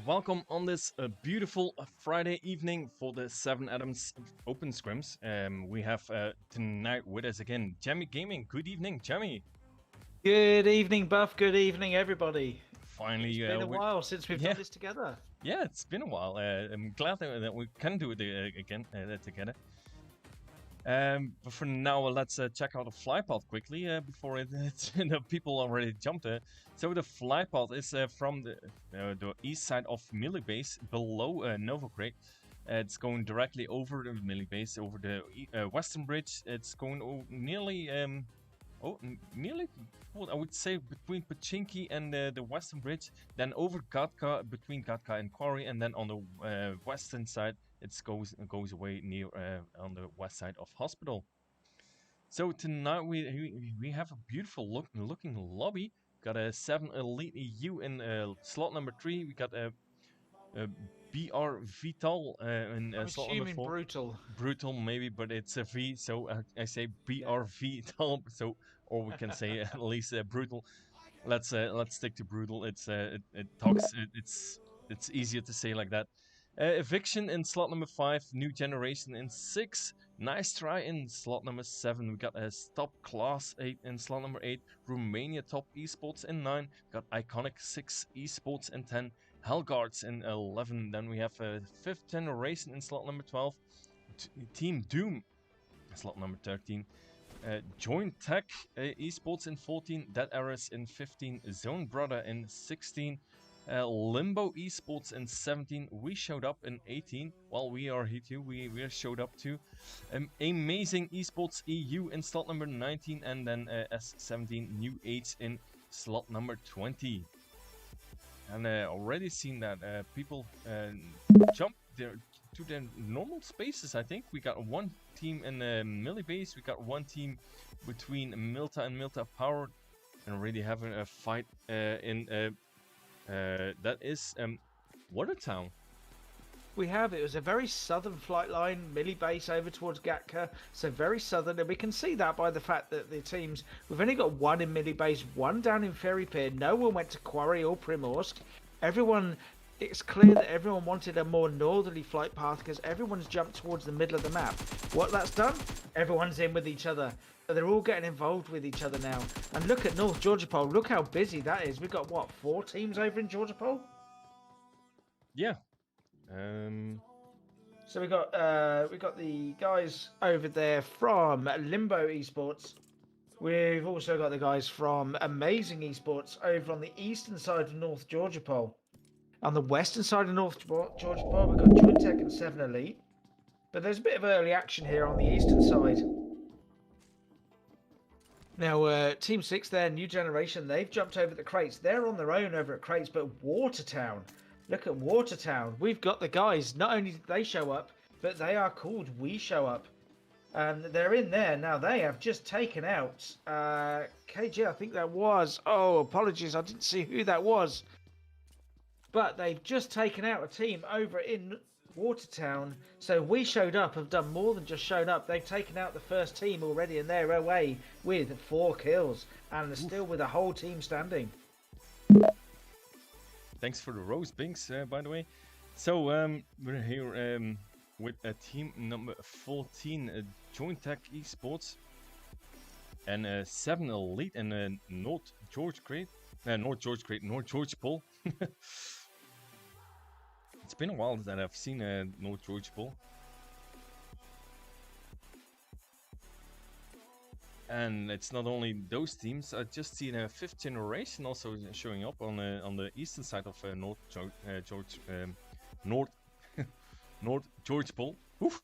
welcome on this beautiful Friday evening for the Seven Adams Open Scrims. We have tonight with us again, Jamie Gaming. Good evening, Jamie. Good evening, Buff. Good evening, everybody. Finally, It's been a while since we've yeah, done this together. yeah, it's been a while. I'm glad that we can do it again together. But for now, let's check out the fly path quickly before the people already jumped there. So the fly path is from the east side of Millie Base below Novograd. It's going directly over the Millie Base, over the western bridge. It's going nearly, nearly, well, I would say between Pachinki and the western bridge, then over Gatka, between Gatka and Quarry, and then on the western side, it goes away near on the west side of Hospital. So tonight we have a beautiful looking lobby. Got a 7 Elite EU in slot number 3. We got a BR Vital in I'm slot number assuming 4. brutal. Brutal maybe, but it's a V, so I say BR Vital. So, or we can say at least brutal. Let's stick to brutal. It talks. It's easier to say like that. Eviction in slot number 5, New Generation in 6, Nice Try in slot number 7, we got a Stop Class 8 in slot number 8, Romania Top Esports in 9, got Iconic 6 Esports in 10, Hellguards in 11, then we have 5th Generation in slot number 12, Team Doom slot number 13, Joint Tech Esports in 14, Dead Arrows in 15, Zone Brother in 16, Limbo Esports in 17. We showed up in 18. Well, we are here too. We showed up too. Amazing Esports EU in slot number 19, and then S17 New Age in slot number 20. And already seen that people jump there to their normal spaces. I think we got one team in Millie Base. We got one team between Milta and Milta Power, and already having a fight in. That is Watertown. It was a very southern flight line, Millie Base over towards Gatka, so very southern, and we can see that by the fact that the teams, we've only got one in Millie Base, one down in Ferry Pier, no one went to Quarry or Primorsk. It's clear that everyone wanted a more northerly flight path because everyone's jumped towards the middle of the map. What that's done, everyone's in with each other. They're all getting involved with each other now. And look at North Georgia Pole. Look how busy that is. We've got, what, 4 teams over in Georgia Pole? Yeah. So we got the guys over there from Limbo Esports. We've also got the guys from Amazing Esports over on the eastern side of North Georgia Pole. On the western side of North Georgia Pole, we've got Joint Tech and 7 Elite. But there's a bit of early action here on the eastern side. Now, Team 6 there, New Generation, they've jumped over the crates. They're on their own over at crates, but Watertown. Look at Watertown. We've got the guys. Not only did they show up, but they are called We Show Up. And they're in there. Now, they have just taken out KG, I think that was. Oh, apologies. I didn't see who that was. But they've just taken out a team over in Watertown. So We Showed Up have done more than just shown up. They've taken out the first team already and they're away with 4 kills. And they're still with a whole team standing. Thanks for the rose, Binks, by the way. So we're here with team number 14, Joint Tech Esports, and 7 Elite and North George Pole. It's been a while that I've seen North George Pole. And it's not only those teams. I just seen a 5th Generation also showing up on the eastern side of North George Pole. Oof.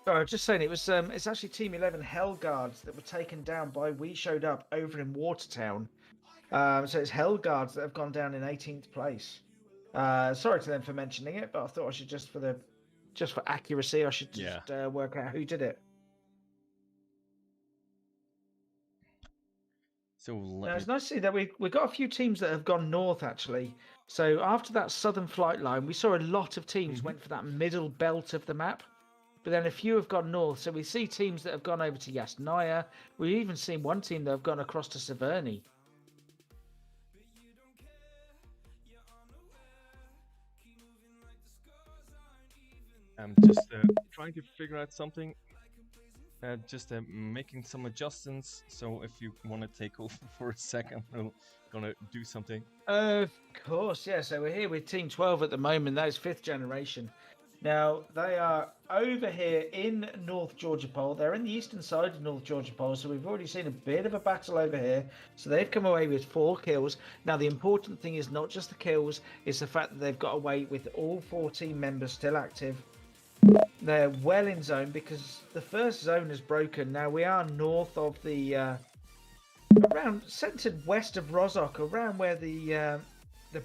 Sorry, I was just saying it was. It's actually Team 11 Hellguards that were taken down by We Showed Up over in Watertown. So it's Hellguards that have gone down in 18th place. Sorry to them for mentioning it, but I thought I should just for accuracy, I should just work out who did it. So it's nice to see that we've got a few teams that have gone north actually. So after that southern flight line, we saw a lot of teams went for that middle belt of the map. But then a few have gone north. So we see teams that have gone over to Yasnaya. We've even seen one team that have gone across to Severny. I'm just trying to figure out something. Just making some adjustments. So if you want to take over for a second, I'm gonna do something. Of course, yeah. So we're here with Team 12 at the moment. That is 5th generation. Now, they are over here in North Georgia Pole. They're in the eastern side of North Georgia Pole, so we've already seen a bit of a battle over here. So they've come away with 4 kills. Now, the important thing is not just the kills, it's the fact that they've got away with all 4 team members still active. They're well in zone because the first zone is broken. Now, we are north of the around centered west of Rozok, around where the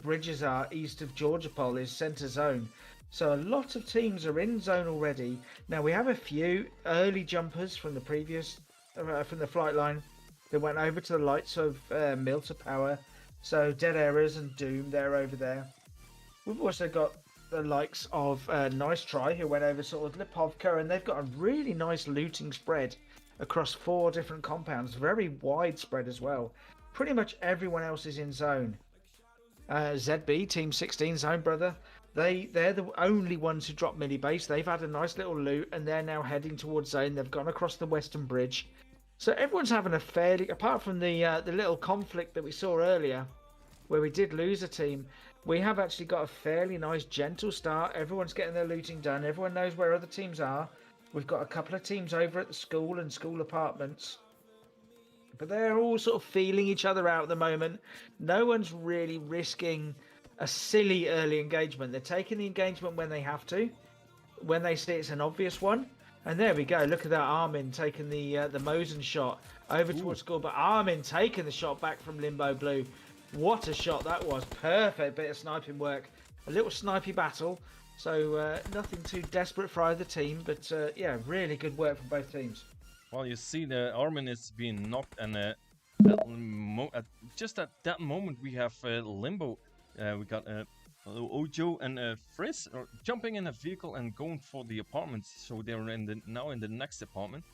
bridges are east of Georgia Pole is center zone. So a lot of teams are in zone already. Now we have a few early jumpers from the previous from the flight line that went over to the lights of Milter Power. So Dead Errors and Doom, they're over there. We've also got the likes of Nice Try, who went over sort of Lipovka, and they've got a really nice looting spread across 4 different compounds, very widespread as well. Pretty much everyone else is in zone. ZB, Team 16, Zone Brother, they're the only ones who dropped mini base. They've had a nice little loot, and they're now heading towards zone. They've gone across the western bridge. So everyone's having a fairly, apart from the little conflict that we saw earlier, where we did lose a team, we have actually got a fairly nice, gentle start. Everyone's getting their looting done. Everyone knows where other teams are. We've got a couple of teams over at the school and school apartments. But they're all sort of feeling each other out at the moment. No one's really risking a silly early engagement. They're taking the engagement when they have to, when they see it's an obvious one. And there we go. Look at that, Armin taking the Mosen shot over towards school. But Armin taking the shot back from Limbo Blue. What a shot that was. Perfect bit of sniping work. A little snipey battle. So nothing too desperate for either team. But yeah, really good work from both teams. Well, you see, the Armin is being knocked, and just at that moment, we have Limbo. We got Ojo and Frizz jumping in a vehicle and going for the apartments. So they're now in the next apartment.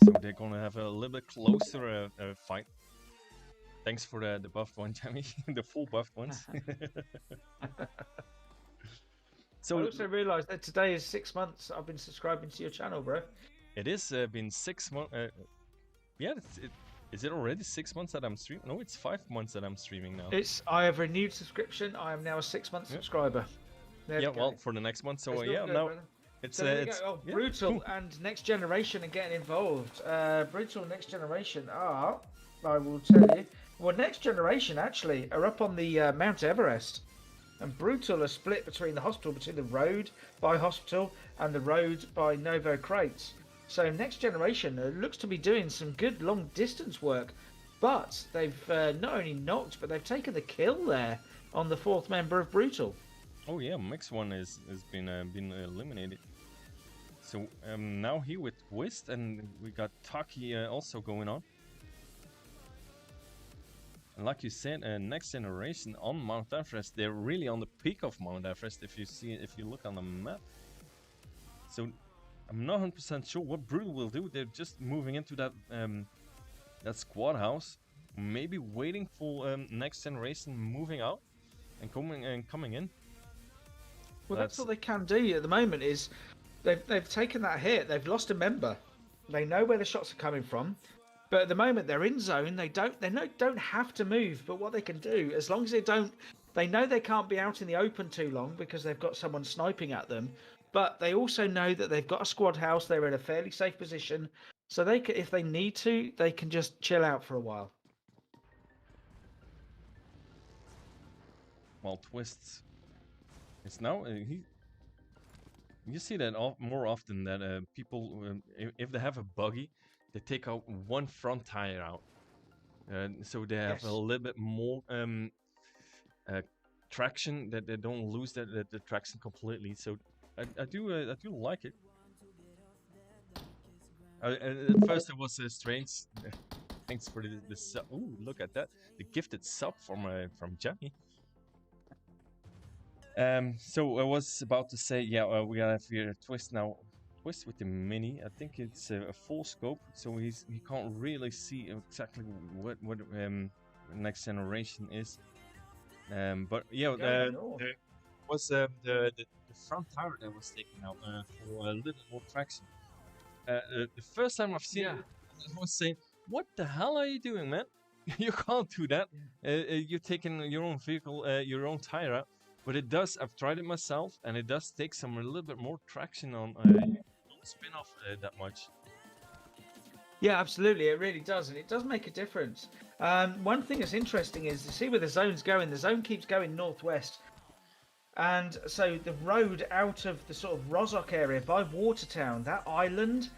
So they're gonna have a little bit closer fight. Thanks for the buffed one, Jamie. The full buffed ones. So I also realised that today is 6 months I've been subscribing to your channel, bro. It is been 6 months. Yeah, is it already 6 months that I'm streaming? No, it's 5 months that I'm streaming now. I have renewed subscription. I am now a 6-month subscriber. Yeah, well, for the next month. So yeah, now it's Brutal cool. And Next Generation are getting involved. Brutal Next Generation are, I will tell you. Well, Next Generation actually are up on the Mount Everest, and Brutal are split between the hospital, between the road by hospital and the road by Novo Crates. So Next Generation looks to be doing some good long distance work, but they've not only knocked, but they've taken the kill there on the 4th member of Brutal. Oh yeah, Mix One has been eliminated. So now here with Twist, and we got Taki also going on. And like you said, Next Generation on Mount Everest, they're really on the peak of Mount Everest. If you look on the map. So I'm not 100% sure what Brutal will do. They're just moving into that that squad house, maybe waiting for Next Generation moving out and coming in. Well, that's what they can do at the moment. Is they've taken that hit. They've lost a member. They know where the shots are coming from, but at the moment they're in zone. They don't have to move. But what they can do, as long as they know they can't be out in the open too long because they've got someone sniping at them. But they also know that they've got a squad house. They're in a fairly safe position, so they can, if they need to, they can just chill out for a while. Well, Twists. It's now you see that more often that people, if they have a buggy, they take out one front tire out, so they have a little bit more traction, that they don't lose the traction completely. So I do like it. At first it was strange. Thanks for the sub. Ooh, look at that! The gifted sub from Jamie. So I was about to say, yeah, we have here Twist now. Twist with the mini. I think it's a full scope, so he can't really see exactly what Next Generation is. But yeah, was the the front tire that was taken out for a little more traction. The first time I've seen Yeah. it, I was saying, "What the hell are you doing, man? You can't do that. You're taking your own vehicle, your own tire out." But it does. I've tried it myself, and it does take some a little bit more traction on. You don't spin off that much. Yeah, absolutely. It really does, and it does make a difference. One thing that's interesting is to see where the zone's going. The zone keeps going northwest, and so the road out of the sort of Rozok area by Watertown, that island,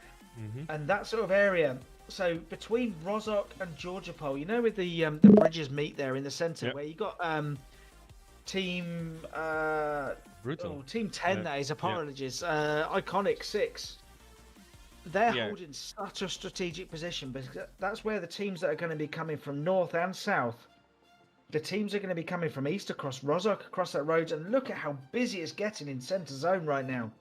and that sort of area. So between Rozok and Georgia Pole, you know, with the bridges meet there in the centre, Yep. where you got team Brutal. team 10. Yeah, That is, yeah. apologies. Iconic 6. They're Yeah. holding such a strategic position because that's where the teams that are going to be coming from north and south, the teams are going to be coming from east across Rozok, across that road, and look at how busy it's getting in centre zone right now.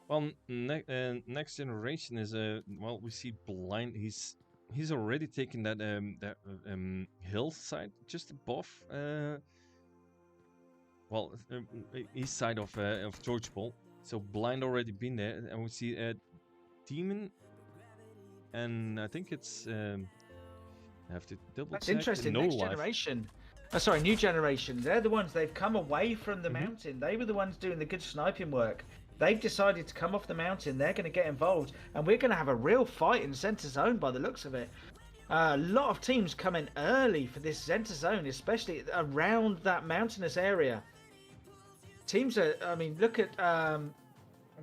Well, next generation is well, we see blind. He's already taken that hillside just above well, east side of George Paul. So blind already been there, and we see demon, and I think it's I have to double That's check. interesting. No Next life. generation. Sorry, new generation. They're the ones, they've come away from the mountain. They were the ones doing the good sniping work. They've decided to come off the mountain. They're going to get involved, and we're going to have a real fight in centre zone by the looks of it. A lot of teams coming early for this centre zone, especially around that mountainous area. Teams are, I mean, look at, I'm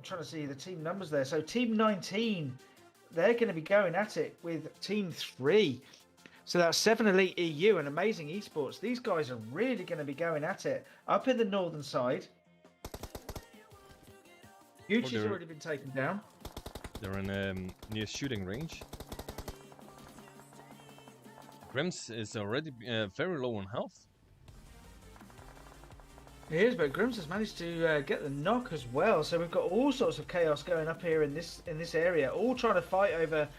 trying to see the team numbers there. So team 19, they're going to be going at it with team 3. So that's 7 Elite EU and Amazing Esports. These guys are really going to be going at it up in the northern side. Gucci's already been taken down. They're in near shooting range. Grims is already very low on health. He is, but Grims has managed to get the knock as well. So we've got all sorts of chaos going up here in this area, all trying to fight over.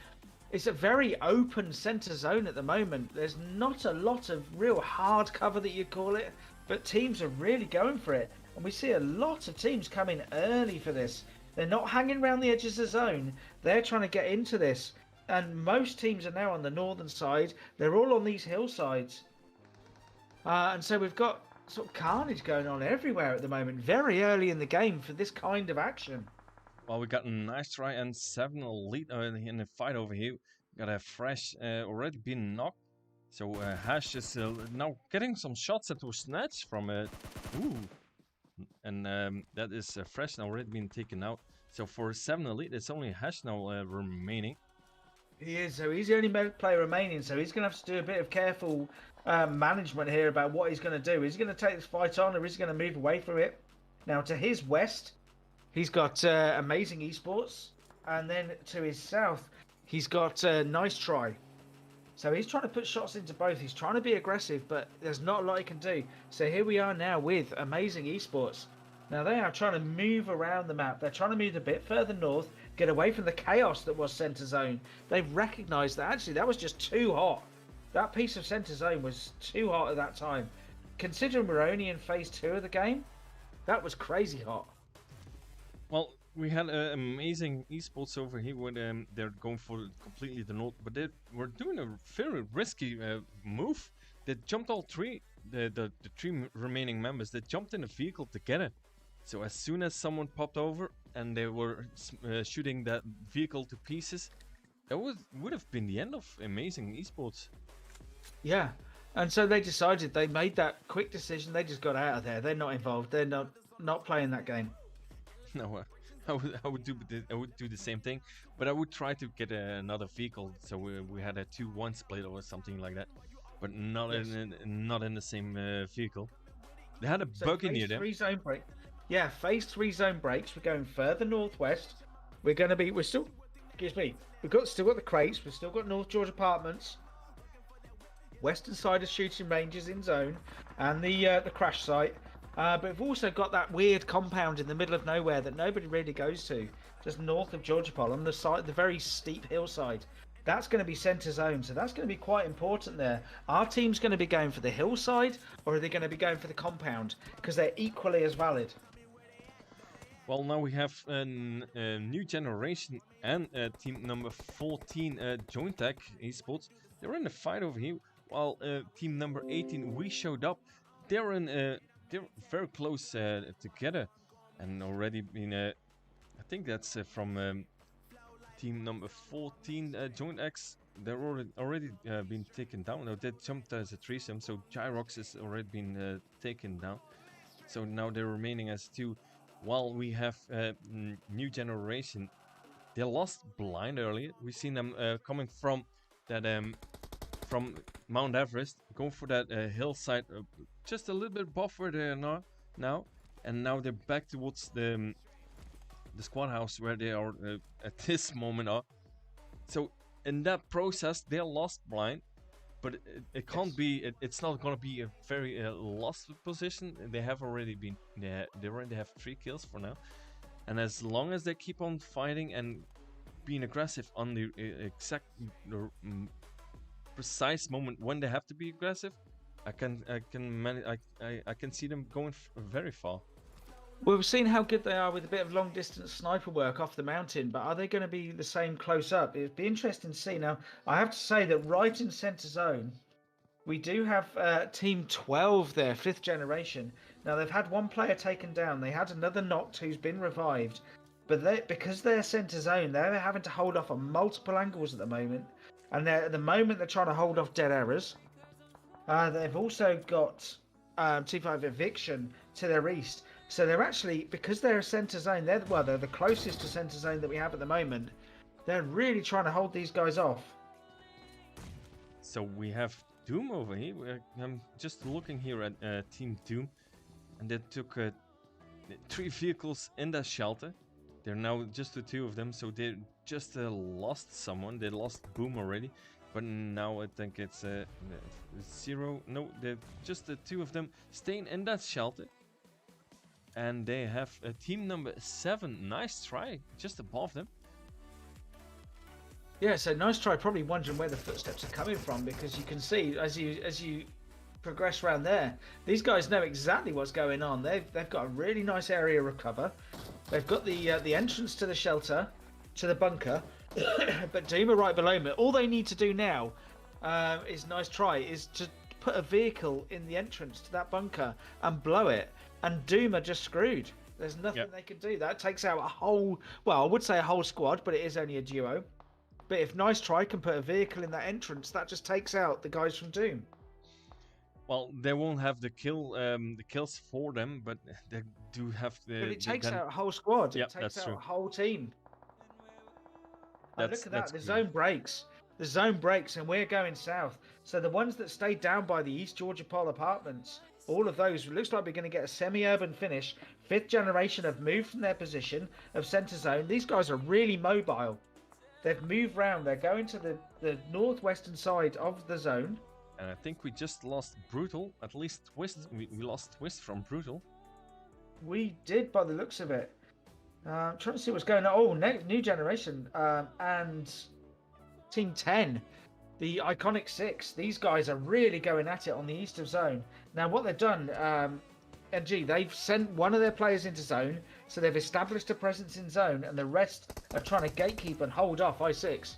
It's a very open centre zone at the moment. There's not a lot of real hard cover that you call it, but teams are really going for it. And we see a lot of teams coming early for this. They're not hanging around the edges of the zone. They're trying to get into this. And most teams are now on the northern side. They're all on these hillsides. And so we've got sort of carnage going on everywhere at the moment. Very early in the game for this kind of action. Well, we got a nice try and 7 elite in the fight over here. Got a fresh already been knocked. So Hash is now getting some shots that were snatched from it. Ooh. And that is fresh and already been taken out. So for 7 elite, it's only Hash now remaining. He is, so he's the only player remaining, so he's going to have to do a bit of careful management here about what he's going to do. Is he going to take this fight on, or is he going to move away from it? Now, to his west, he's got Amazing Esports, and then to his south, he's got Nice Try. So he's trying to put shots into both. He's trying to be aggressive, but there's not a lot he can do. So here we are now with Amazing Esports. Now they are trying to move around the map. They're trying to move a bit further north, get away from the chaos that was Centre Zone. They've recognised that actually that was just too hot. That piece of Centre Zone was too hot at that time. Considering we're only in Phase 2 of the game, that was crazy hot. Well, we had Amazing Esports over here when they're going for completely the north, but they were doing a very risky move. They jumped all three, the 3 remaining members, they jumped in a vehicle together. So as soon as someone popped over and they were shooting that vehicle to pieces, that would have been the end of Amazing Esports. Yeah, and so they decided, they made that quick decision. They just got out of there. They're not involved. They're not playing that game. No, I would do the same thing, but I would try to get another vehicle. So we had a 2-1 split or something like that, but not not in the same vehicle. They had a bug in here. Phase 3 zone break. Yeah, Phase 3 zone breaks. We're going further northwest. We're still, excuse me. Still got the crates. We've still got North George Apartments. Western side of shooting ranges in zone, and the crash site. But we've also got that weird compound in the middle of nowhere that nobody really goes to, just north of Georgia Pole on the very steep hillside. That's going to be centre zone, so that's going to be quite important there. Our team's going to be going for the hillside, or are they going to be going for the compound? Because they're equally as valid. Well, now we have a new generation and team number 14, Joint Tech Esports. They're in a fight over here, while team number 18, We Showed Up. They're in, they're very close together, and already been. I think that's from team number 14, Joint X. They're already been taken down. No, they jumped as a threesome, so Gyrox has already been taken down. So now they're remaining as two. While we have new generation, they lost blind earlier. We've seen them coming from that from Mount Everest, going for that hillside, just a little bit above where they are now, and now they're back towards the squad house where they are at this moment are. So in that process, they lost blind, but it can't be. It's not gonna be a very lost position. They have already been. They already have 3 kills for now, and as long as they keep on fighting and being aggressive on the exact precise moment when they have to be aggressive, I can see them going very far. Well, we've seen how good they are with a bit of long distance sniper work off the mountain, but are they going to be the same close up? It'd be interesting to see. Now, I have to say that right in centre zone, we do have Team 12 there, 5th generation. Now, they've had one player taken down. They had another knocked who's been revived. But because they're centre zone, they're having to hold off on multiple angles at the moment. And at the moment, they're trying to hold off dead errors. They've also got T5 Eviction to their east. So they're actually, because they're a centre zone, they're the closest to centre zone that we have at the moment. They're really trying to hold these guys off. So we have Doom over here. I'm just looking here at Team Doom, and they took 3 vehicles in that shelter. They're now just the 2 of them, so they just lost someone. They lost Boom already, but now I think it's 0. No, they're just the 2 of them staying in that shelter. And they have team number 7. Nice try, just above them. Yeah, so nice try. Probably wondering where the footsteps are coming from, because you can see as you progress around there, these guys know exactly what's going on. They've got a really nice area of cover. They've got the entrance to the shelter, to the bunker, but Doom are right below me. All they need to do now is nice try is to put a vehicle in the entrance to that bunker and blow it, and Doom are just screwed. There's nothing they can do. That takes out a whole, well, I would say a whole squad, but it is only a duo. But if Nice Try can put a vehicle in that entrance, that just takes out the guys from Doom. Well, they won't have the kills for them, but they do have the. But it takes out a whole squad. Yeah, It takes that's out true. a whole team. And look at that. The clear. zone breaks. The zone breaks, and we're going south. So the ones that stayed down by the East Georgia Pole apartments, all of those, it looks like we're going to get a semi-urban finish. 5th generation have moved from their position of centre zone. These guys are really mobile. They've moved round. They're going to the northwestern side of the zone. And I think we just lost Brutal. At least Twist. We lost Twist from Brutal. We did, by the looks of it. Trying to see what's going on. Oh, new generation and Team 10, the Iconic 6. These guys are really going at it on the east of zone. Now, what they've done, NG, they've sent one of their players into zone, so they've established a presence in zone, and the rest are trying to gatekeep and hold off I6.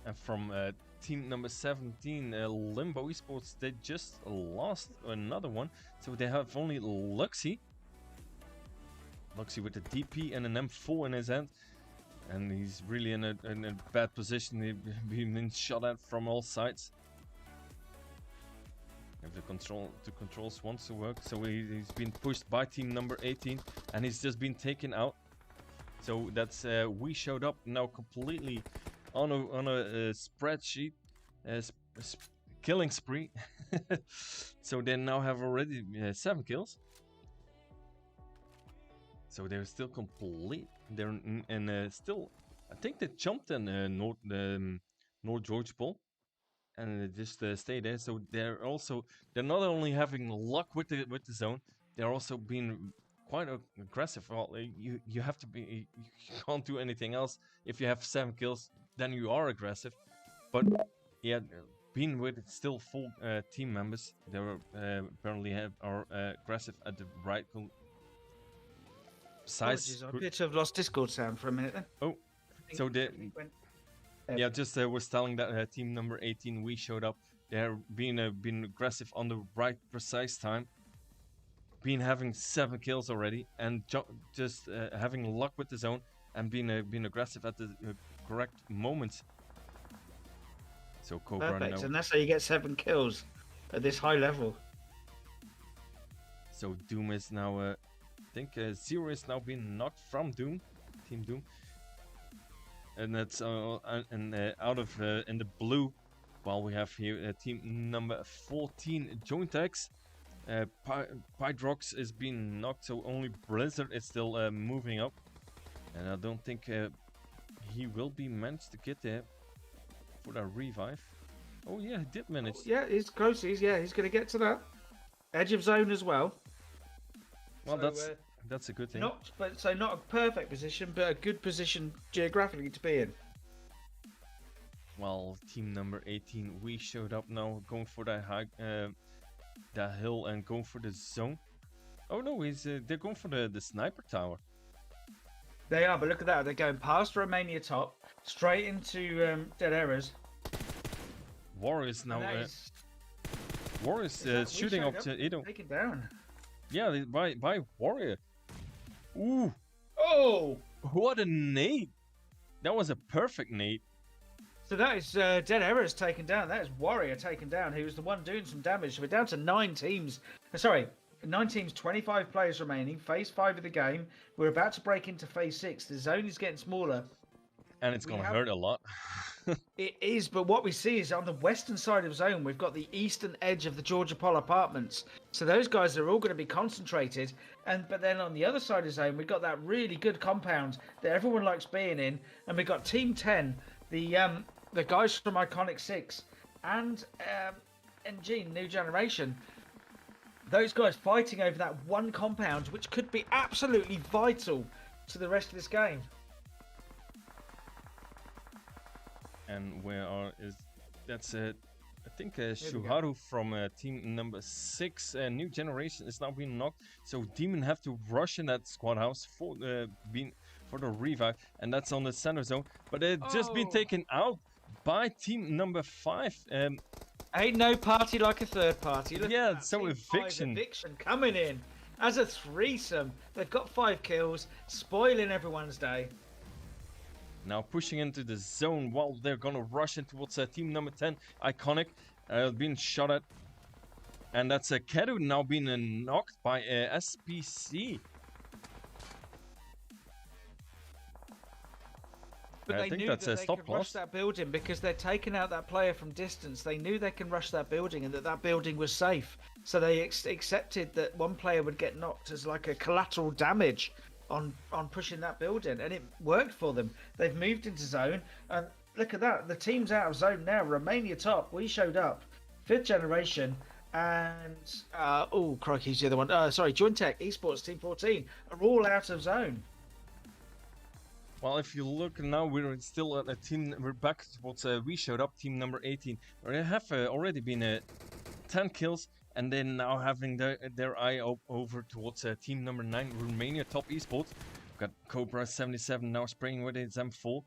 And from team number 17, Limbo Esports, they just lost another one. So they have only Luxy. Luxy with a DP and an M4 in his hand. And he's really in a bad position. He's been shot at from all sides. If the controls wants to work, so he's been pushed by team number 18, and he's just been taken out. So that's We Showed Up now completely on a spreadsheet, killing spree. So they now have already 7 kills. So they're still complete. They're still, I think they jumped in North George Pole, and they just stay there. So they're not only having luck with the zone, they're also being quite aggressive. Well, you have to be, you can't do anything else. If you have 7 kills, then you are aggressive. But yeah, being with still full team members, they were apparently are aggressive at the right size. Apologies, I appear to have lost Discord sound for a minute then. Oh, so the Went... yeah, just was telling that team number 18 we showed up. They're being aggressive on the right precise time. Been having 7 kills already, and just having luck with the zone and being aggressive at the correct moments. So Cobra Perfect, now. and that's how you get 7 kills at this high level. So Doom is now, I think Zero is now being knocked from Doom, Team Doom, and that's out of in the blue. While we have here team number 14 Jointex. Pydrox is being knocked, so only Blizzard is still moving up, and I don't think he will be managed to get there for the revive. Oh yeah, he did manage. Oh, yeah, he's close. He's going to get to that edge of zone as well. Well, so, that's a good thing. Not a perfect position, but a good position geographically to be in. Well, team number 18, we showed up now, going for that high, that hill, and going for the zone. Oh no, they're going for the sniper tower. They are, but look at that. They're going past Romania top, straight into Dead Errors. Warriors now. Warriors shooting up to Edo. Take it down. Yeah, by Warrior. Ooh. Oh! What a nade. That was a perfect nade. So that is Dead Errors taken down. That is Warrior taken down. He was the one doing some damage. So we're down to 9 teams. Sorry, 9 teams, 25 players remaining. Phase 5 of the game. We're about to break into Phase 6. The zone is getting smaller. And it's going to hurt a lot. It is, but what we see is on the western side of zone, we've got the eastern edge of the Georgia Pole apartments. So those guys are all going to be concentrated. But then on the other side of zone, we've got that really good compound that everyone likes being in. And we've got Team 10, the guys from Iconic 6 and NG, New Generation. Those guys fighting over that one compound, which could be absolutely vital to the rest of this game. And that's I think Shuharu from team number 6, New Generation, is now being knocked. So Demon have to rush in that squad house for the revive, and that's on the center zone. But it's just been taken out by team number 5. Ain't no party like a third party. Look yeah, so eviction coming in as a threesome. They've got 5 kills, spoiling everyone's day. Now pushing into the zone while they're gonna rush in towards team number 10, Iconic, being shot at. And that's Kedu now being knocked by SPC. But they knew that they could rush that building because they're taking out that player from distance. They knew they can rush that building and that building was safe. So they accepted that one player would get knocked as like a collateral damage on pushing that building, and it worked for them. They've moved into zone, and look at that. The team's out of zone now. Romania top. We showed up. 5th Generation and oh crikey, the other one. Sorry, Jointech Esports Team 14 are all out of zone. Well, if you look now, we're still at a team. We're back towards we showed up, team number 18. They have already been 10 kills, and then now having their eye over towards team number 9, Romania Top Esports. Got Cobra 77 now spraying with his M4.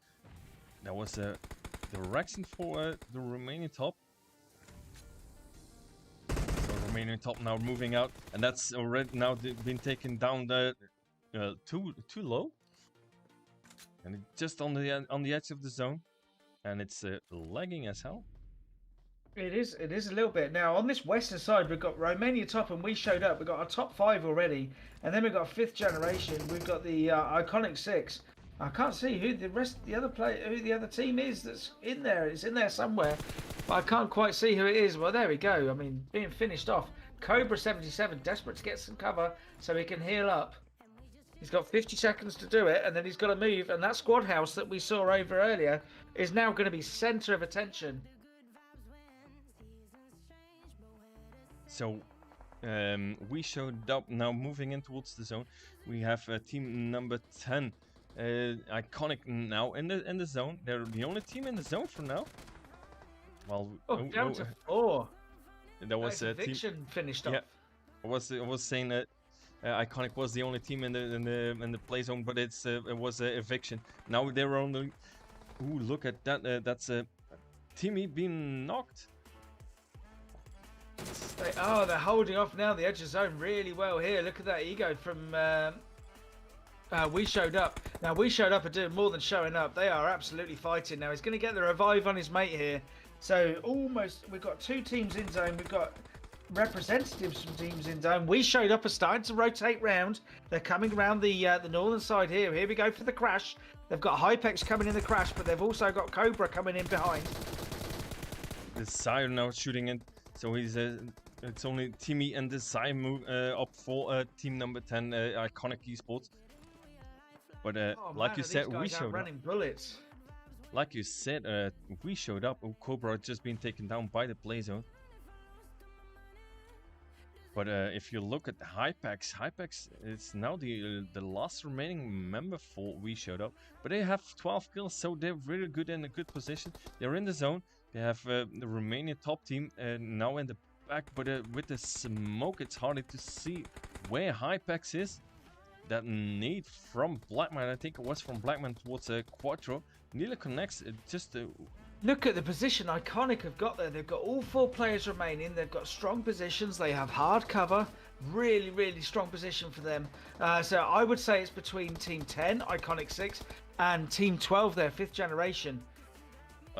That was the direction for the Romanian Top. So Romanian Top now moving out, and that's already now been taken down too low. And just on the edge of the zone, and it's lagging as hell. It is a little bit. Now on this western side, we've got Romania top, and we showed up. We've got our top 5 already, and then we've got 5th Generation. We've got the Iconic 6. I can't see who the other team is that's in there. It's in there somewhere, but I can't quite see who it is. Well, there we go. I mean, being finished off. Cobra 77, desperate to get some cover so he can heal up. He's got 50 seconds to do it, and then he's got to move. And that squad house that we saw over earlier is now going to be center of attention. So we showed up now moving in towards the zone. We have team number 10, Iconic, now in the zone. They're the only team in the zone for now. Well, Oh, down to 4. that was Nice a team. eviction finished Yeah, off. I was saying that Iconic was the only team in the play zone, but it was a eviction. Now they're only. Ooh, look at that! That's a Timmy being knocked. They're holding off now the edge of zone really well here. Look at that ego from We Showed Up. Now, We Showed Up are doing more than showing up. They are absolutely fighting now. He's going to get the revive on his mate here. So almost, we've got 2 teams in zone. We've got representatives from teams in zone. We Showed Up are starting to rotate round. They're coming around the northern side here. Here we go for the crash. They've got Hypex coming in the crash, but they've also got Cobra coming in behind. The Sire now shooting in, so he's it's only Timmy and the Sire move up for team number 10, Iconic Esports. But like you said, we showed up. Bullets. Like you said, we showed up. Oh, Cobra just been taken down by the play zone. But if you look at the Hypex is now the last remaining member for We Showed Up. But they have 12 kills, so they're really good in a good position. They're in the zone. They have the Romanian top team now in the back, but with the smoke, it's harder to see where Hypex is. That nade from Blackman, I think it was from Blackman towards Quattro, nearly connects. Look at the position Iconic have got there. They've got all 4 players remaining. They've got strong positions. They have hard cover. Really, really strong position for them. So I would say it's between Team 10, Iconic 6, and Team 12 there, 5th generation.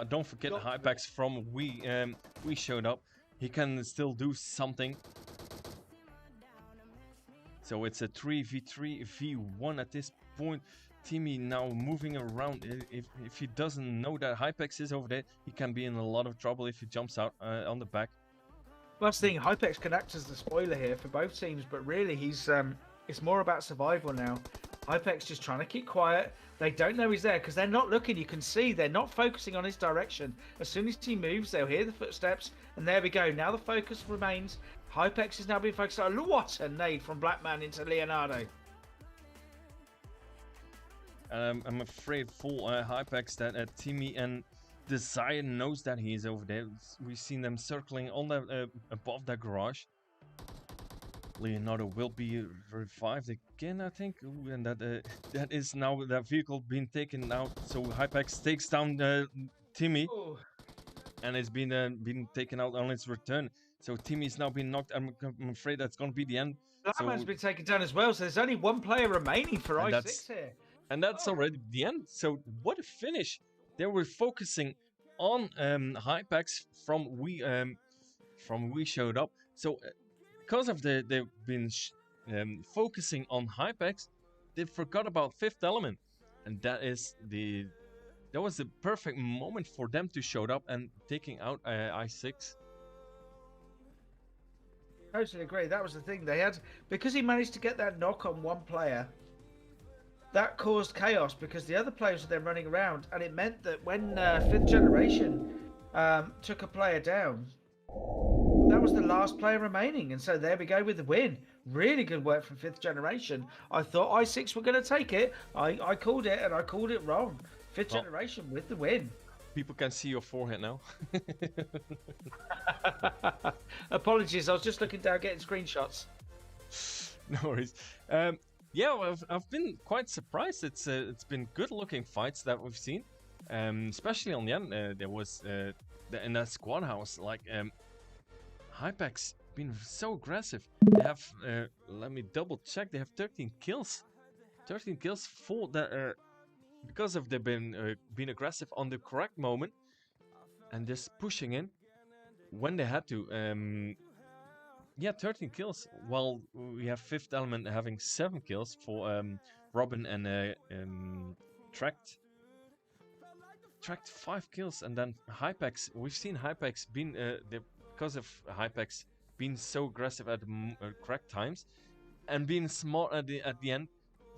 Don't forget Hypex from We Showed Up. He can still do something. So it's a 3v3 v1 at this point. Timmy now moving around. If he doesn't know that Hypex is over there, he can be in a lot of trouble if he jumps out on the back. Well, that's the thing. Hypex can act as the spoiler here for both teams, but really he's it's more about survival now. Hypex just trying to keep quiet. They don't know he's there because they're not looking. You can see they're not focusing on his direction. As soon as he moves, they'll hear the footsteps, and there we go. Now the focus remains. Hypex is now being focused on. What a nade from Blackman into Leonardo. I'm afraid for Hypex that Timmy and Desire knows that he is over there. We've seen them circling on the above that garage. Leonardo will be revived again, I think. Ooh, and that is now that vehicle being taken out. So Hypex takes down Timmy. Ooh. And it's been taken out on its return. So Timmy's now been knocked. I'm afraid that's going to be the end. Blackman's been taken down as well, so there's only 1 player remaining for I6 here. And that's already the end. So what a finish. They were focusing on Hypex from We Showed Up. So because of they've been focusing on Hypex, they forgot about Fifth Element. And that was the perfect moment for them to show up and taking out I6. Totally agree. That was the thing. They had, because he managed to get that knock on 1 player, that caused chaos because the other players were then running around, and it meant that when 5th generation took a player down, that was the last player remaining, and so there we go with the win. Really good work from 5th generation. I thought I6 were going to take it. I called it, and I called it wrong. 5th generation with the win. People can see your forehead now. Apologies, I was just looking down getting screenshots. No worries. Yeah, well, I've been quite surprised. It's been good looking fights that we've seen, especially on the end. There was in that squad house, like Hypex been so aggressive. They have let me double check. They have 13 kills. 13 kills for the because of they've been aggressive on the correct moment and just pushing in when they had to. Yeah, 13 kills, while we have Fifth Element having 7 kills for Robin and Tracked 5 kills, and then Hypex. We've seen Hypex being because of Hypex being so aggressive at correct times and being smart at the end,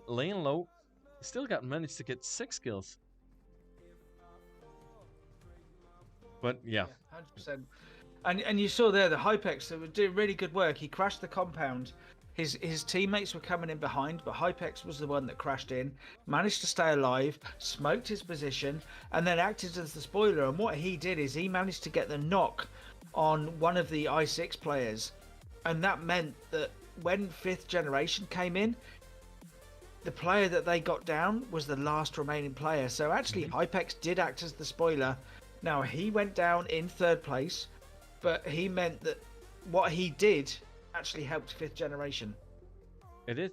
laying low, still managed to get 6 kills. But yeah, 100%. And you saw there the Hypex that was doing really good work. He crashed the compound. His teammates were coming in behind, but Hypex was the one that crashed in, managed to stay alive, smoked his position, and then acted as the spoiler. And what he did is he managed to get the knock on one of the I6 players, and that meant that when fifth generation came in, the player that they got down was the last remaining player. So actually, Hypex did act as the spoiler. Now he went down in third place, but he meant that what he did actually helped fifth generation. It is,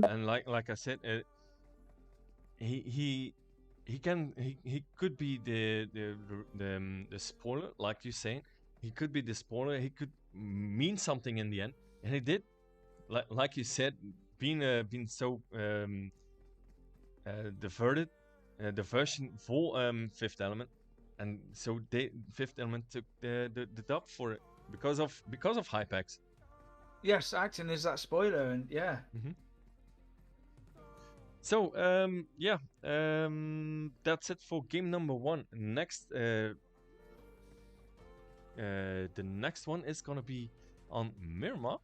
and like I said, he he could be the spoiler, like you saying. He could be the spoiler. He could mean something in the end, and he did. Like you said, being so diverted, diversion for Fifth Element, and so Fifth Element took the dub for it because of Hypex. Yes, acting is that spoiler, and yeah. Mm-hmm. So yeah, that's it for game number 1. Next, the next one is gonna be on Miramar.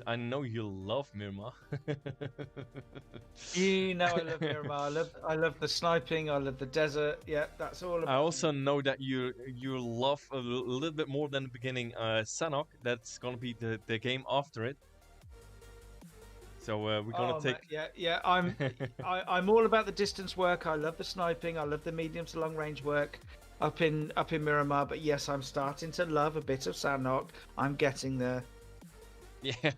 I know you love Miramar. You know I love Miramar. I love the sniping. I love the desert. Yeah, that's all about I also me. know that you love a little bit more than the beginning. Sanok. That's gonna be the game after it. So we're gonna Oh take. yeah. I'm all about the distance work. I love the sniping. I love the medium to long range work up in Miramar. But yes, I'm starting to love a bit of Sandknock. I'm getting there. Yeah,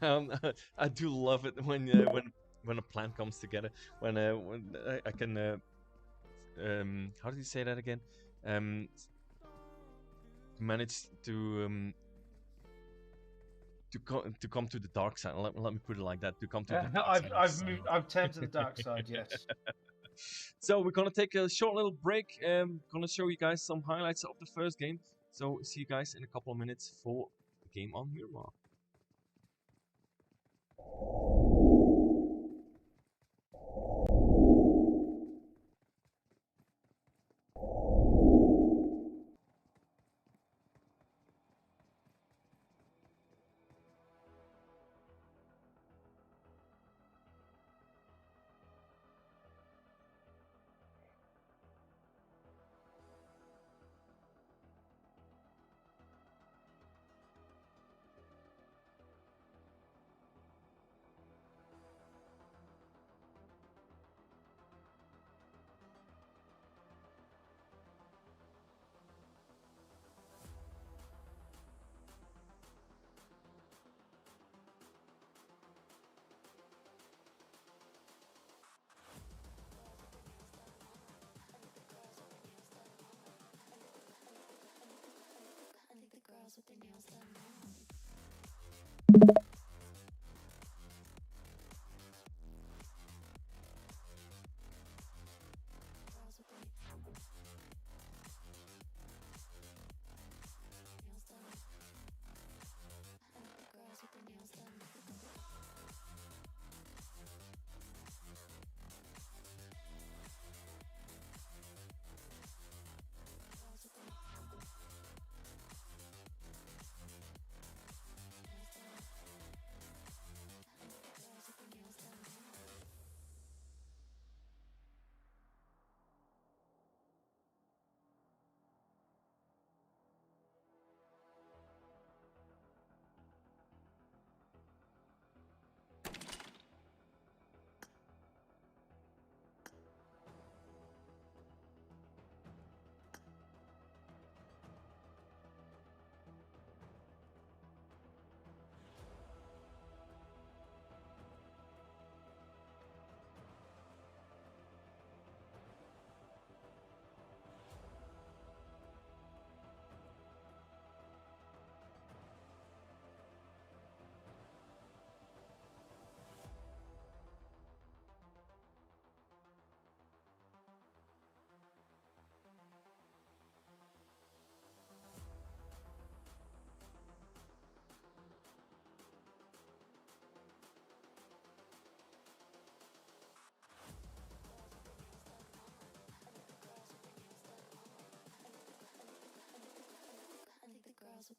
I do love it when a plan comes together. When I can how do you say that again? Manage to come to the dark side. Let me put it like that. To come to the dark side of Sanok. I've turned to the dark side. Yes. So we're gonna take a short little break. Gonna show you guys some highlights of the first game. So see you guys in a couple of minutes for the game on Miramar. Girls with their nails done. Girls with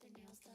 their nails done.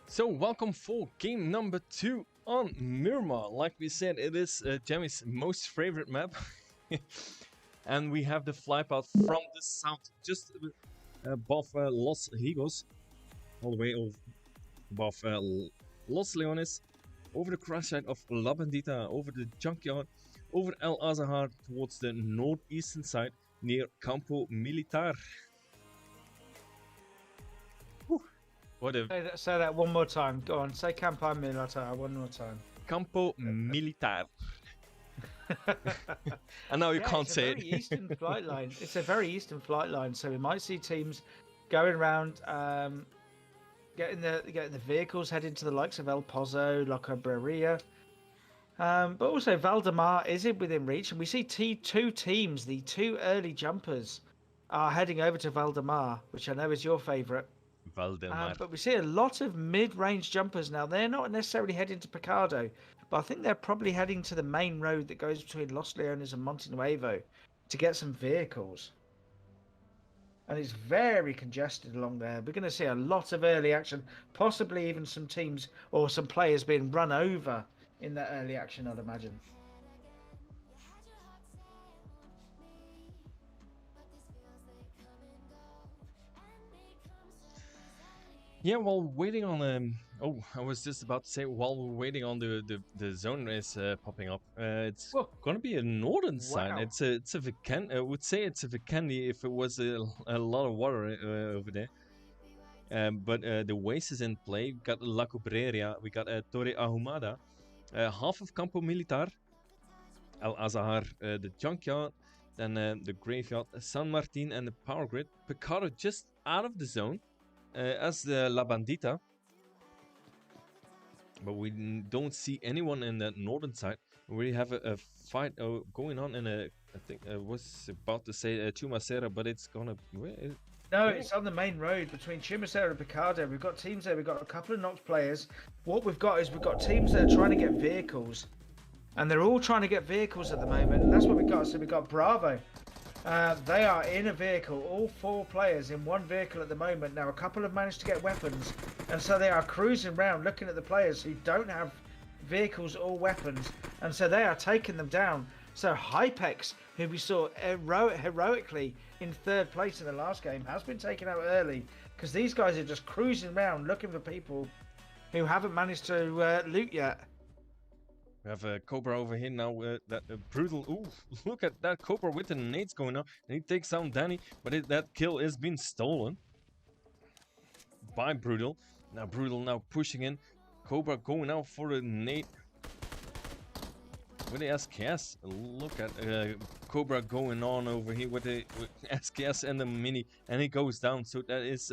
So, welcome for game number 2 on Miramar. Like we said, it is Jamie's most favorite map. And we have the flypath from the south, just above Los Higos, all the way above Los Leones, over the crash site of La Bandita, over the junkyard, over El Azahar, towards the northeastern side, near Campo Militar. Whew. What a Say that one more time. Go on, say Campo Militar one more time. Campo Militar. And now you can't say it. It's a very eastern flight line. It's a very eastern flight line, so we might see teams going around, getting the vehicles heading to the likes of El Pozo, La Cabreria. But also Valdemar is within reach, and we see two teams, the two early jumpers, are heading over to Valdemar, which I know is your favourite. Valdemar. But we see a lot of mid-range jumpers now. They're not necessarily heading to Picado, but I think they're probably heading to the main road that goes between Los Leones and Monte Nuevo to get some vehicles. And it's very congested along there. We're going to see a lot of early action, possibly even some teams or some players being run over in that early action, I'd imagine. Yeah, while waiting on oh, I was just about to say, while we're waiting on the zone race popping up, it's gonna be a northern side. It's a Vikendi. I would say it's a Vikendi if it was a lot of water over there. But the Waste is in play. We got La Cobreria, we got Torre Ahumada, half of Campo Militar, Al Azhar, the junkyard, then the graveyard, San Martin, and the power grid. Picaro just out of the zone as the La Bandita. But we don't see anyone in the northern side. We have a fight going on in a. I think I was about to say Chumacera, but it's gonna. No, it's on the main road between Chimacera and Picardo. We've got teams there. We've got a couple of Nox players. What we've got is we've got teams that are trying to get vehicles. And they're all trying to get vehicles at the moment. And that's what we got. So we got Bravo. They are in a vehicle. All 4 players in one vehicle at the moment. Now, a couple have managed to get weapons. And so they are cruising around looking at the players who don't have vehicles or weapons. And so they are taking them down. So Hypex, who we saw heroically in 3rd place in the last game, has been taken out early because these guys are just cruising around looking for people who haven't managed to loot yet. We have a Cobra over here now. That brutal. Ooh, look at that Cobra with the nades going on. And he takes down Danny, but that kill is being stolen by Brutal. Now Brutal now pushing in. Cobra going out for a nade with the SKS. Look at Cobra going on over here with the SKS and the mini, and he goes down. So that is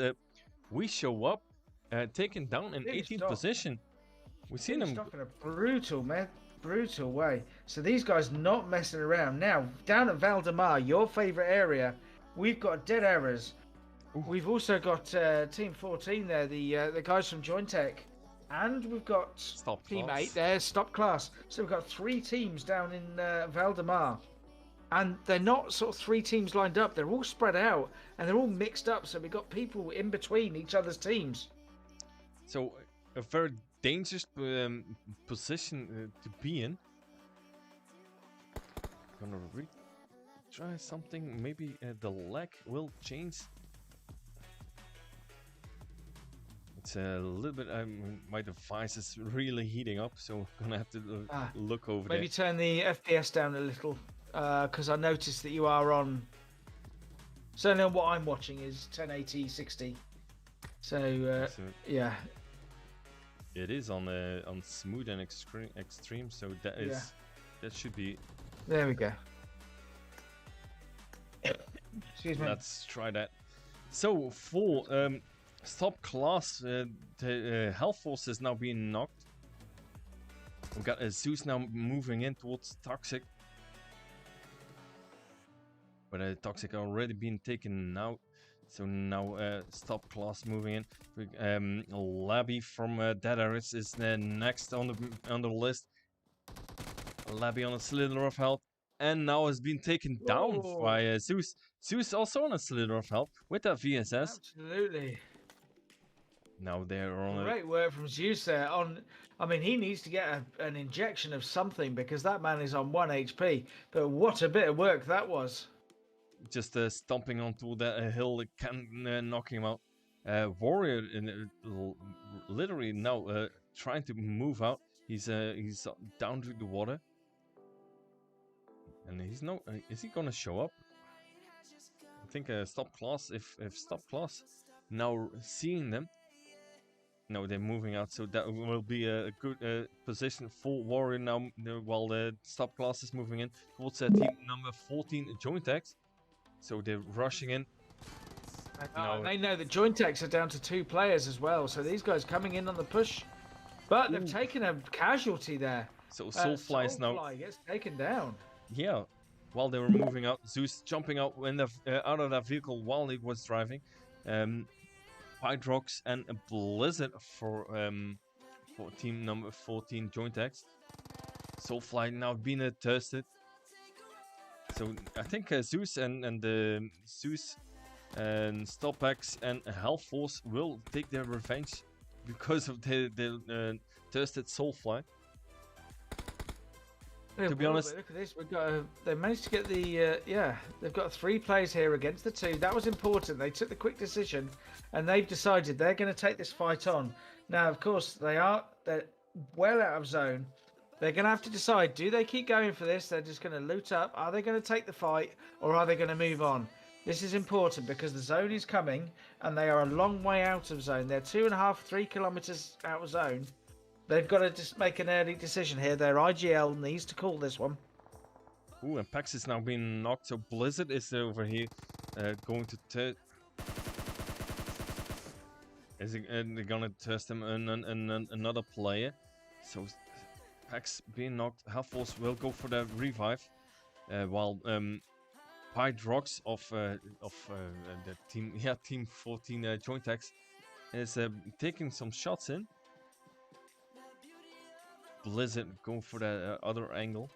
we show up, taken down in 18th position. We've seen him in a brutal way. So these guys not messing around. Now down at Valdemar, your favourite area, we've got Dead Errors. Ooh. We've also got Team 14 there, the guys from Jointech. And we've got Team 8 there, Stop Class. So we've got 3 teams down in Valdemar. And they're not sort of 3 teams lined up. They're all spread out. And they're all mixed up. So we've got people in between each other's teams. So a very dangerous position to be in. Gonna try something. Maybe the lag will change. It's a little bit. My device is really heating up, so I'm gonna have to look over there. Maybe turn the FPS down a little, because I noticed that you are on. Certainly, on what I'm watching is 1080 60. So yeah. It is on smooth and extreme, so that is that should be. There we go. Excuse me. Let's try that. So for Stop Class, the Health Force is now being knocked. We've got Zeus now moving in towards Toxic. But Toxic already been taken out. So now Stop Class moving in. Labby from Dead Errors is next on the list. Labby on a slither of health. And now has been taken down by Zeus. Zeus also on a slither of health with that VSS. Absolutely. Now they're on great work from Zeus there. I mean, he needs to get an injection of something because that man is on 1 HP. But what a bit of work that was. Just stomping onto that hill, knocking him out. Warrior literally now trying to move out. He's down to the water. And he's no. Is he gonna show up? I think Stop Class. If Stop Class now seeing them. No, they're moving out, so that will be a good position for Warrior now, while the Stop Class is moving in towards team number 14, Jointex. So they're rushing in. They know that Jointex are down to 2 players as well, so these guys coming in on the push. But they've taken a casualty there. So Soulfly is now gets taken down. Yeah, while they were moving out, Zeus jumping out out of that vehicle while he was driving. Hydrox and a Blizzard for team number 14 Jointex. Soulfly now being tested. So I think Zeus and Zeus and Stopax and Health Force will take their revenge because of the tested Soulfly. Yeah, to be honest, look at this. They managed to get the they've got 3 players here against the 2. That was important. They took the quick decision, and they've decided they're going to take this fight on. Now, of course, they're well out of zone. They're going to have to decide: do they keep going for this? They're just going to loot up. Are they going to take the fight, or are they going to move on? This is important because the zone is coming, and they are a long way out of zone. They're 2.5-3 kilometers out of zone. They've got to just make an early decision here. Their IGL needs to call this one. Ooh, and Pax is now being knocked, so Blizzard is over here going to they're gonna test him another player. So Pax being knocked, Half-Force will go for the revive, while Pydrox of the team 14 Joint Tax is taking some shots in. Blizzard going for the other angle.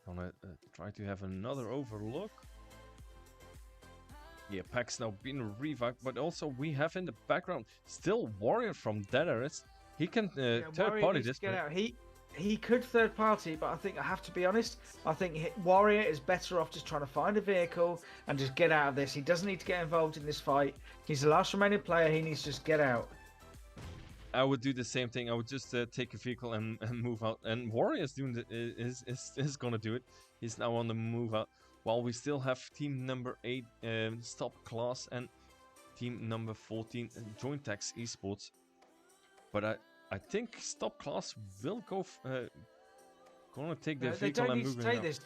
Gonna try to have another overlook. Yeah, Pax now being revived, but also we have in the background still Warrior from Dead Aris. He can third party this. Get out. He could third party, but I think I have to be honest. I think Warrior is better off just trying to find a vehicle and just get out of this. He doesn't need to get involved in this fight. He's the last remaining player. He needs to just get out. I would do the same thing. I would just take a vehicle and move out. And Warrior is doing is gonna do it. He's now on the move out. While we still have team number 8 Stop Class and team number 14 Joint Tax Esports. But I think Stop Class will go gonna take the vehicle and move it.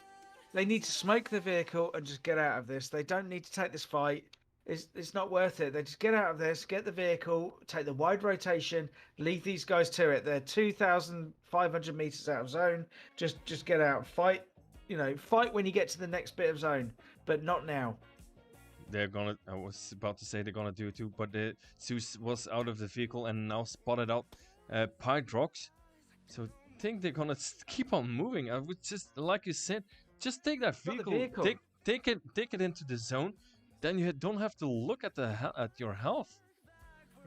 They need to smoke the vehicle and just get out of this. They don't need to take this fight. It's not worth it. They just get out of this, get the vehicle, take the wide rotation, leave these guys to it. They're 2,500 meters out of zone. Just get out, fight. You know, fight when you get to the next bit of zone, but not now. They're gonna. I was about to say they're gonna do it too, but Zeus was out of the vehicle and now spotted out Pydrox. So I think they're gonna keep on moving. I would just, like you said, just take that vehicle. Take it into the zone. Then you don't have to look at your health.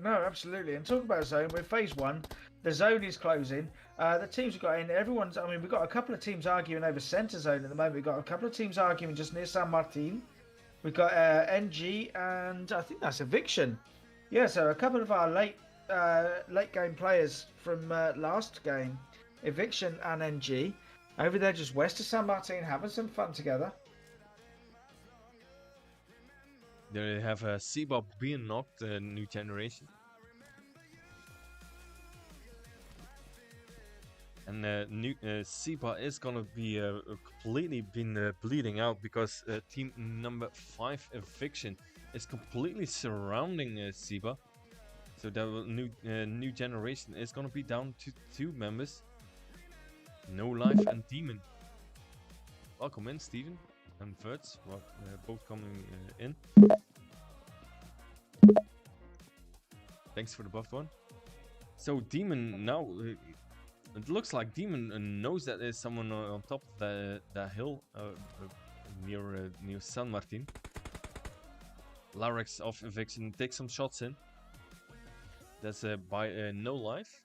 No, absolutely. And talking about zone, we're phase 1. The zone is closing. The teams we've got in, we've got a couple of teams arguing over center zone at the moment. We've got a couple of teams arguing just near San Martin. We've got NG and I think that's Eviction. Yeah, so a couple of our late game players from last game, Eviction and NG, over there just west of San Martin, having some fun together. They have a Seabob being knocked, new generation. And new Seabob is gonna be completely been bleeding out because team number 5 Eviction is completely surrounding Seabob. So that new generation is gonna be down to 2 members. No Life and Demon. Welcome in, Steven and Verts, well, both coming in. Thanks for the buff one. So Demon now, it looks like Demon knows that there's someone on top of the hill near San Martin. Larex of Eviction takes some shots in. That's by No Life.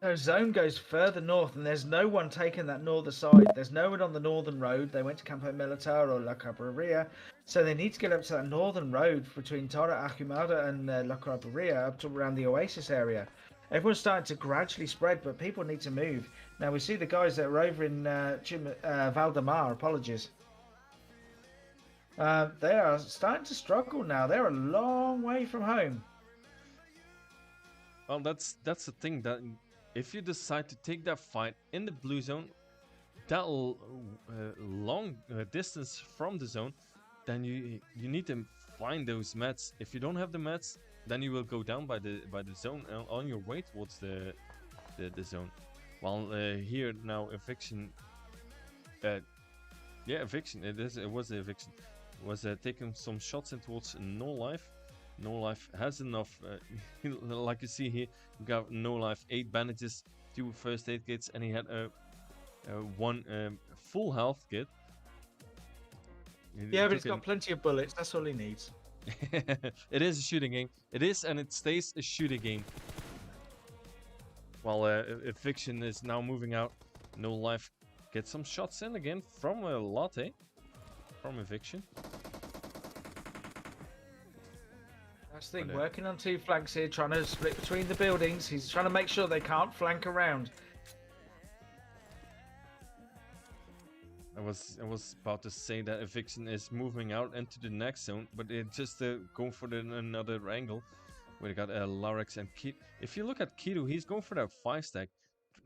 No, zone goes further north, and there's no one taking that northern side. There's no one on the northern road. They went to Campo Militar or La Cabrera, so they need to get up to that northern road between Torre Ahumada and La Cabrera, up to around the Oasis area. Everyone's starting to gradually spread, but people need to move. Now we see the guys that are over in Valdemar. Apologies. They are starting to struggle now. They're a long way from home. Well, that's the thing, that if you decide to take that fight in the blue zone, that long distance from the zone, then you need to find those mats. If you don't have the mats, then you will go down by the zone on your way towards the zone. While here now Eviction, Eviction. It was the Eviction. Was taking some shots in towards No Life. No Life has enough, like you see here, we got No Life, 8 bandages, 2 first aid kits, and he had 1 full health kit. Yeah, but he's got plenty of bullets, that's all he needs. It is a shooting game. It is, and it stays a shooting game. While Eviction is now moving out, No Life gets some shots in again from Latte, from Eviction. That's the thing, working on 2 flanks here, trying to split between the buildings. He's trying to make sure they can't flank around. I was about to say that Eviction is moving out into the next zone, but it just going for another angle. We got Larix and Kid. If you look at Kido, he's going for that 5-stack,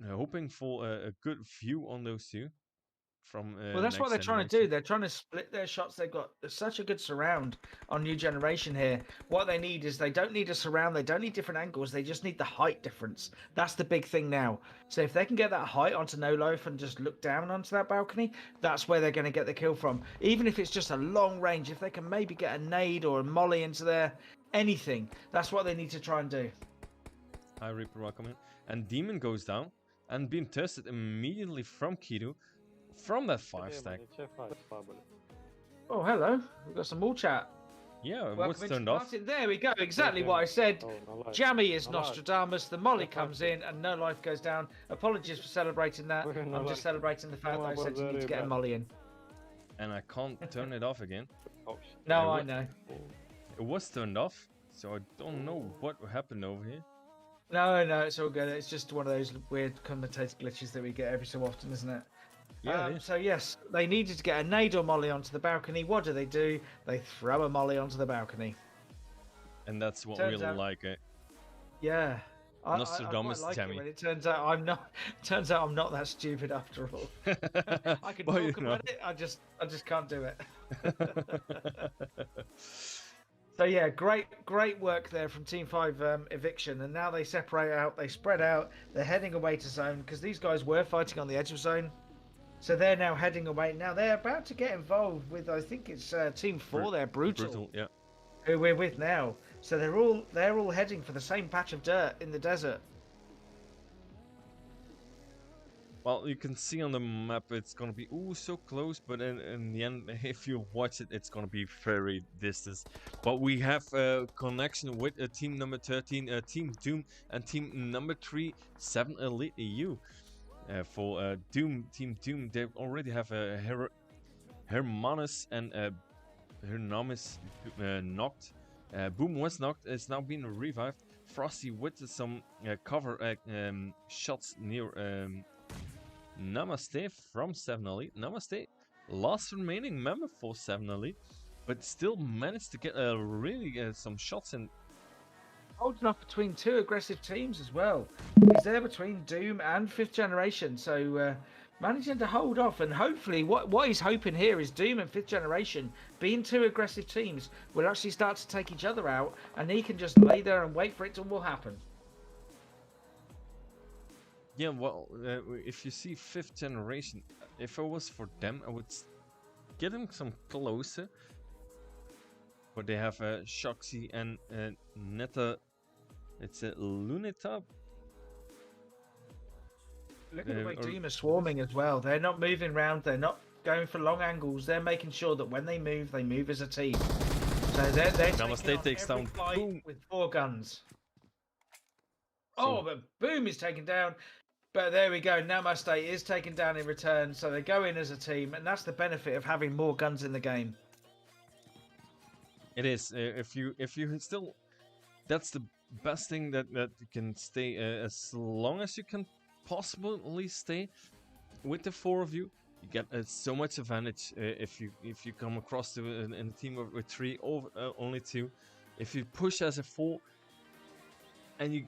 hoping for a good view on those two from Well, that's what next they're trying to do. generation. They're trying to split their shots. They've got such a good surround on new generation here. What they need is they don't need a surround. They don't need different angles. They just need the height difference. That's the big thing now. So if they can get that height onto No Loaf and just look down onto that balcony, that's where they're going to get the kill from. Even if it's just a long range, if they can maybe get a nade or a molly into there, anything, that's what they need to try and do. Hi, Reaper, welcome in. And Demon goes down and being tested immediately from Kido from that 5-stack. Oh, hello. We've got some more chat. Yeah, Welcome what's into turned off? Martin. There we go. Exactly what I said. Jammy is Nostradamus. The molly comes in and No Life goes down. Apologies for celebrating that. I'm just celebrating the fact that I said you need to get a molly in. And I can't turn it off again. No, I know. It was turned off, so I don't know what happened over here. No, it's all good. It's just one of those weird commentator glitches that we get every so often, isn't it? Yeah, So yes, they needed to get a nade or molly onto the balcony. What do? They throw a molly onto the balcony. and that's what Turns we out- like it. Yeah. I Nostradamus, quite like Jammy. it when it turns out I'm not. Turns out I'm not that stupid after all. I can Well, talk about it. I just can't do it. So yeah, great work there from Team 5 Eviction, and now they separate out, they spread out, they're heading away to zone because these guys were fighting on the edge of zone, so they're now heading away. Now they're about to get involved with, I think it's Team 4, they're brutal, yeah. who we're with now. So they're all heading for the same patch of dirt in the desert. Well, you can see on the map it's gonna be so close, but in the end, if you watch it, it's gonna be very distant. But we have a connection with team number 13, Team Doom, and team number 3, 7 Elite EU. For Doom, Team Doom, they already have a Hermanus and Hernamis knocked. Boom was knocked, is now being revived. Frosty with some cover shots near Namaste from 7 Elite. Namaste, last remaining member for 7 Elite, but still managed to get really some shots in. Holding off between two aggressive teams as well. He's there between Doom and 5th Generation, so managing to hold off, and hopefully what he's hoping here is Doom and 5th Generation, being two aggressive teams, will actually start to take each other out, and he can just lay there and wait for it to all happen. Yeah, well, if you see 5th Generation, if it was for them, I would get them some closer. But they have Shoxy and Netta. It's a Lunita. Look at the way Doom are swarming as well. They're not moving around. They're not going for long angles. They're making sure that when they move as a team. So they're Namaste takes down Boom with 4 guns. Oh, but Boom is taken down. But there we go. Namaste is taken down in return. So they go in as a team, and that's the benefit of having more guns in the game. It is. If you still, that's the best thing that you can stay as long as you can possibly stay with the 4 of you. You get so much advantage if you come across to in a team with 3 or only 2. If you push as a 4 and you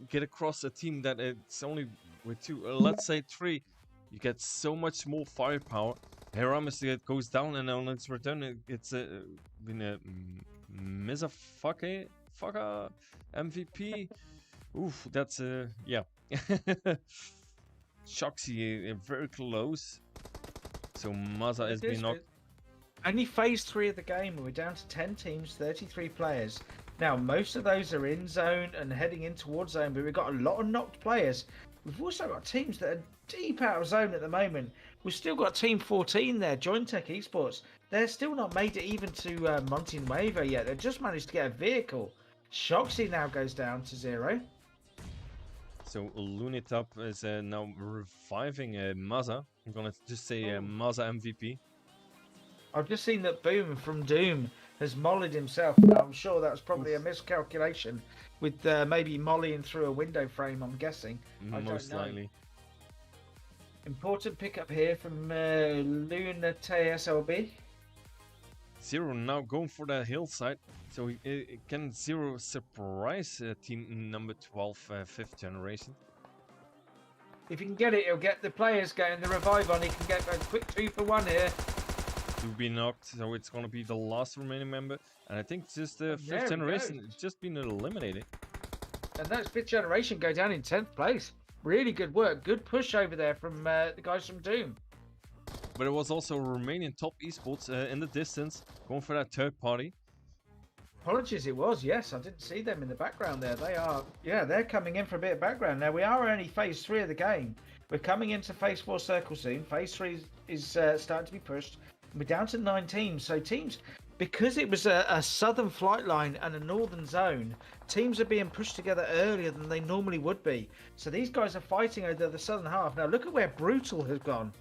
get across a team that it's only with 2, let's say 3, you get so much more firepower. Heramis goes down, and on its return, it's been a fucker MVP. Oof, that's yeah. Shoxy very close. So Maza has been knocked. Only phase 3 of the game, and we're down to 10 teams, 33 players. Now, most of those are in zone and heading in towards zone, but we've got a lot of knocked players. We've also got teams that are deep out of zone at the moment. We've still got Team 14 there, Jointech Esports. They're still not made it even to Monte Nuevo yet. They've just managed to get a vehicle. Shoxy now goes down to 0. So Lunitop is now reviving Maza. I'm gonna just say Maza MVP. I've just seen that Boom from Doom has mollied himself. Now, I'm sure that was probably a miscalculation with maybe mollying through a window frame, I'm guessing. Most likely. Important pickup here from Luna TSLB. Zero now going for the hillside, so can Zero surprise team number 12, 5th generation? If he can get it, he'll get the players getting the revive on. He can get a quick 2 for 1 here. To be knocked, so it's gonna be the last remaining member, and I think just the 5th There we generation go. just been eliminated. And that's 5th generation go down in 10th place. Really good work. Good push over there from the guys from Doom. But it was also Romanian top esports in the distance, going for that third party. Apologies, it was. Yes, I didn't see them in the background there. They are, yeah, they're coming in for a bit of background. Now, we are only phase 3 of the game. We're coming into phase 4 circle soon. Phase 3 is starting to be pushed. We're down to 9 teams. So teams, because it was a southern flight line and a northern zone, teams are being pushed together earlier than they normally would be. So these guys are fighting over the southern half. Now, look at where Brutal has gone.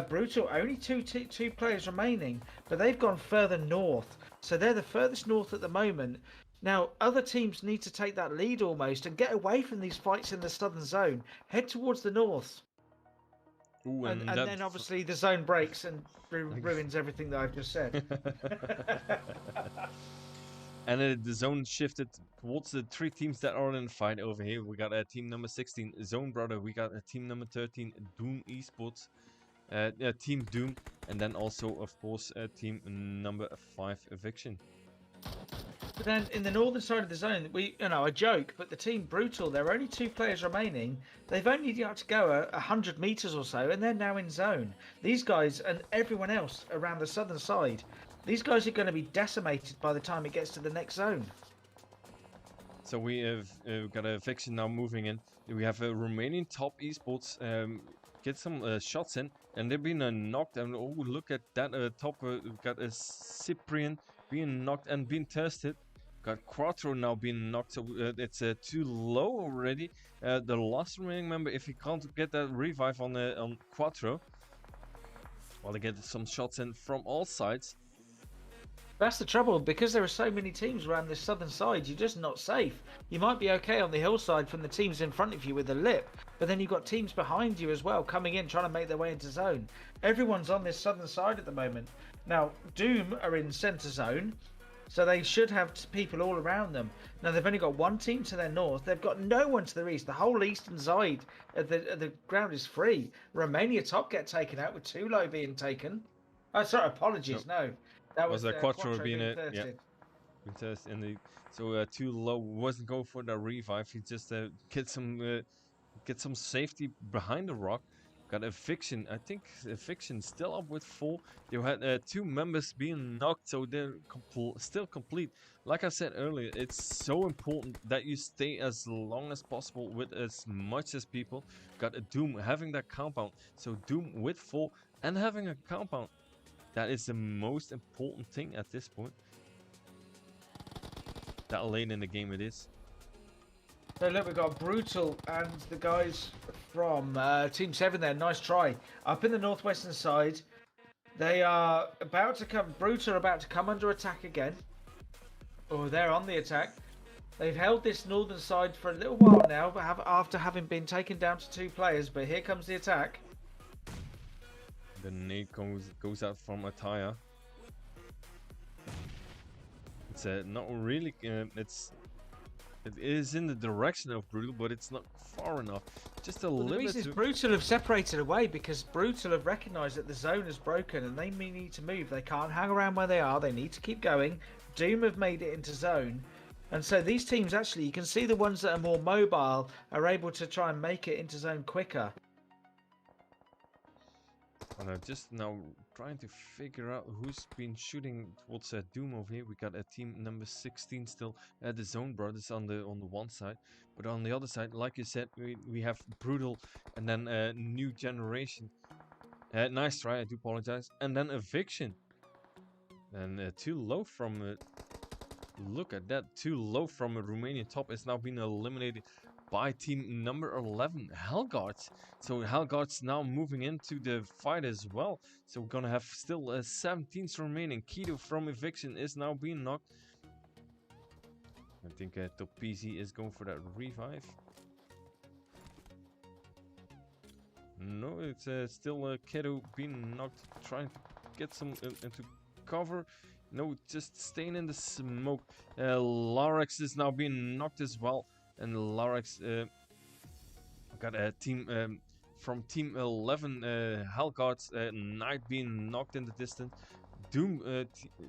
Brutal, only two players remaining, but they've gone further north. So they're the furthest north at the moment. Now, other teams need to take that lead almost and get away from these fights in the southern zone. Head towards the north. Ooh, And then obviously the zone breaks and ruins everything that I've just said. And the zone shifted towards the 3 teams that are in the fight over here. We got team number 16, Zone Brother. We got team number 13, Doom Esports. Team Doom, and then also, of course, team number 5, Eviction. But then in the northern side of the zone, I joke, but the team Brutal, there are only 2 players remaining. They've only got to go 100 meters or so, and they're now in zone. These guys and everyone else around the southern side, these guys are going to be decimated by the time it gets to the next zone. So we have got a Eviction now moving in. We have a Romanian top esports get some shots in, and they're being knocked. And oh, look at that top! We've got a Cyprian being knocked and being tested. Got Quattro now being knocked, so it's too low already. The last remaining member, if he can't get that revive on Quattro, well, they get some shots in from all sides. That's the trouble, because there are so many teams around this southern side, you're just not safe. You might be okay on the hillside from the teams in front of you with a lip, but then you've got teams behind you as well coming in trying to make their way into zone. Everyone's on this southern side at the moment. Now, Doom are in centre zone, so they should have people all around them. Now, they've only got 1 team to their north. They've got no one to their east. The whole eastern side of the ground is free. Romania top get taken out with 2 low being taken. Oh, sorry, apologies, no. That was Quattro being thirsted. Yeah. In the so too low, wasn't going for the revive. He just get some safety behind the rock. Got Eviction. I think Eviction still up with 4. You had 2 members being knocked, so they're still complete. Like I said earlier, it's so important that you stay as long as possible with as much as people. Got a Doom having that compound, so Doom with 4 and having a compound. That is the most important thing at this point. That late in the game it is. So look, we've got Brutal and the guys from Team 7 there. Nice try. Up in the northwestern side. They are about to come. Brutal are about to come under attack again. Oh, they're on the attack. They've held this northern side for a little while now, but after having been taken down to 2 players. But here comes the attack. The nade goes out from Ataya. It's not really. It is in the direction of Brutal, but it's not far enough. Just a little bit. The reason is Brutal have separated away because Brutal have recognised that the zone is broken and they need to move. They can't hang around where they are. They need to keep going. Doom have made it into zone. And so these teams actually, you can see the ones that are more mobile are able to try and make it into zone quicker. And I'm just now trying to figure out who's been shooting towards Doom over here. We got a team number 16 still, the Zone Brothers on the one side, but on the other side, like you said, we have Brutal and then New Generation. Nice try, I do apologize. And then Eviction. And too low from. Look at that, too low from a Romanian top is now being eliminated by team number 11, Hellguards. So Hellguards now moving into the fight as well. So we're gonna have still 17 remaining. Kido from Eviction is now being knocked. I think Topizi is going for that revive. No, it's still Kido being knocked, trying to get some into cover. No, just staying in the smoke. Larex is now being knocked as well. And Larex got a team from Team 11, Hellguards, Knight being knocked in the distance. Doom,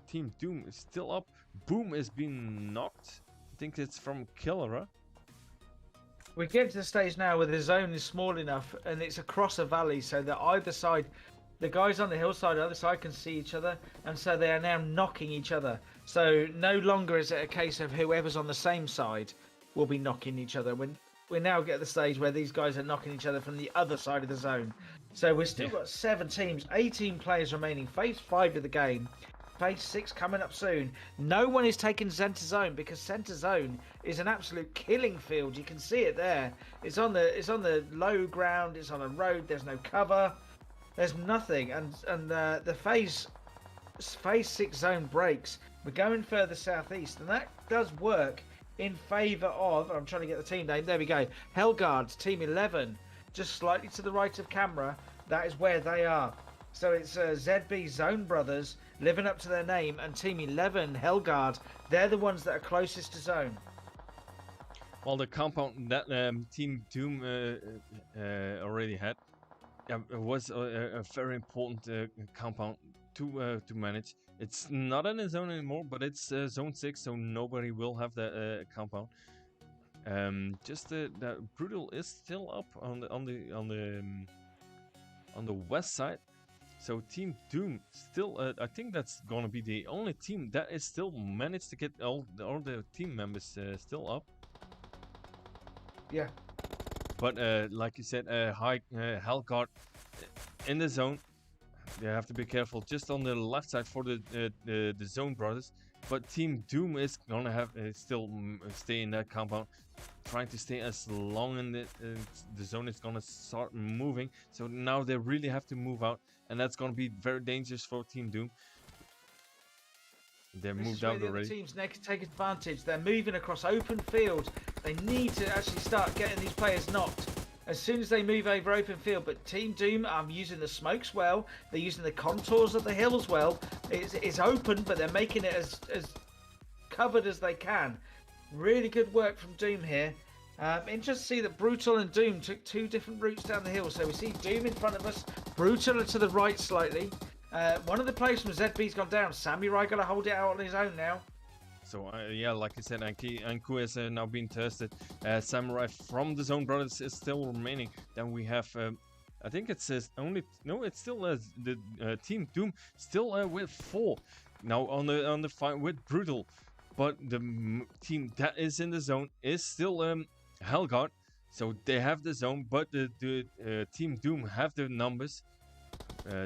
Team Doom is still up. Boom is being knocked. I think it's from Killera. We get to the stage now where the zone is small enough and it's across a valley, so that either side, the guys on the hillside, the other side can see each other, and so they are now knocking each other. So no longer is it a case of whoever's on the same side will be knocking each other. We now get to the stage where these guys are knocking each other from the other side of the zone. So we've still got 7 teams, 18 players remaining. Phase 5 of the game. Phase 6 coming up soon. No one is taking center zone because center zone is an absolute killing field. You can see it there. It's on the low ground. It's on a road. There's no cover. There's nothing. And the phase 6 zone breaks. We're going further southeast, and that does work in favour of. I'm trying to get the team name. There we go. Hellguards, Team 11, just slightly to the right of camera. That is where they are. So it's ZB Zone Brothers living up to their name, and Team 11 Hellguard. They're the ones that are closest to zone. Well, the compound that Team Doom already had was a very important compound to manage. It's not in a zone anymore, but it's zone 6, so nobody will have the compound. Just the Brutal is still up on the west side. So Team Doom still, I think that's gonna be the only team that is still managed to get all the team members still up. Yeah. But like you said, Hellguard in the zone. You have to be careful just on the left side for the Zone Brothers. But Team Doom is gonna have still stay in that compound, trying to stay as long in the zone is gonna start moving. So now they really have to move out, and that's gonna be very dangerous for Team Doom. They're moved out already. The teams take advantage. They're moving across open field. They need to actually start getting these players knocked as soon as they move over open field. But Team Doom are using the smokes well. They're using the contours of the hills well. It's open, but they're making it as covered as they can. Really good work from Doom here. Interesting to see that Brutal and Doom took 2 different routes down the hill. So we see Doom in front of us, Brutal to the right slightly. One of the players from ZB's gone down. Samurai got to hold it out on his own now. So yeah, like I said, Anku is now being tested. Samurai from the Zone Brothers is still remaining. Then we have, I think it says only it's still the Team Doom still with 4 now on the fight with Brutal, but the team that is in the zone is still Hellguard. So they have the zone, but the Team Doom have the numbers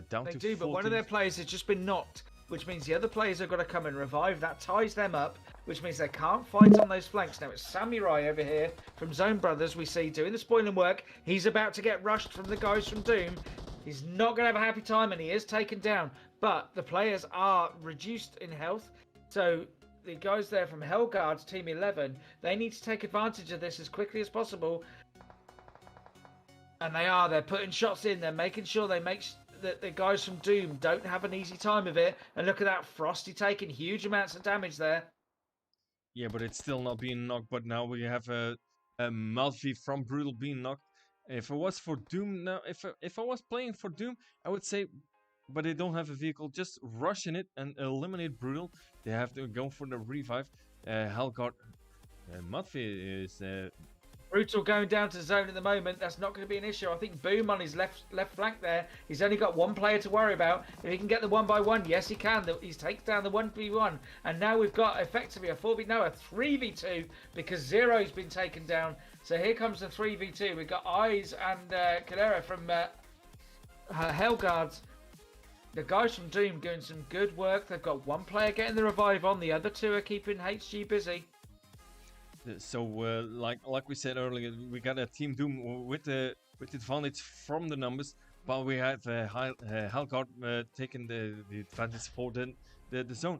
down to 4 but one of their players has just been knocked, which means the other players are going to come and revive. That ties them up, which means they can't fight on those flanks. Now it's Samurai over here from Zone Brothers we see doing the spoiling work. He's about to get rushed from the guys from Doom. He's not going to have a happy time, and he is taken down. But the players are reduced in health. So the guys there from Hellguard's Team 11, they need to take advantage of this as quickly as possible. And they're putting shots in. They're making sure they make that the guys from Doom don't have an easy time of it. And look at that, Frosty taking huge amounts of damage there. Yeah, but it's still not being knocked. But now we have a Malfi from Brutal being knocked. If it was for Doom now, if I was playing for Doom, I would say, but they don't have a vehicle, just rush in it and eliminate Brutal. They have to go for the revive. Hellguard, Malfi is. Brutal going down to zone at the moment. That's not going to be an issue. I think Boom on his left flank there. He's only got 1 player to worry about. If he can get the 1v1, yes he can. He takes down the 1v1. And now we've got effectively a 3v2 because Zero's been taken down. So here comes the 3v2. We've got Eyes and Calera from Hellguards. The guys from Doom doing some good work. They've got 1 player getting the revive on. The other 2 are keeping HG busy. So, like we said earlier, we got a Team Doom with the advantage from the numbers, but we have Hellguard taking the advantage for the zone.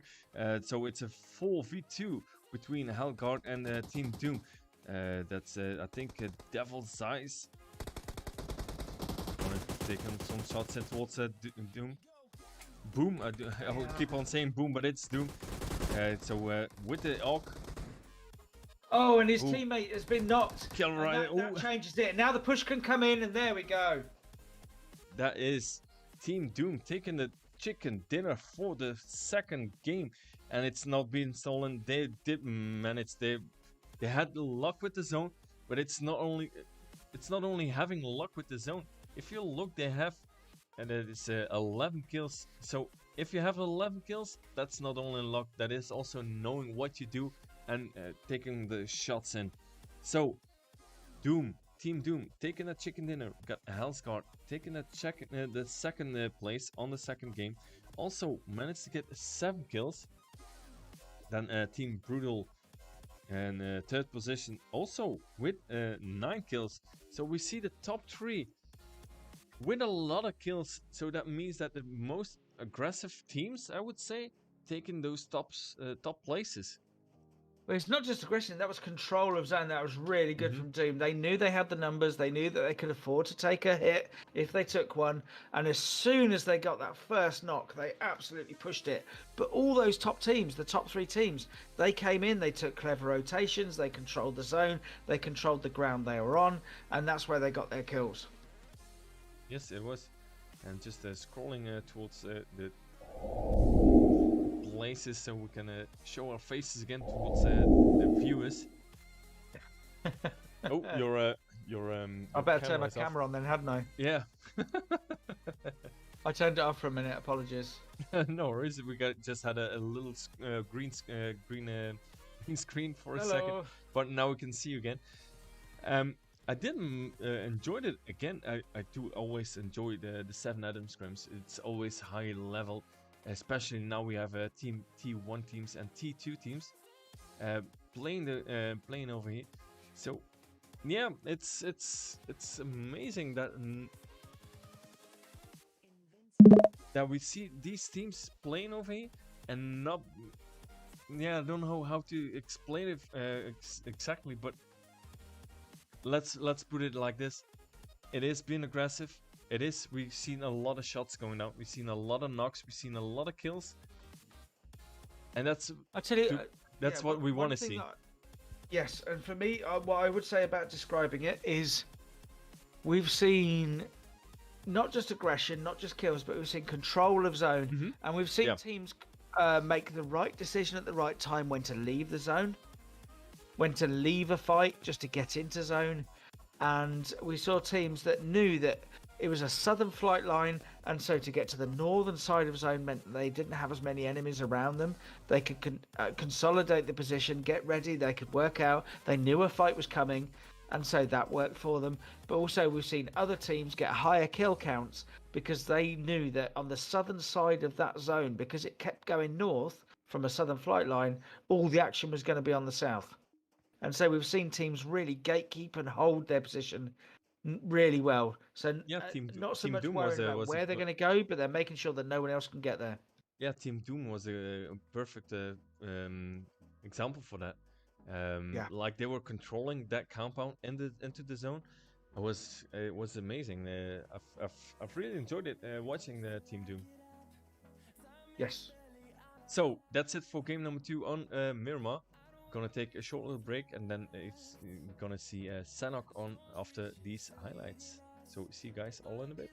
So it's a 4v2 between Hellguard and Team Doom. That's I think Devil's Eyes. Gonna take some shots in towards Doom. Boom. I'll keep on saying boom, but it's Doom. So with the AUG. Oh, and his Ooh. teammate has been knocked. Kill And right. that changes it. Now the push can come in, and there we go. That is Team Doom taking the chicken dinner for the second game, and it's not being stolen. They did manage. They had luck with the zone, but it's not only having luck with the zone. If you look, they have, and it is 11 kills. So if you have 11 kills, that's not only luck. That is also knowing what you do and taking the shots in. So Doom, Team Doom, taking a chicken dinner, got a Hellsguard, taking the second place on the second game. Also managed to get 7 kills. Then Team Brutal and third position, also with 9 kills. So we see the top 3 with a lot of kills. So that means that the most aggressive teams, I would say, taking those top places. But it's not just aggression, that was control of zone. That was really good from Doom. They knew they had the numbers, they knew that they could afford to take a hit if they took one. And as soon as they got that first knock, they absolutely pushed it. But all those top teams, the top 3 teams, they came in, they took clever rotations, they controlled the zone, they controlled the ground they were on, and that's where they got their kills. Yes, it was. And just scrolling towards the places so we can show our faces again towards the viewers. Oh, your I better turn my camera on then, hadn't I? Yeah. I turned it off for a minute. Apologies. No worries. We just had a little green screen for a Hello. second, but now we can see you again. I didn't enjoy it again. I do always enjoy the 7 Adam scrims. It's always high level, especially now we have team T1 teams and T2 teams playing over here. So yeah, it's amazing that we see these teams playing over here and not. Yeah, I don't know how to explain it exactly, but let's put it like this. It is being aggressive. It is. We've seen a lot of shots going out. We've seen a lot of knocks. We've seen a lot of kills, and that's. I tell you, that's what we want to see. Yes, and for me, what I would say about describing it is, we've seen not just aggression, not just kills, but we've seen control of zone, and we've seen teams make the right decision at the right time when to leave the zone, when to leave a fight just to get into zone. And we saw teams that knew that it was a southern flight line, and so to get to the northern side of zone meant that they didn't have as many enemies around them. They could consolidate the position, get ready, they could work out. They knew a fight was coming, and so that worked for them. But also we've seen other teams get higher kill counts because they knew that on the southern side of that zone, because it kept going north from a southern flight line, all the action was going to be on the south. And so we've seen teams really gatekeep and hold their position really well. So not so much worried about where they're going to go, but they're making sure that no one else can get there. Yeah, Team Doom was a perfect example for that. Like they were controlling that compound into the zone. It was amazing. I've really enjoyed it watching the Team Doom. Yes. So that's it for game number 2 on Miramar. Gonna take a short little break and then it's gonna see Sanok on after these highlights. So see you guys all in a bit.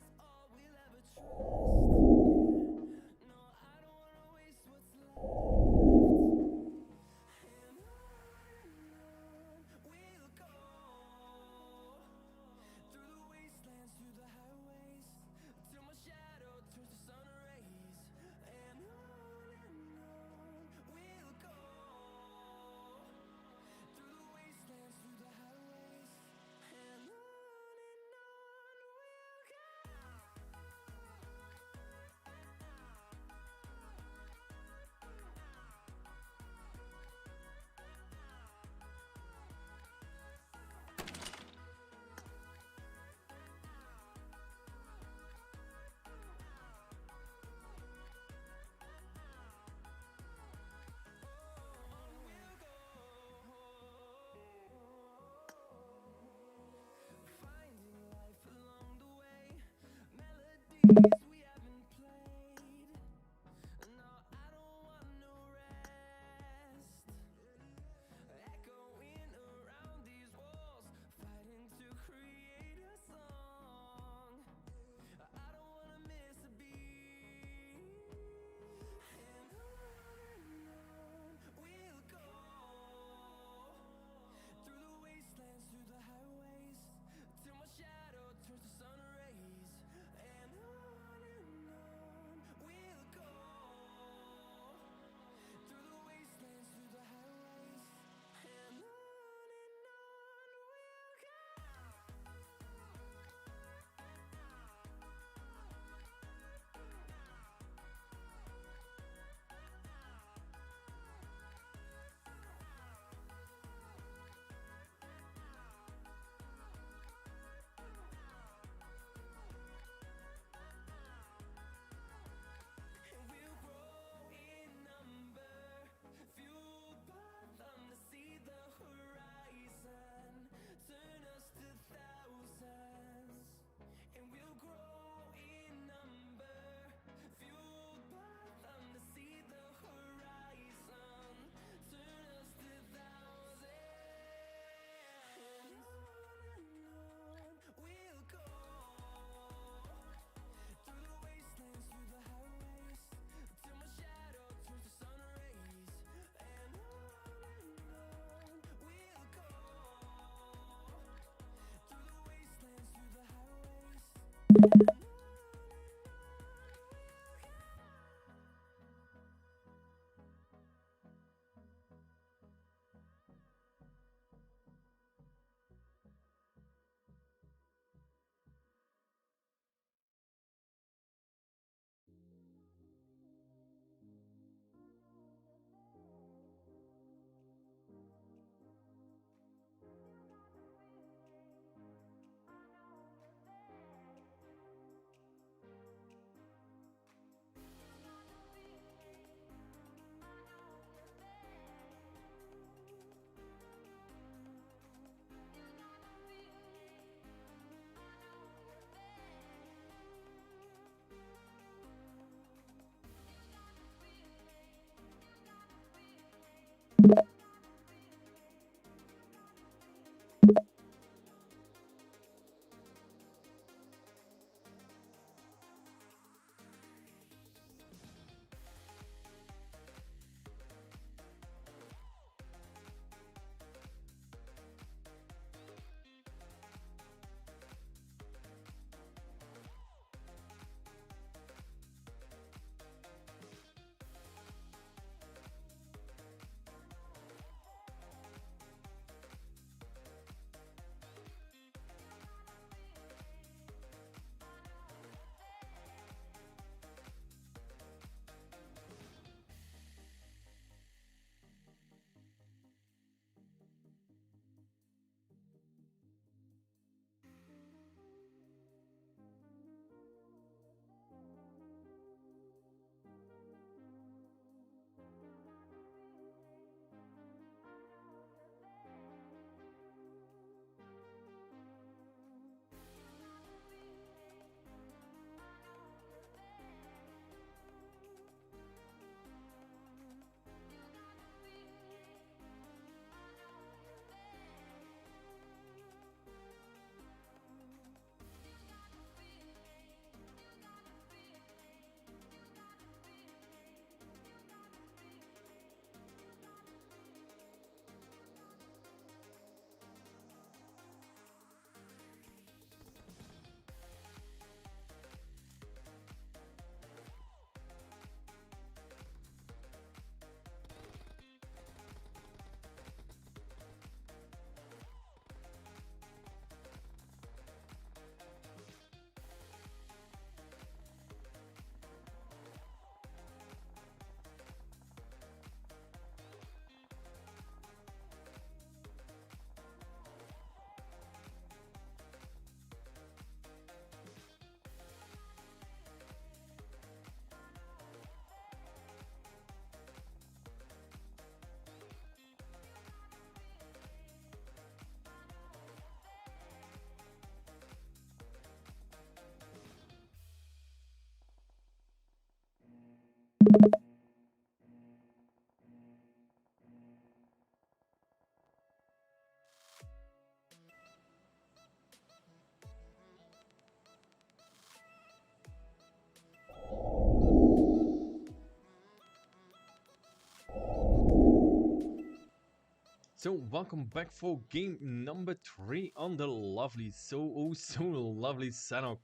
So welcome back for game number 3 on the lovely, so lovely Sanok.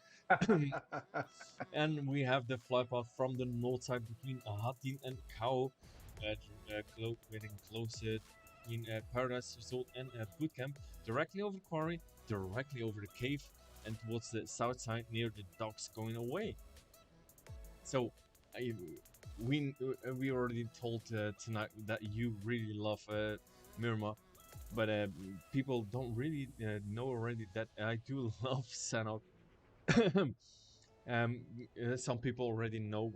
And we have the fly path from the north side between Hatin and Kao, getting closer between Paradise Resort and Bootcamp, directly over the quarry, directly over the cave, and towards the south side near the docks going away. So, I, we already told tonight that you really love Mirma, but people don't really know already that I do love Sanok. Some people already know.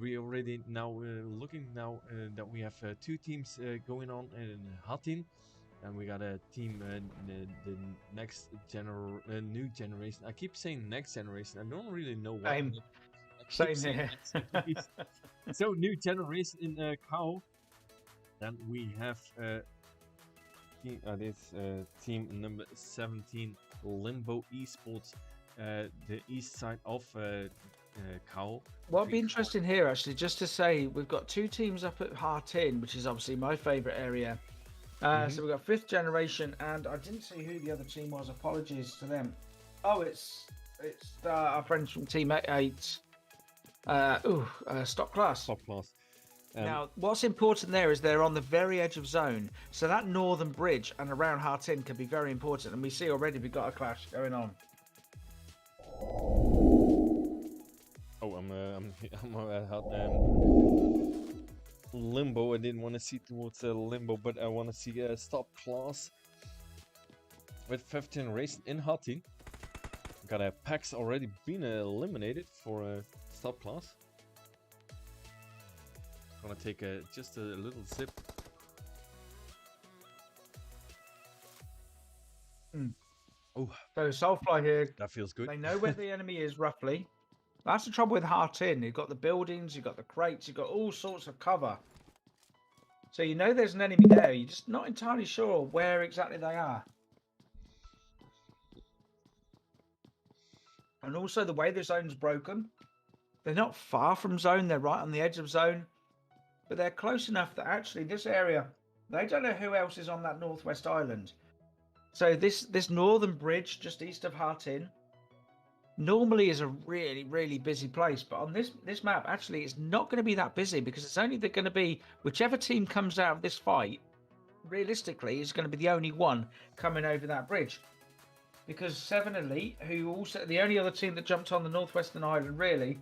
We already now looking now that we have two teams going on in Hatin, and we got a team the new generation. I keep saying next generation. I don't really know why. Same, I keep same saying here. next generation. So new generation in Cow. Then we have this team number 17, Limbo Esports, the east side of Cow. What'd be interesting here, actually, just to say, we've got two teams up at Hartin, which is obviously my favourite area. So we've got fifth generation, and I didn't see who the other team was. Apologies to them. Oh, it's our friends from Team 8. Stock class. Top class. Now, what's important there is they're on the very edge of zone, so that northern bridge and around Hartin can be very important. And we see already we've got a clash going on. Oh, I'm Limbo. I didn't want to see towards Limbo, but I want to see a stop class with 15 race in Hatin. Got a Pax already been eliminated for a stop class. Gonna take just a little sip. Oh, so Soulfly here. That feels good. They know where the enemy is roughly. That's the trouble with Hartin. You've got the buildings, you've got the crates, you've got all sorts of cover. So you know there's an enemy there. You're just not entirely sure where exactly they are. And also the way the zone's broken. They're not far from zone. They're right on the edge of zone. But they're close enough that actually this area, they don't know who else is on that northwest island. So this northern bridge just east of Hartin normally is a really, really busy place. But on this map, actually, it's not going to be that busy because it's only going to be whichever team comes out of this fight, realistically, is going to be the only one coming over that bridge. Because 7 Elite, who also the only other team that jumped on the northwestern island, really,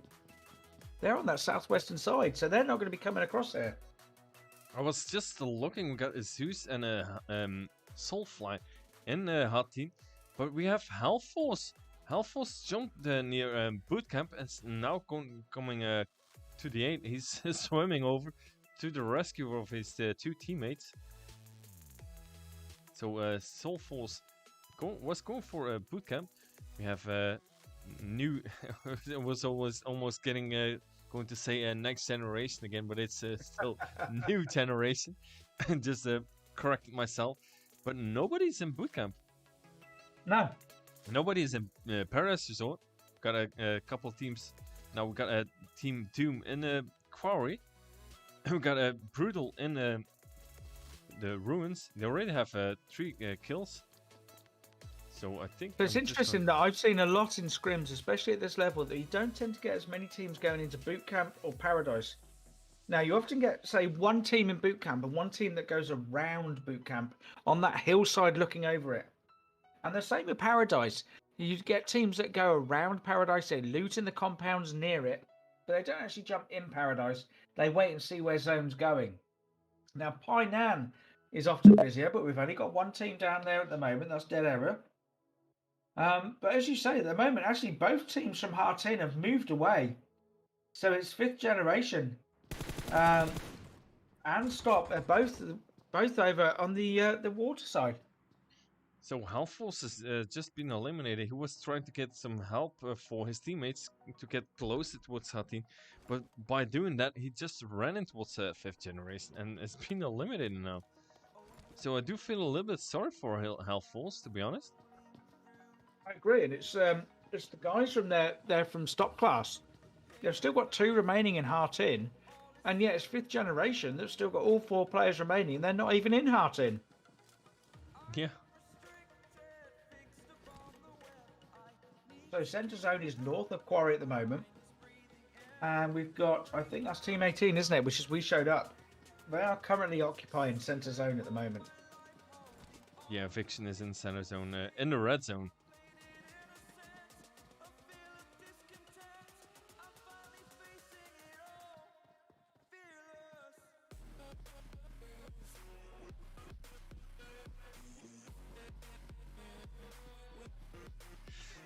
they're on that southwestern side, so they're not going to be coming across there. I was just looking. We got a Zeus and a Soulfly in Hatin, but we have Hellforce. Hellforce jumped near Bootcamp and is now coming to the 8. He's swimming over to the rescue of his two teammates. So Soulforce was going for a Bootcamp. We have new. It was almost getting going to say next generation again, but it's still new generation. Just correct myself. But nobody's in Bootcamp. No. Nobody's in Paradise Resort. Got a couple teams. Now we got a Team Doom in the Quarry. We got a Brutal in the Ruins. They already have 3 kills. So I think it's interesting that I've seen a lot in scrims, especially at this level, that you don't tend to get as many teams going into boot camp or paradise. Now you often get, say, one team in boot camp and one team that goes around boot camp on that hillside looking over it. And the same with paradise. You get teams that go around paradise, they loot in the compounds near it, but they don't actually jump in paradise. They wait and see where zone's going. Now Painan is often busier, but we've only got one team down there at the moment. That's Dead Error. But as you say, at the moment, actually, both teams from Hartin have moved away. So it's 5th generation. And Stop are both over on the water side. So Hellforce has just been eliminated. He was trying to get some help for his teammates to get closer towards Hatin, but by doing that, he just ran into towards 5th generation and has been eliminated now. So I do feel a little bit sorry for Hellforce, to be honest. I agree, and it's the guys from they're from Stock class. They've still got 2 remaining in Hartin, And yet it's 5th generation. They've still got all 4 players remaining. They're not even in Heartin. Yeah. So centre zone is north of Quarry at the moment. And we've got, I think that's Team 18, isn't it? Which is we showed up. They are currently occupying centre zone at the moment. Yeah, Fiction is in center zone, in the red zone.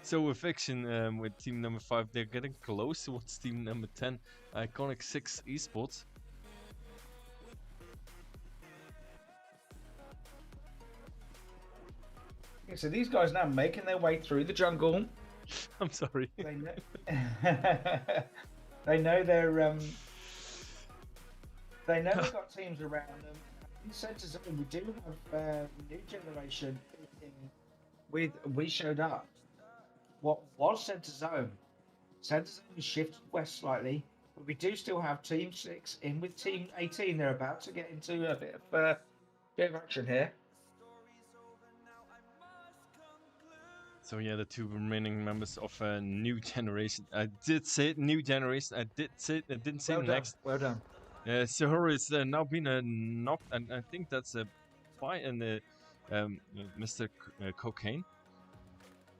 So with Fiction, with team number 5, they're getting close towards team number 10, Iconic 6 Esports. Yeah, so these guys now making their way through the jungle. I'm sorry. They know, they know they're they know they've got teams around them. In centre zone, we do have new generation with we showed up. What was centre zone? Centre zone has shifted west slightly, but we do still have Team 6 in with Team 18. They're about to get into a bit of action here. So yeah, the 2 remaining members of New Generation. I did say New Generation. I didn't say Well done. next. Well done. Sahura is now been knocked, and I think that's by Mr. Cocaine.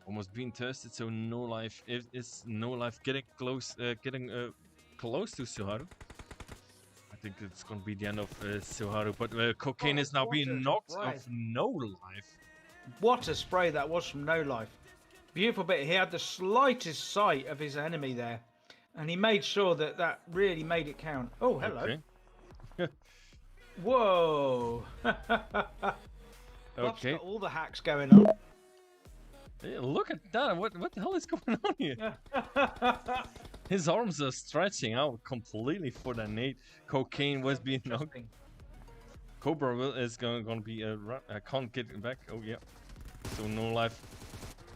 Almost being tested, so no life is no life getting close to Suharu. I think it's gonna be the end of Suharu, but Cocaine is now being knocked off no life. What a spray that was from no life. Beautiful bit. He had the slightest sight of his enemy there, and he made sure that really made it count. Oh, hello. Okay. Whoa. Okay. Got all the hacks going on. Hey, look at that! What the hell is going on here? His arms are stretching out completely for that nade. Cocaine was being knocked. Cobra is gonna be I can't get him back. Oh yeah. So no life.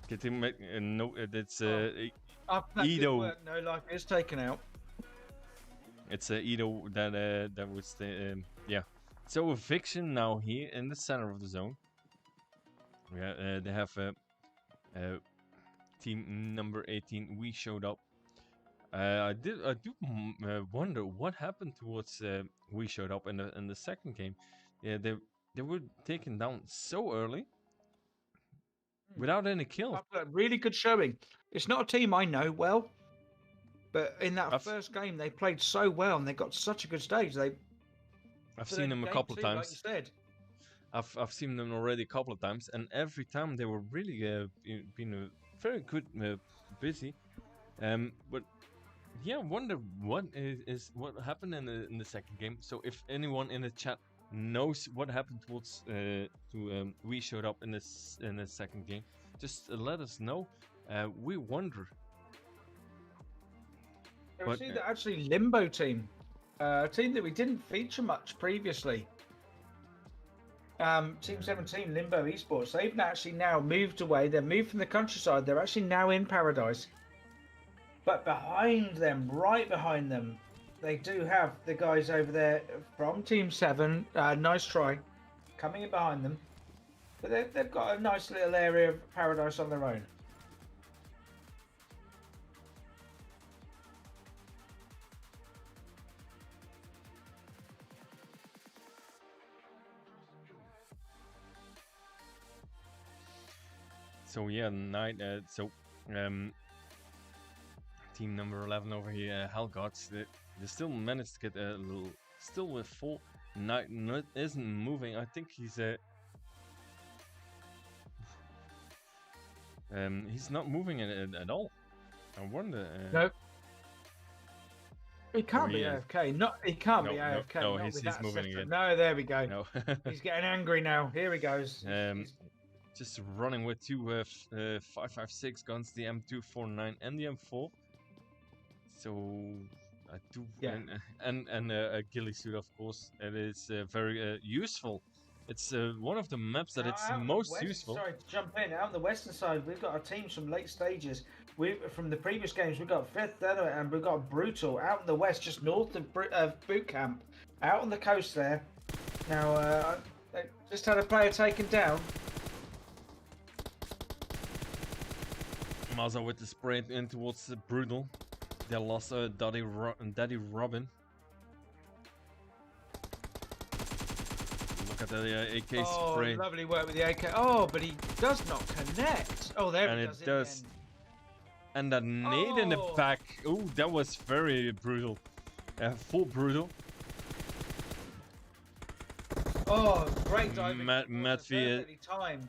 Get him back. No, it's Edo. No life is taken out. It's Edo that was the yeah. So with Fiction now here in the center of the zone. Yeah, they have team number 18. We showed up. I do wonder what happened towards we showed up in the second game. Yeah, they were taken down so early without any kill. Really good showing. It's not a team I know well, but in that first game they played so well and they got such a good stage. I've seen them a couple of times. Like you said. I've seen them already a couple of times, and every time they were really been very good, busy. But yeah, wonder what what happened in the second game. So if anyone in the chat knows what happened towards we showed up in the second game, just let us know. We wonder. But see that actually Limbo team, a team that we didn't feature much previously. Team 17 Limbo Esports. They've actually now moved away. They're moved from the countryside. They're actually now in Paradise. But behind them, right behind them, they do have the guys over there from Team 7. Nice try. Coming in behind them. But they've got a nice little area of Paradise on their own. So yeah, team number 11 over here, Hellgods, they still managed to get a little, still with full. Knight isn't moving. I think he's not moving at all. I wonder. Nope. He can't be AFK. He can't be AFK. No, he's moving again. No, there we go. No. He's getting angry now. Here he goes. Just running with two 5.56 guns, the M249 and the M4. So I do, and a ghillie suit, of course. It is very useful It's one of the maps that Now, it's out on the most west, useful. sorry to jump in. Out on the western side, we've got our teams from late stages. We from the previous games, we've got Fifth Denver and we've got Brutal out in the west, just north of Boot Camp, out on the coast there. Now, I just had a player taken down. Maza with the spray in towards Brutal. They lost Daddy Robin. Look at the AK spray. Lovely work with the AK. Oh, but he does not connect. Oh, there And he it does in does. the end. And that nade in the Oh. back. Oh, that was very brutal. Full brutal. Oh, great diving. Matfi Perfectly timed.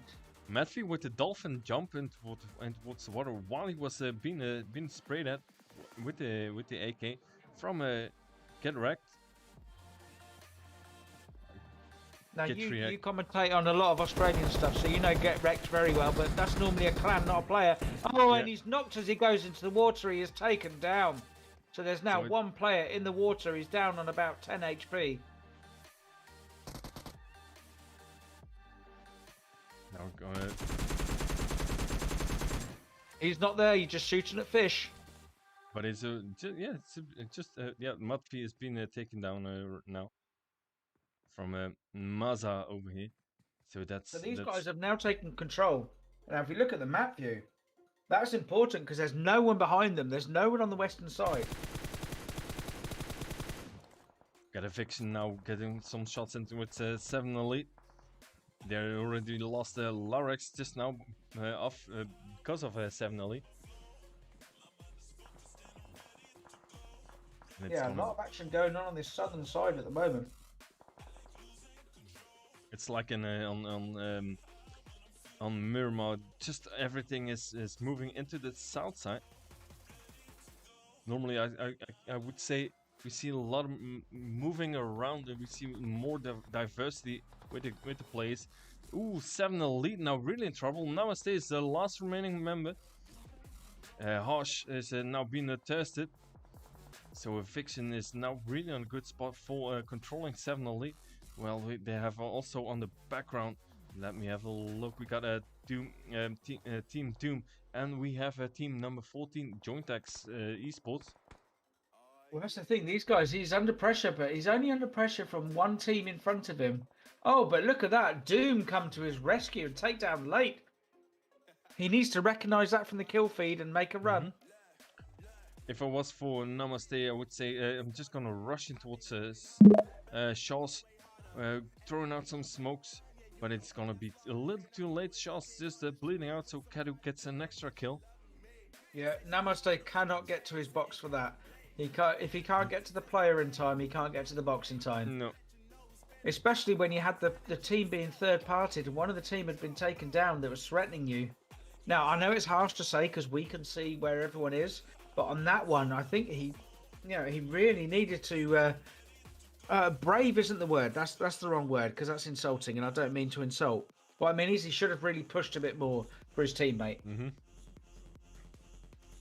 Matfi with the dolphin jump into towards the water while he was being sprayed at with the AK from Get Wrecked. Now Get you commentate on a lot of Australian stuff, so you know Get Wrecked very well, but that's normally a clan, not a player. Oh, Yeah. and he's knocked as he goes into the water. He is taken down. So there's now So one player in the water. He's down on about 10 HP. Now He's not there. He's just shooting at fish. but it's Matfi has been taken down now from Maza over here. So So these guys have now taken control. Now, if you look at the map view, that's important because there's no one behind them. There's no one on the western side. got a Fiction now getting some shots into with 7 Elite. They already lost Larex just now off because of 7 Elite. Yeah, a lot of action going on this southern side at the moment. It's like on Miramar, just everything is moving into the south side. Normally, I would say we see a lot of moving around, and we see more diversity with the players. Ooh, 7 Elite now really in trouble. Namaste is the last remaining member. Harsh is now being tested. So Fiction is now really on a good spot for controlling 7 Elite. Well, they have also on the background. Let me have a look. We got a Team Doom, and we have a team number 14, Jointex Esports. Well, that's the thing. These guys, he's under pressure, but he's only under pressure from one team in front of him. Oh, but look at that. Doom come to his rescue and take down late. He needs to recognize that from the kill feed and make a run. If I was for Namaste, I would say I'm just going to rush in towards Shaw's, throwing out some smokes. But it's going to be a little too late. Shaw's just bleeding out, so Kadu gets an extra kill. Yeah, Namaste cannot get to his box for that. He can't. If he can't get to the player in time, he can't get to the box in time. No. Especially when you had the team being third-partied and one of the team had been taken down that was threatening you. Now, I know it's harsh to say because we can see where everyone is, but on that one, I think he really needed to... brave isn't the word. That's the wrong word because that's insulting, and I don't mean to insult. What I mean is he should have really pushed a bit more for his teammate.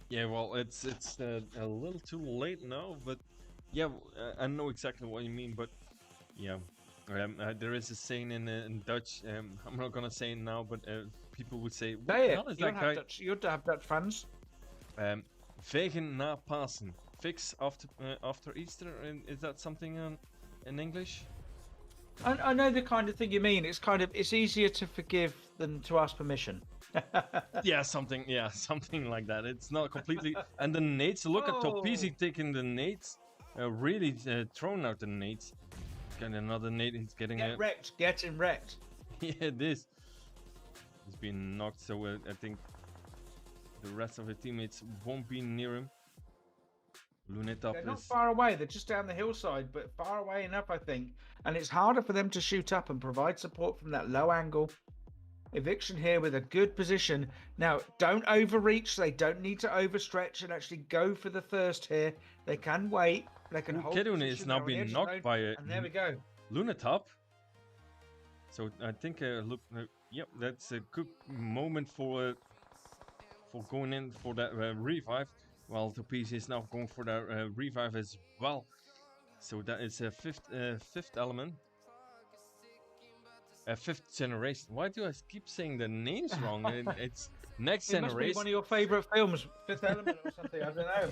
Yeah, well, it's a little too late now, but yeah, I know exactly what you mean. But yeah, there is a saying in Dutch. I'm not gonna say it now, but people would say, "What the hell is that guy?" You'd have Dutch fans. Vegen na Pasen. Fix after Easter. Is that something in English? I know the kind of thing you mean. It's easier to forgive than to ask permission. Yeah, something like that. It's not completely. And the nades. Look at Topisi taking the nades. Really throwing out the nades. Getting another nade. He's getting wrecked. Getting wrecked. Yeah, it is. He's been knocked. So I think the rest of the teammates won't be near him. Lunetop They're not far away. They're just down the hillside, but far away enough, I think. And it's harder for them to shoot up and provide support from that low angle. Eviction here with a good position. Now, don't overreach. They don't need to overstretch and actually go for the thirst here. They can wait. They can hold Kedun is now being knocked by a and there we go. Lunetop. So I think yep, that's a good moment for going in for that revive. While Topisi is now going for that revive as well. So that is a fifth element. Fifth generation. Why do I keep saying the names wrong? It's next It must be generation. one of your favourite films, Fifth Element or something. I don't know.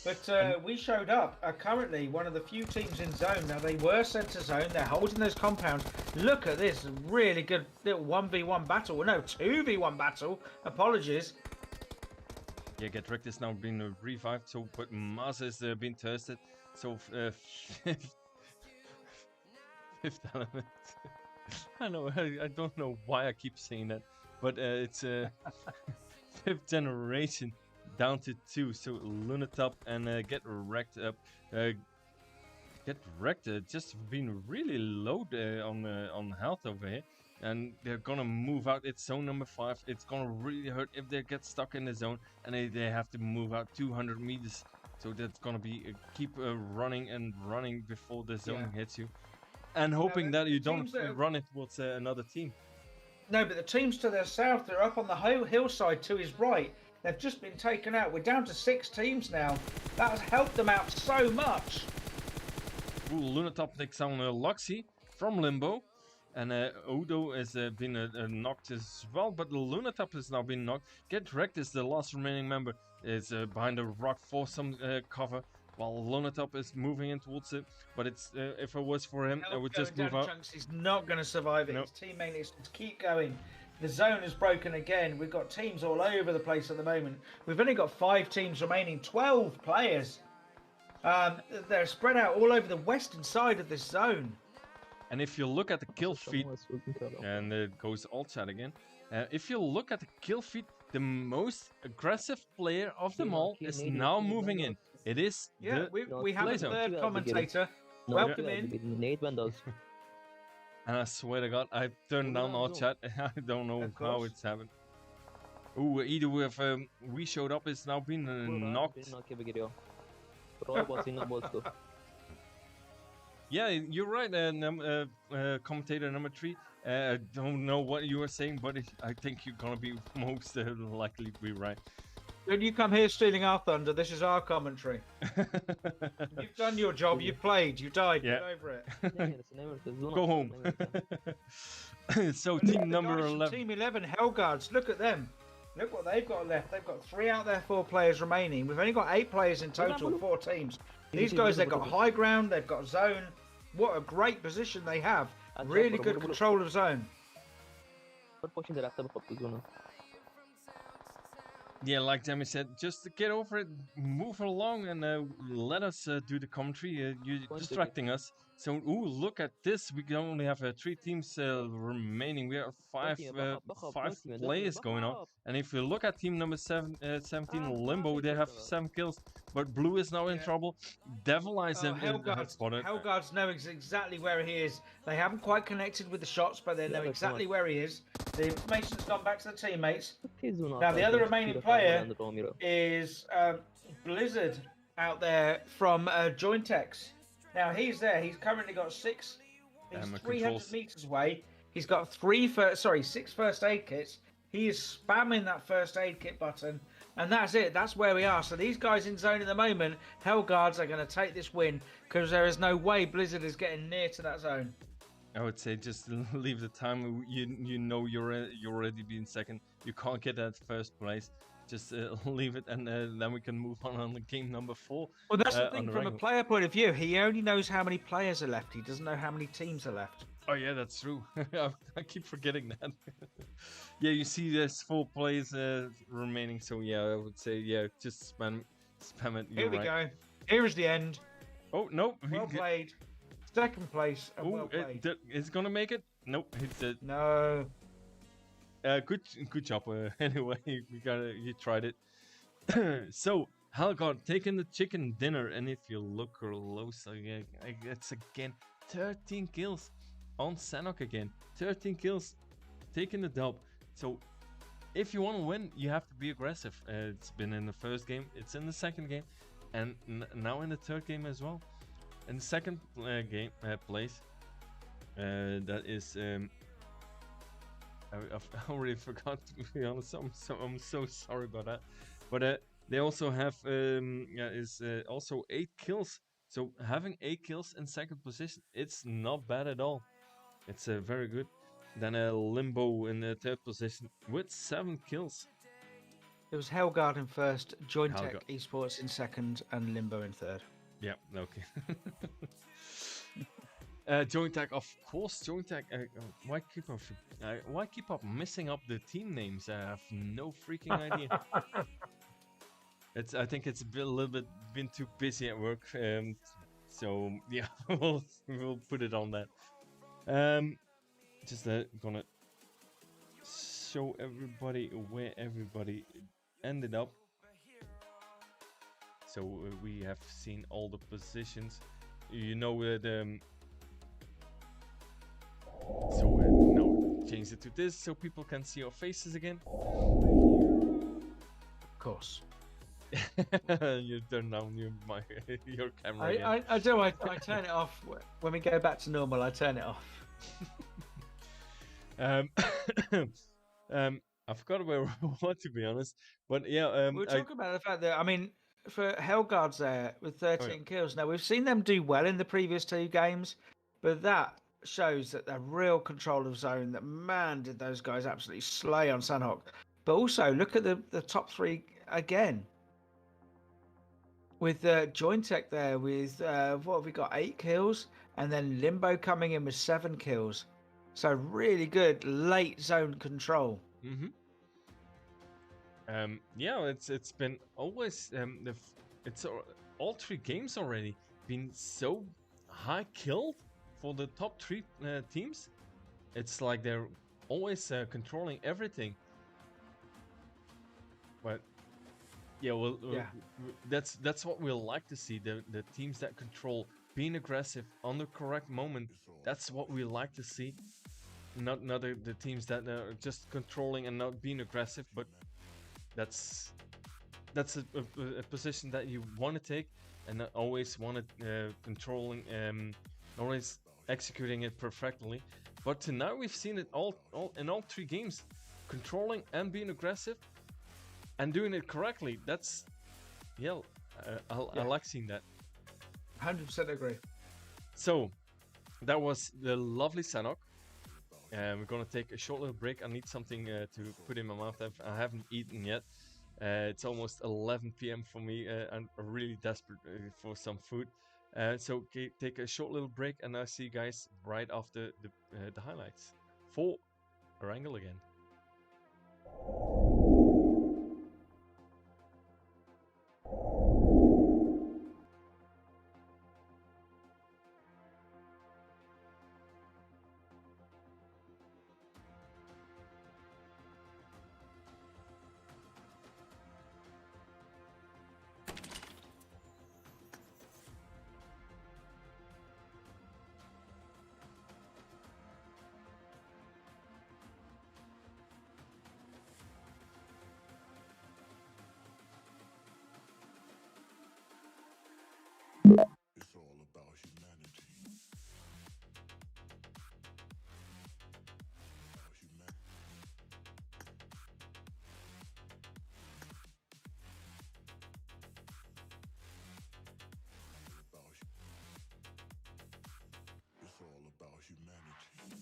But we showed up. Currently, one of the few teams in zone. Now they were sent to zone. They're holding those compounds. Look at this really good little 1v1 battle. Well, no, 2v1 battle. Apologies. Yeah, Get Wrecked is now been revived. So, but Mars is being tested. So, fifth element. I know. I don't know why I keep saying that, but it's fifth generation down to 2. So Lunatop and Get Wrecked up. Get Wrecked just been really low on health over here, and they're gonna move out. It's zone number 5. It's gonna really hurt if they get stuck in the zone, and they have to move out 200 meters. So that's gonna be keep running and running before the zone hits you, and hoping that you don't run it towards another team. No, but the teams to their south, they're up on the hillside to his right. They've just been taken out. We're down to 6 teams now. That has helped them out so much. Ooh, Lunatop takes on Luxie from Limbo. And Odo has been knocked as well, but the Lunatop has now been knocked. Get Wrecked is the last remaining member. Is behind a rock for some cover, while Lunatop is moving in towards it. But it's if it was for him, I would just move out. Chunks. He's not going to survive it. Nope. His teammate needs to keep going. The zone is broken again. We've got teams all over the place at the moment. We've only got 5 teams remaining, 12 players. They're spread out all over the western side of this zone. And if you look at the kill feed, and it goes all chat again. If you look at the kill feed, the most aggressive player of them all is now moving in. It is we have a third commentator. Welcome in. And I swear to God, I turned down all chat. I don't know how it's happened. Ooh, either with we showed up is now been knocked. Yeah, you're right, commentator number 3. I don't know what you were saying, but I think you're gonna be most likely be right. Don't you come here stealing our thunder. This is our commentary. You've done your job. You played. You died. Yeah. Get over it. Go home. So team number 11. Team 11, Hellguards. Look at them. Look what they've got left. They've got 3 out there, 4 players remaining. We've only got 8 players in total, 4 teams. These guys, they've got high ground. They've got zone. What a great position they have. Really good control of zone. Yeah, like Demi said, just get over it, move along, and let us do the commentary. You're distracting us. So, ooh, look at this. We only have 3 teams remaining. We have 5 players going on. And if you look at team number 17, Limbo, they have 7 kills. But Blue is now in trouble. Devil Eyes Hellguards know exactly where he is. They haven't quite connected with the shots, but they know exactly where he is. The information's gone back to the teammates. Now, the other remaining player is Blizzard out there from Jointex. Now, he's there. He's currently got 6. He's 300 meters away. He's got 6 first aid kits. He is spamming that first aid kit button. And that's it. That's where we are. So these guys in zone at the moment, Hellguards are going to take this win because there is no way Blizzard is getting near to that zone. I would say just leave the time. You know you're already being second. You can't get that first place. Just leave it, and then we can move on the game number 4. Well, that's the thing from a player point of view. He only knows how many players are left. He doesn't know how many teams are left. Oh yeah, that's true. I keep forgetting that. Yeah, you see there's 4 players remaining. So yeah, I would say just spam it. Here we go. Here is the end. Oh no! Well played. Second place. Well played. It's gonna make it. Nope. No. Good job. Anyway, you tried it. So Hellguard taking the chicken dinner, and if you look close again, it's again 13 kills on Sanok again. 13 kills, taking the dub. So if you want to win, you have to be aggressive. It's been in the first game, it's in the second game, and now in the third game as well. In the second game place, that is. I already forgot, to be honest. I'm so sorry about that. But they also have also 8 kills. So having 8 kills in second position, it's not bad at all. It's very good. Then Limbo in the third position with 7 kills. It was Hellguard in first, Jointech Hellguard. Esports in second, and Limbo in third. Yeah, okay. Jointech, of course. Jointech. Why keep up messing up the team names? I have no freaking idea. I think it's a little bit been too busy at work. So yeah, we'll put it on that. Just gonna show everybody where everybody ended up. So we have seen all the positions. You know the. So now change it to this so people can see our faces again. Of course. You turn down your camera again. I do. I turn it off when we go back to normal. I turn it off. I forgot where we were, to be honest. But yeah, We're talking about the fact that, I mean, for Hellguards there with 13 kills. Now, we've seen them do well in the previous 2 games, but that shows that they're real control of zone. That, man, did those guys absolutely slay on Sunhawk. But also, look at the top 3 again. With Jointech there with, what have we got, 8 kills? And then Limbo coming in with 7 kills. So really good late zone control. Mm-hmm. Yeah, it's been always it's all 3 games already been so high killed for the top 3 teams. It's like they're always controlling everything. But yeah, that's what we'll like to see, the teams that control, being aggressive on the correct moment. That's what we like to see. Not the teams that are just controlling and not being aggressive, but that's a position that you want to take and always want to controlling, always executing it perfectly. But tonight we've seen it all in all 3 games, controlling and being aggressive and doing it correctly. That's I like seeing that. 100% agree. So that was the lovely Sanok. We're gonna take a short little break. I need something to put in my mouth. I haven't eaten yet. It's almost 11 p.m. for me. I'm really desperate for some food. So take a short little break, and I'll see you guys right after the highlights for Erangel again. It's all about humanity. It's all about humanity.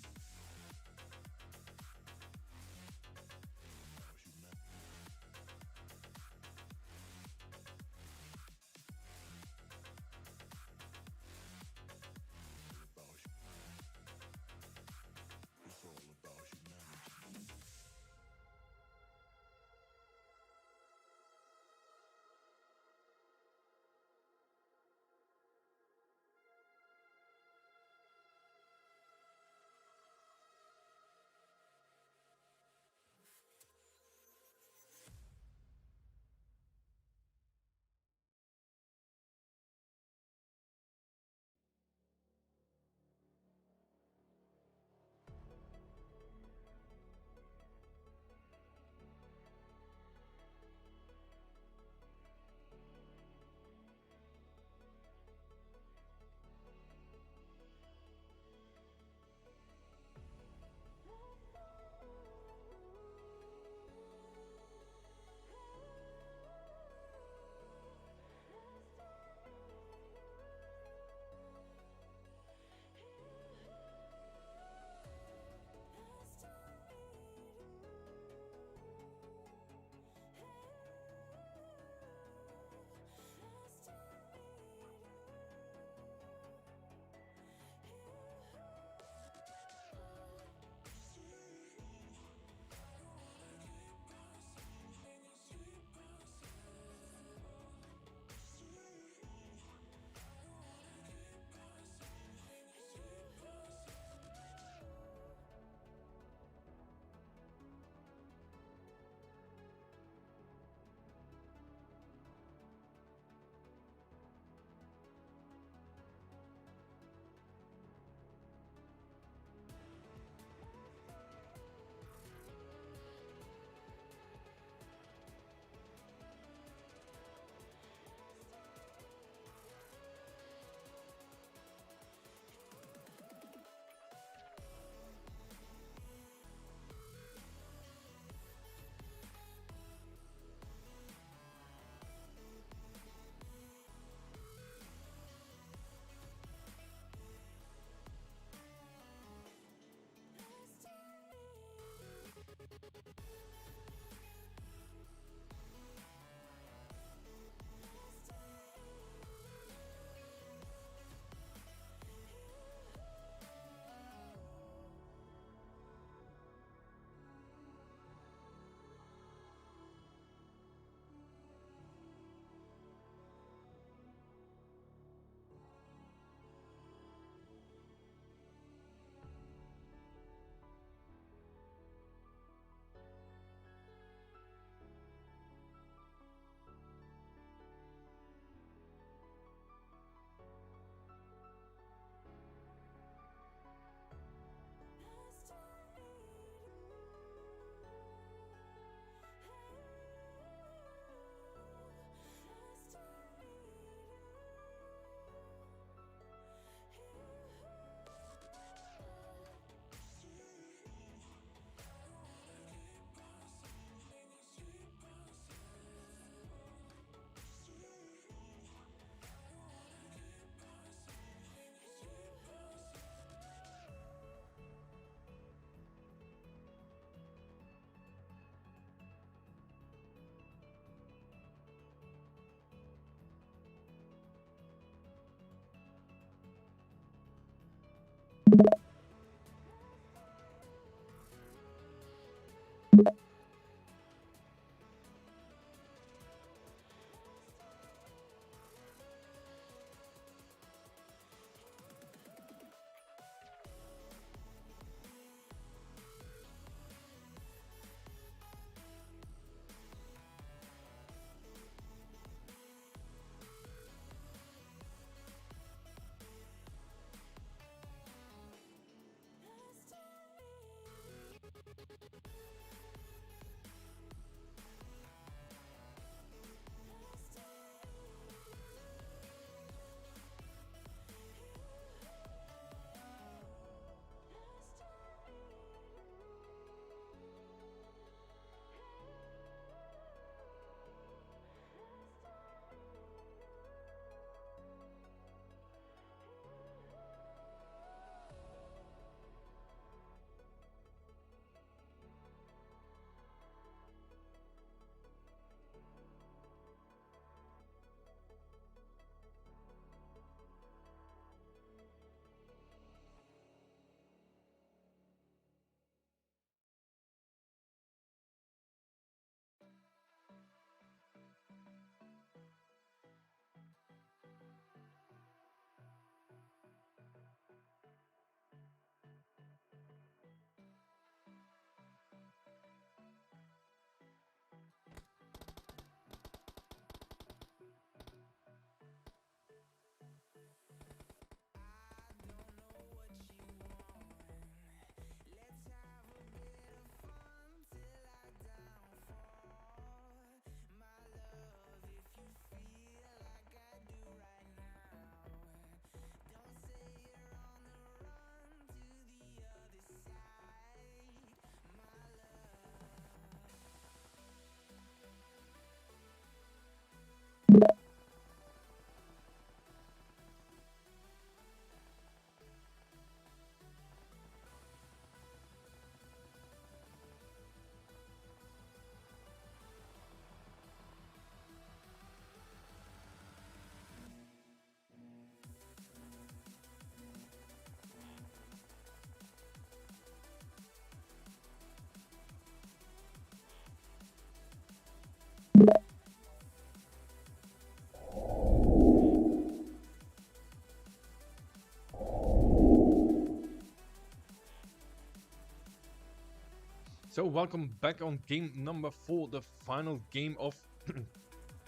So welcome back on game number 4, the final game of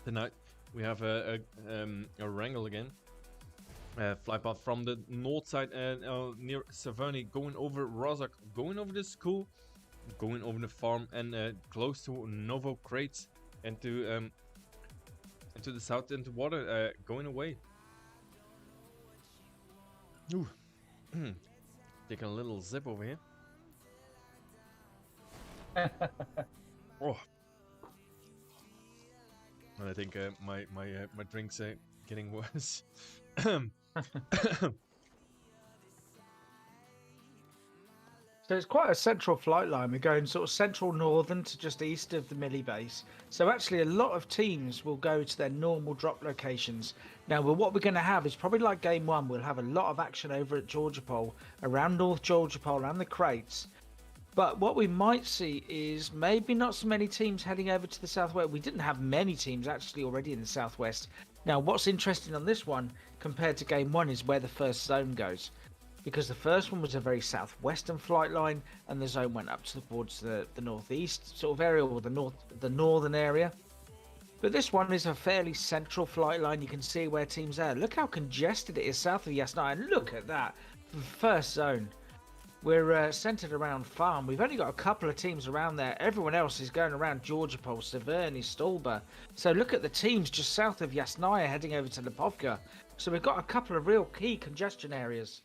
the night. We have a wrangle again. Flypath from the north side near Saverny, going over Rozak, going over the school, going over the farm, and close to Novo Crates, and to the south into water, going away. Ooh. Take a little zip over here. Oh, and I think my drinks are getting worse. So it's quite a central flight line. We're going sort of central northern to just east of the Millie base. So actually a lot of teams will go to their normal drop locations. Now, what we're going to have is probably like game 1. We'll have a lot of action over at Georgia Pole, around North Georgia Pole, around the crates. But what we might see is maybe not so many teams heading over to the southwest. We didn't have many teams actually already in the southwest. Now, what's interesting on this one compared to game 1 is where the first zone goes. Because the first one was a very southwestern flight line, and the zone went up towards the northeast sort of area, or the northern area. But this one is a fairly central flight line. You can see where teams are. Look how congested it is south of Yasnaya, and look at that first zone. We're centered around farm. We've only got a couple of teams around there. Everyone else is going around Georgia Pole, Saverny, Stolba. So look at the teams just south of Yasnaya heading over to Lipovka. So we've got a couple of real key congestion areas.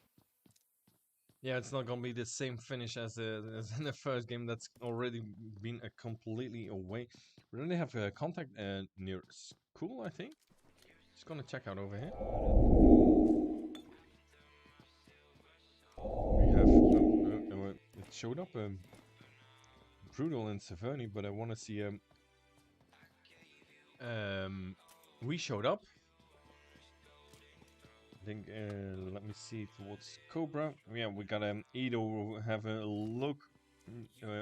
Yeah, it's not gonna be the same finish as in the first game. That's already been a completely away. We only have a contact near school, I think. Just gonna check out over here. We have it showed up Brutal and Saverny, but I want to see we showed up. I think, let me see, towards Cobra. Yeah, we got Edo have a look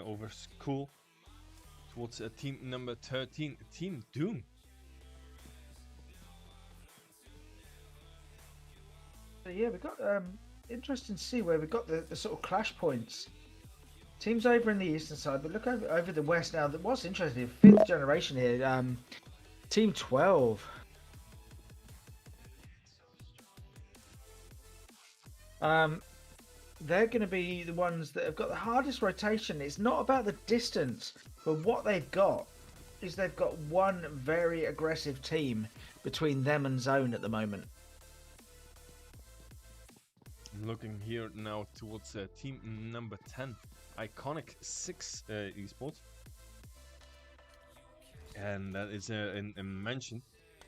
over school towards team number 13, Team Doom. So yeah, we've got interesting to see where we've got the sort of clash points. Teams over in the eastern side, but look over the west now. What's interesting, 5th generation here, Team 12. They're going to be the ones that have got the hardest rotation. It's not about the distance, but what they've got is they've got one very aggressive team between them and Zone at the moment. I'm looking here now towards team number 10, Iconic 6 esports, and that is a mention.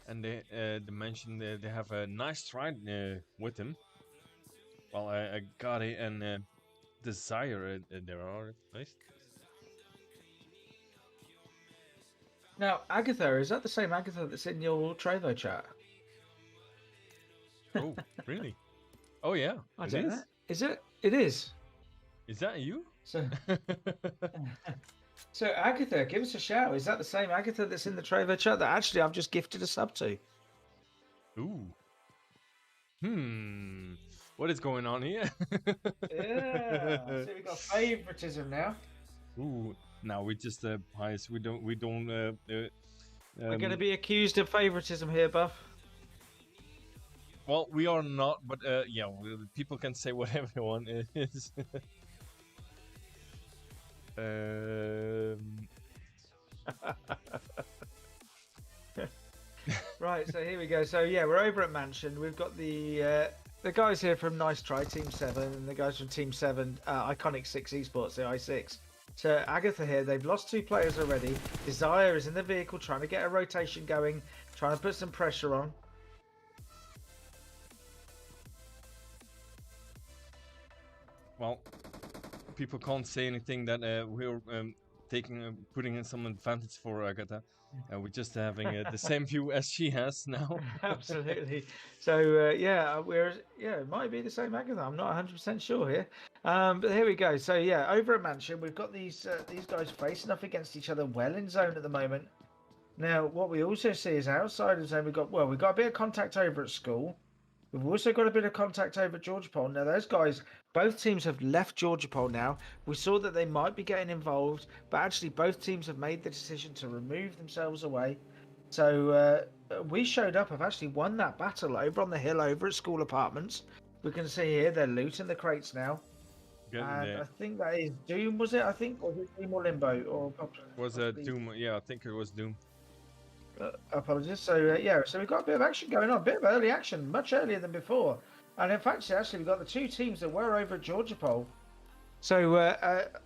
And the mention they have a nice stride with him. Well, I got it, and Desire there are nice. Now, Agatha, is that the same Agatha that's in your Trevo chat? Oh, really? Oh yeah, I it don't is. know. Is it? It is. Is that you? So, so Agatha, give us a shout. Is that the same Agatha that's in the Trevo chat that actually I've just gifted a sub to? Ooh. What is going on here? Yeah. So we got favoritism now. Ooh. Now we just bias. We don't. We're going to be accused of favoritism here, Buff. Well, we are not, but yeah, people can say whatever they want. Is. Right, so here we go. So yeah, we're over at Mansion. We've got the guys here from Nice Try Team 7 and the guys from Team 7 Iconic 6 Esports, the I6. So Agatha here, they've lost 2 players already. Desire is in the vehicle trying to get a rotation going, trying to put some pressure on. Well, people can't say anything that we're putting in some advantage for Agatha. We're just having the same view as she has now. Absolutely. So yeah, it might be the same Agatha. I'm not 100% sure here. But here we go. So yeah, over at Mansion, we've got these guys facing off against each other well in zone at the moment. Now, what we also see is outside of zone, we've got a bit of contact over at school. We've also got a bit of contact over at Georgia Pole. Now, those guys, both teams have left Georgia Pole now. We saw that they might be getting involved, but actually both teams have made the decision to remove themselves away. So we showed up. I've actually won that battle over on the hill over at School Apartments. We can see here they're looting the crates now. Good. And I think that is Doom, was it? I think, or was it Doom or Limbo? Or Was possibly Doom? Yeah, I think it was Doom. apologies. So yeah, so we've got a bit of action going on, a bit of early action, much earlier than before. And in fact, actually, we've got the two teams that were over at Georgia Pole. So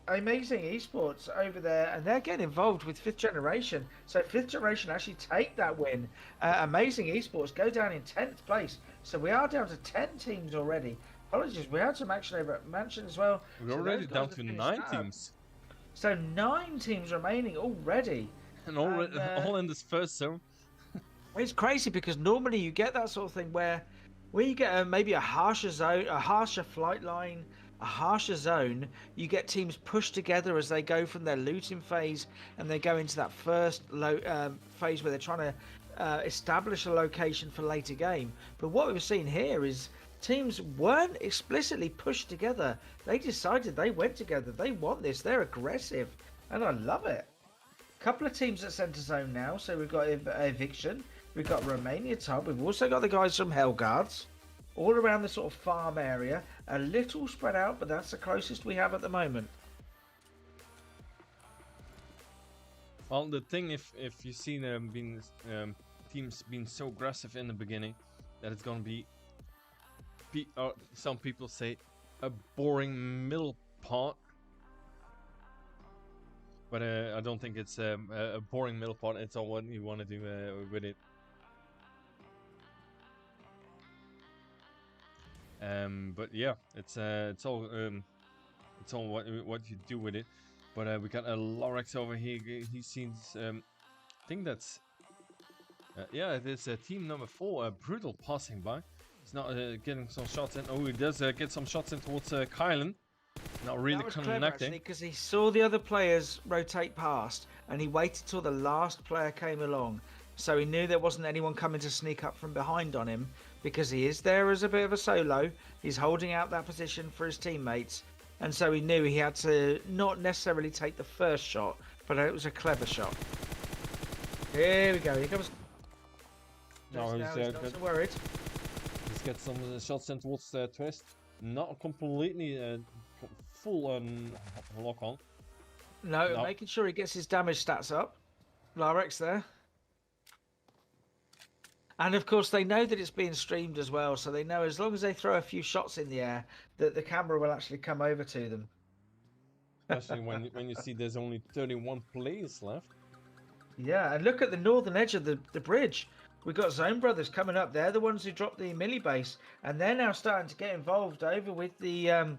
amazing esports over there, and they're getting involved with fifth generation. So fifth generation actually take that win. Amazing esports go down in 10th place. So we are down to 10 teams already. Apologies, we had some action over at Mansion as well. We're So already those guys down have to finished 9 that up. teams, So 9 teams remaining already. and all in this first zone. It's crazy because normally you get that sort of thing where you get maybe a harsher zone, a harsher flight line, a harsher zone. You get teams pushed together as they go from their looting phase and they go into that first phase where they're trying to establish a location for later game. But what we've seen here is teams weren't explicitly pushed together. They decided they went together. They want this. They're aggressive, and I love it. Couple of teams at centre zone now. So we've got Eviction. We've got Romania Top. We've also got the guys from Hellguards all around the sort of farm area. A little spread out, but that's the closest we have at the moment. Well, the thing, if you see them being teams being so aggressive in the beginning, that it's gonna be some people say a boring middle part. But I don't think it's a boring middle part. It's all what you want to do with it. But yeah, it's all what you do with it. But we got a Lorex over here. He seems I think that's yeah, it is team number 4. Brutal passing by. He's not getting some shots in. Oh, he does get some shots in towards Kylan. Not really That was clever connecting. actually, because he saw the other players rotate past, and he waited till the last player came along. So he knew there wasn't anyone coming to sneak up from behind on him, because he is there as a bit of a solo. He's holding out that position for his teammates, and so he knew he had to not necessarily take the first shot, but it was a clever shot. Here we go. Here comes. No, Now he's he's not so worried. He's got some shots in towards Twist. Not completely full lock on. No, making sure he gets his damage stats up. Larex there. And of course, they know that it's being streamed as well, so they know as long as they throw a few shots in the air, that the camera will actually come over to them. Especially when you see there's only 31 players left. Yeah, and look at the northern edge of the bridge. We've got Zone Brothers coming up. They're the ones who dropped the milli base, and they're now starting to get involved over with the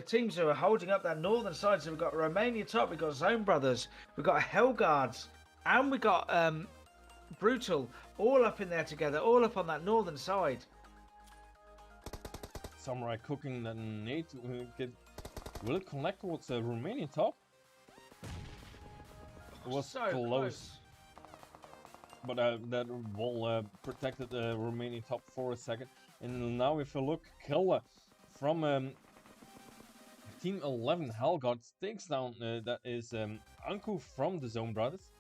teams who are holding up that northern side. So we've got Romania Top, we've got Zone Brothers, we've got Hellguards, and we've got Brutal, all up in there together, all up on that northern side. Samurai cooking that nade will it connect towards the Romanian Top? It was So close. But that wall protected the Romanian Top for a second. And now if you look, Killa from Team 11 Hellgod takes down that is Anku from the Zone Brothers.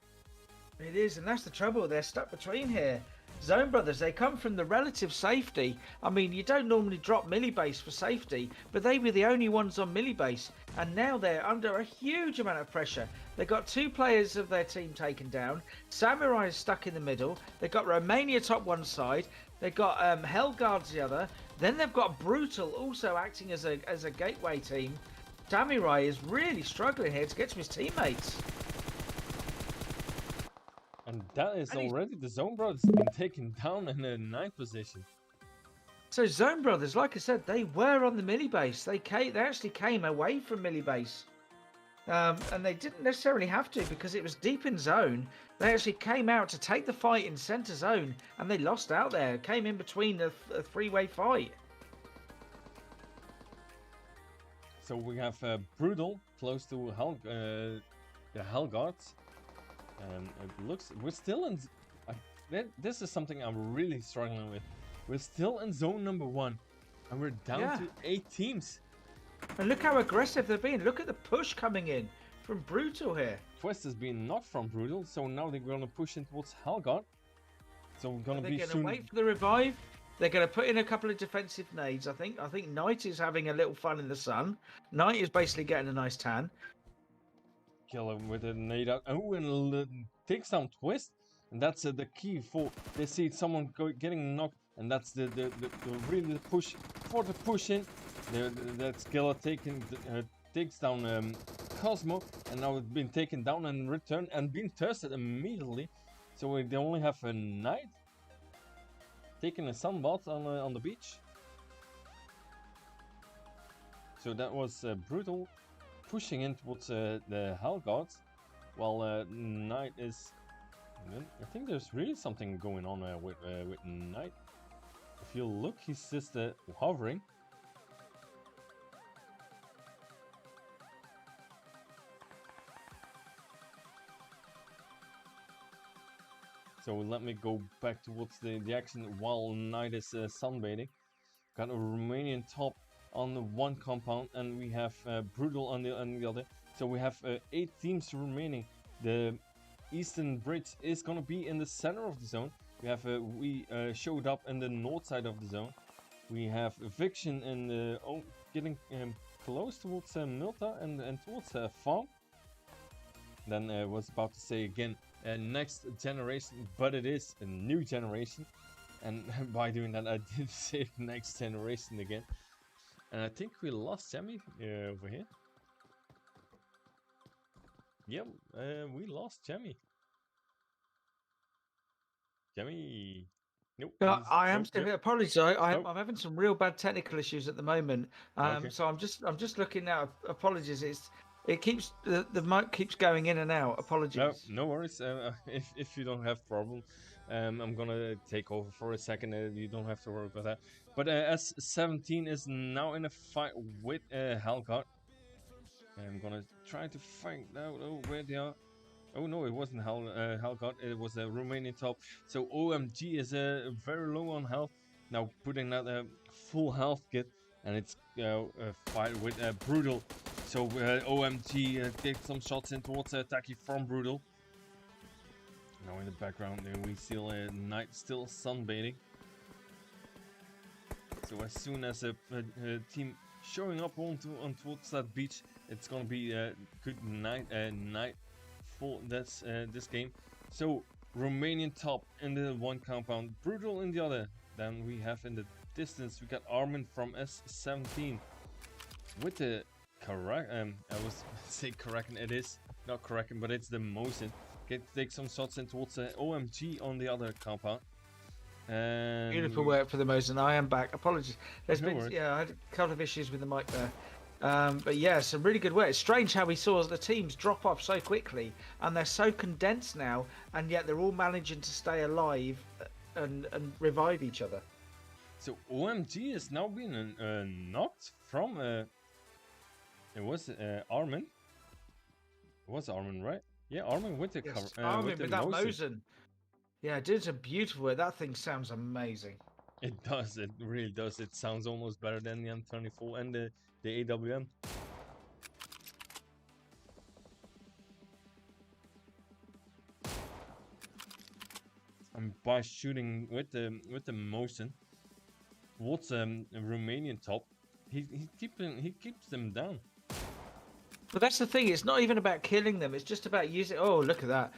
It is, and that's the trouble. They're stuck between here. Zone Brothers, they come from the relative safety. I mean, you don't normally drop millibase for safety, but they were the only ones on millibase, and now they're under a huge amount of pressure. They've got 2 players of their team taken down. Samurai is stuck in the middle. They've got Romania Top one side. They've got Hellguards the other. Then they've got Brutal also acting as a gateway team. Samurai is really struggling here to get to his teammates. And that is already the Zone Brothers been taken down in the 9th position. So Zone Brothers, like I said, they were on the millibase. They actually came away from millibase. And they didn't necessarily have to because it was deep in zone. They actually came out to take the fight in center zone, and they lost out there. Came in between a 3-way fight. So we have Brutal close to the Hellguards. It looks we're still in. this is something I'm really struggling with. We're still in zone number 1, and we're down Yeah. to 8 teams. And look how aggressive they've been. Look at the push coming in from Brutal here. Twist is being knocked from Brutal, so now they're gonna push in towards Hellgod. So we're gonna They're be going to soon. wait for the revive. They're going to put in a couple of defensive nades. I think Knight is having a little fun in the sun. Knight is basically getting a nice tan. Kill him with a nade out. Oh, and takes down Twist, and that's the key for. They see someone getting knocked, and that's the really push for the push in. That Skilla takes down Cosmo, and now it's been taken down and returned and been thirsted immediately. So they only have a Knight taking a sunbath on the beach. So that was Brutal pushing in towards the Hell Gods, while Knight is. I think there's really something going on with Knight. If you look, he's just hovering. So let me go back towards the action while Knight is sunbathing. Got a Romanian top on the one compound, and we have Brutal on the other. So we have 8 teams remaining. The Eastern Bridge is gonna be in the center of the zone. We have we showed up in the north side of the zone. We have Eviction and getting close towards Milta and towards Farm. Then was about to say again next generation, but it is a new generation. And by doing that, I did say next generation again. And I think we lost Sammy over here. Yep, we lost Jamie. Jamie. Nope. I am nope, still yep. here. Apologies, Oh. I'm having some real bad technical issues at the moment. Okay. So I'm just looking now. Apologies, it keeps the mic keeps going in and out. Apologies. No worries. If you don't have problem, I'm gonna take over for a second. You don't have to worry about that. But S17 is now in a fight with Hellgod. I'm gonna try to find out where they are. Oh no, it wasn't Hellgod, it was a Romanian top. So OMG is very low on health. Now putting out a full health kit, and it's a fight with Brutal. So OMG takes some shots in towards Taki from Brutal. Now in the background we see Knight still sunbathing. So as soon as a team showing up on towards that beach, it's gonna be good night for this game. So Romanian top in the one compound, Brutal in the other. Then we have in the distance we got Armin from S17 with the I was say Karakin. It is not Karakin, but it's the Mosin. Take some shots in towards OMG on the other compound. And Beautiful work for the Mosin. I am back. Apologies. There's No been worries. I had a couple of issues with the mic there. But yeah, some really good work. It's strange how we saw the teams drop off so quickly, and they're so condensed now, and yet they're all managing to stay alive and revive each other. So OMG is now being knocked from it was Armin. It was Armin, right? Yeah, Armin with the Yes, cover. Armin with the with that Mosin. Mosin. Yeah, it did some beautiful work. That thing sounds amazing. It does. It really does. It sounds almost better than the M24 and the AWM. And by shooting with the Mosin, what's a Romanian top? He keeps them down. But that's the thing. It's not even about killing them. It's just about using. Oh, look at that.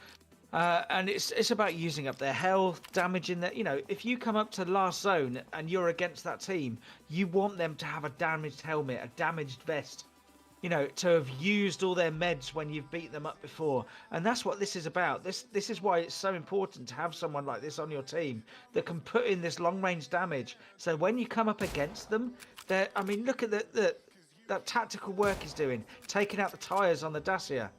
And it's about using up their health, damaging their. If you come up to the last zone and you're against that team, you want them to have a damaged helmet, a damaged vest. To have used all their meds when you've beat them up before. And that's what this is about. This is why it's so important to have someone like this on your team that can put in this long range damage. So when you come up against them, look at that tactical work he's doing, taking out the tires on the Dacia.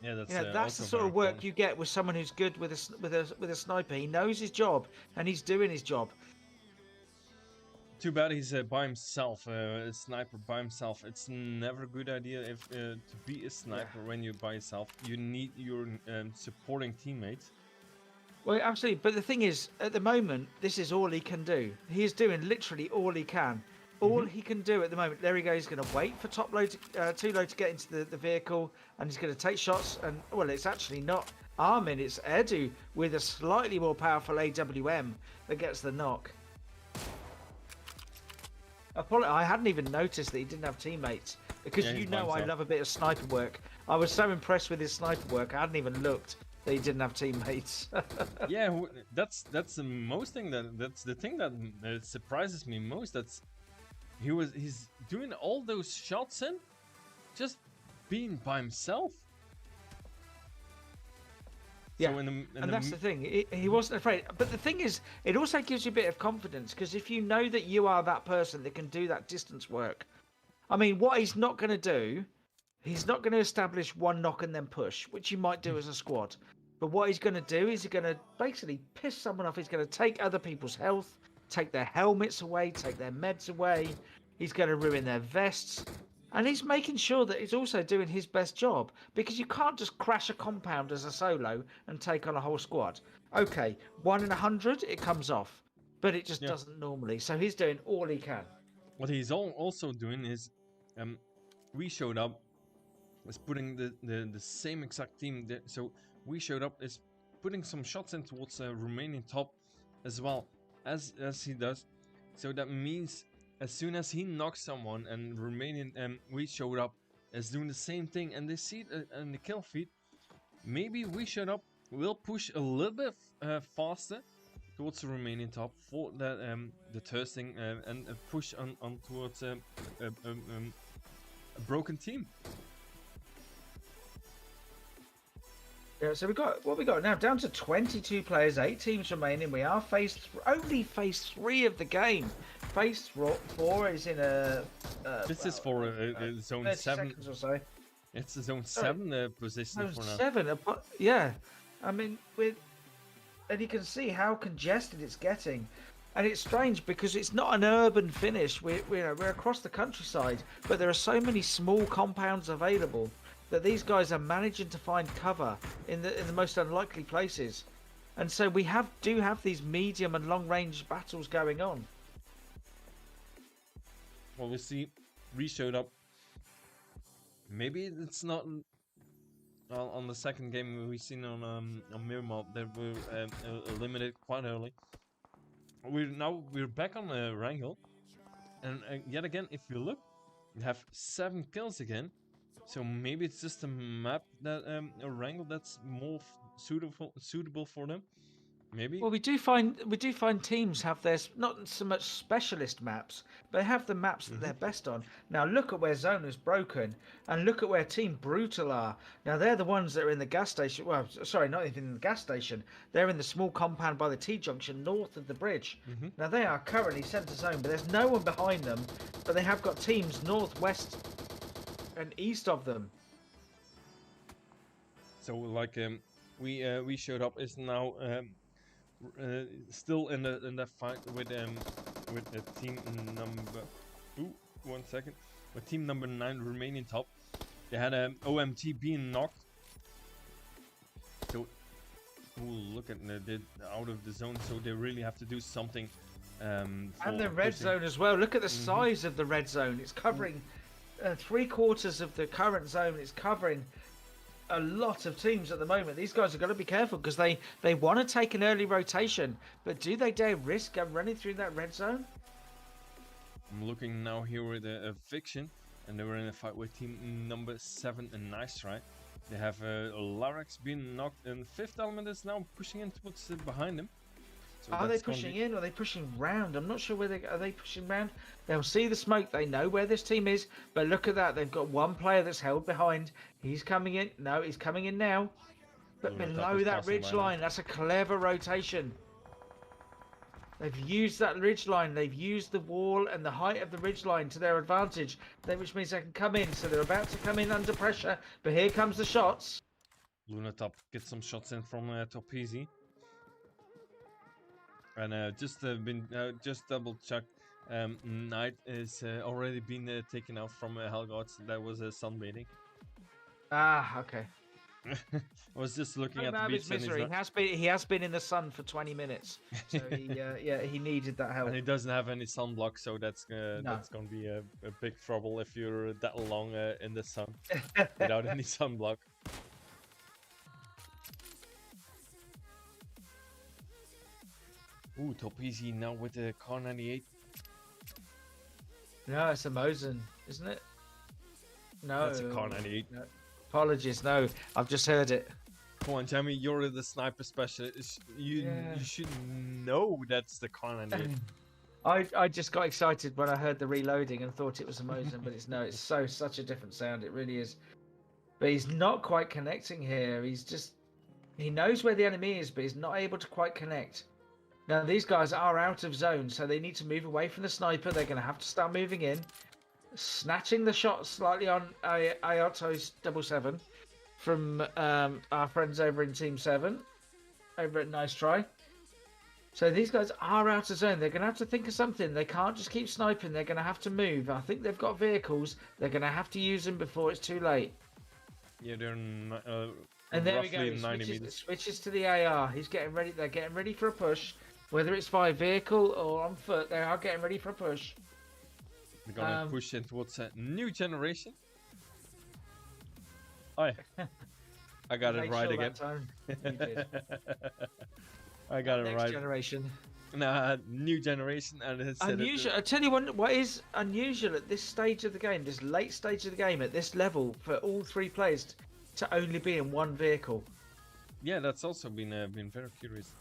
Yeah, that's That's the also sort very of work important. you get with someone who's good with a sniper. He knows his job and he's doing his job. Too bad he's by himself, a sniper by himself. It's never a good idea if to be a sniper when you're by yourself. You need your supporting teammates. Well, absolutely. But the thing is, at the moment, this is all he can do. He is doing literally all he can. All Hmm. he can do at the moment. There he goes. He's going to wait for top load, two load to get into the vehicle, and he's going to take shots. And well, it's actually not Armin. It's Edu with a slightly more powerful AWM that gets the knock. I hadn't even noticed that he didn't have teammates because Yeah, you he's by know I himself. love a bit of sniper work. I was so impressed with his sniper work. I hadn't even looked that he didn't have teammates. Yeah, that's the most thing that's the thing that surprises me most. He's doing all those shots in, just being by himself. Yeah, So and that's the thing. He wasn't afraid. But the thing is, it also gives you a bit of confidence because if you know that you are that person that can do that distance work, I mean, what he's not going to do, he's not going to establish one knock and then push, which you might do as a squad. But what he's going to do is he's going to basically piss someone off. He's going to take other people's health, take their helmets away, take their meds away. He's going to ruin their vests. And he's making sure that he's also doing his best job because you can't just crash a compound as a solo and take on a whole squad. Okay, 1 in 100, it comes off, but it just yeah, doesn't normally. So he's doing all he can. what he's also doing is, um, we showed up is putting the same exact team. So we showed up is putting some shots in towards Romanian top as well as he does. So that means as soon as he knocks someone and Romanian we showed up is doing the same thing and they see it in the kill feed. Maybe we showed up will push a little bit faster towards the Romanian top for that the thirsting and push on towards a broken team. Yeah, so what we got now down to 22 players, 8 teams remaining. We are only phase 3 of the game. Phase 4 is in a. This is for zone 30 7. seconds or so. It's a zone Sorry. 7 position Zone for now. 7. Yeah, I mean and you can see how congested it's getting. And it's strange because it's not an urban finish. We're across the countryside, but there are so many small compounds available that these guys are managing to find cover in the most unlikely places. And so we do have these medium and long range battles going on. Well, we see we showed up. Maybe it's not on the second game we seen on Miramar that were eliminated quite early. We're back on Wrangel, and yet again, if you look, we have 7 kills again. So maybe it's just a map that a Wrangel that's more suitable for them. Maybe. Well, we do find teams have their not so much specialist maps, but they have the maps that they're best on. Now look at where Zone is broken, and look at where Team Brutal are. Now they're the ones that are in the gas station. Well, sorry, not even in the gas station. They're in the small compound by the T junction north of the bridge. Now they are currently centre zone, but there's no one behind them. But they have got teams north, west, and east of them. So like we showed up is now still in the fight with team number. Ooh, 1 second. With team number 9 Romanian top, they had OMT being knocked. So, look at they're out of the zone. So they really have to do something. And the red zone as well. Look at the size of the red zone. It's covering 3/4 of the current zone. It's covering a lot of teams at the moment. These guys have got to be careful because they want to take an early rotation, but do they dare risk running through that red zone? I'm looking now here with a Fiction, and they were in a fight with team number 7 and Nice Right. They have Larix being knocked, and Fifth Element is now pushing in towards behind him. So Are they pushing in or are they pushing round? I'm not sure where are they pushing round. They'll see the smoke. They know where this team is. But look at that. They've got one player that's held behind. He's coming in. No, he's coming in now. But below that ridge line, that's a clever rotation. They've used that ridge line. They've used the wall and the height of the ridge line to their advantage, which means they can come in. So they're about to come in under pressure. But here comes the shots. Luna Top gets some shots in from Top Easy. And just double check. Knight is already been taken out from Helgods. That was sunbathing. Ah, okay. I was just looking Don't at the out of his beach and he's misery. not, He has been in the sun for 20 minutes, so he needed that help. and he doesn't have any sunblock, so No. that's gonna be a big trouble if you're that long in the sun without any sunblock. Ooh, top easy now with the car 98. No, it's a Mosin, isn't it? No, That's a car 98. no. Apologies, no. I've just heard it. Come on, Jamie, you're the sniper specialist. Yeah. You should know that's the car 98. I just got excited when I heard the reloading and thought it was a Mosin, but it's no. It's such a different sound. It really is. But he's not quite connecting here. He knows where the enemy is, but he's not able to quite connect. Now these guys are out of zone, so they need to move away from the sniper. They're going to have to start moving in, snatching the shot slightly on Ayatos 77 from our friends over in Team 7, over at Nice Try. So these guys are out of zone. They're going to have to think of something. They can't just keep sniping. They're going to have to move. I think they've got vehicles. They're going to have to use them before it's too late. Yeah, they're And there we go. roughly He 90 switches, meters. switches to the AR. He's getting ready. They're getting ready for a push. Whether it's by vehicle or on foot, they are getting ready for a push. We're gonna push in towards a new generation. Oh, yeah. I got it Made right sure again. that time. You did. I got it Next right. generation. Nah, new generation, and it said Unusual. I tell you what is unusual at this stage of the game, this late stage of the game, at this level, for all three players to only be in one vehicle. Yeah, that's also been very curious,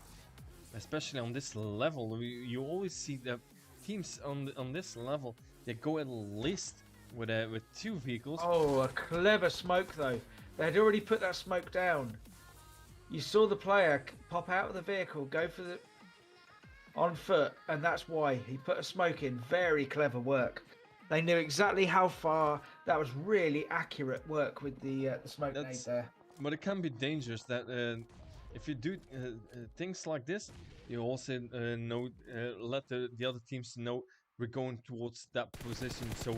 especially on this level. You always see the teams on this level they go at least with two vehicles. Oh, a clever smoke though. They had already put that smoke down. You saw the player pop out of the vehicle, go for the on foot, and that's why he put a smoke in. Very clever work. They knew exactly how far. That was really accurate work with the smoke nade there. But it can be dangerous that if you do things like this, you also know let the other teams know we're going towards that position, so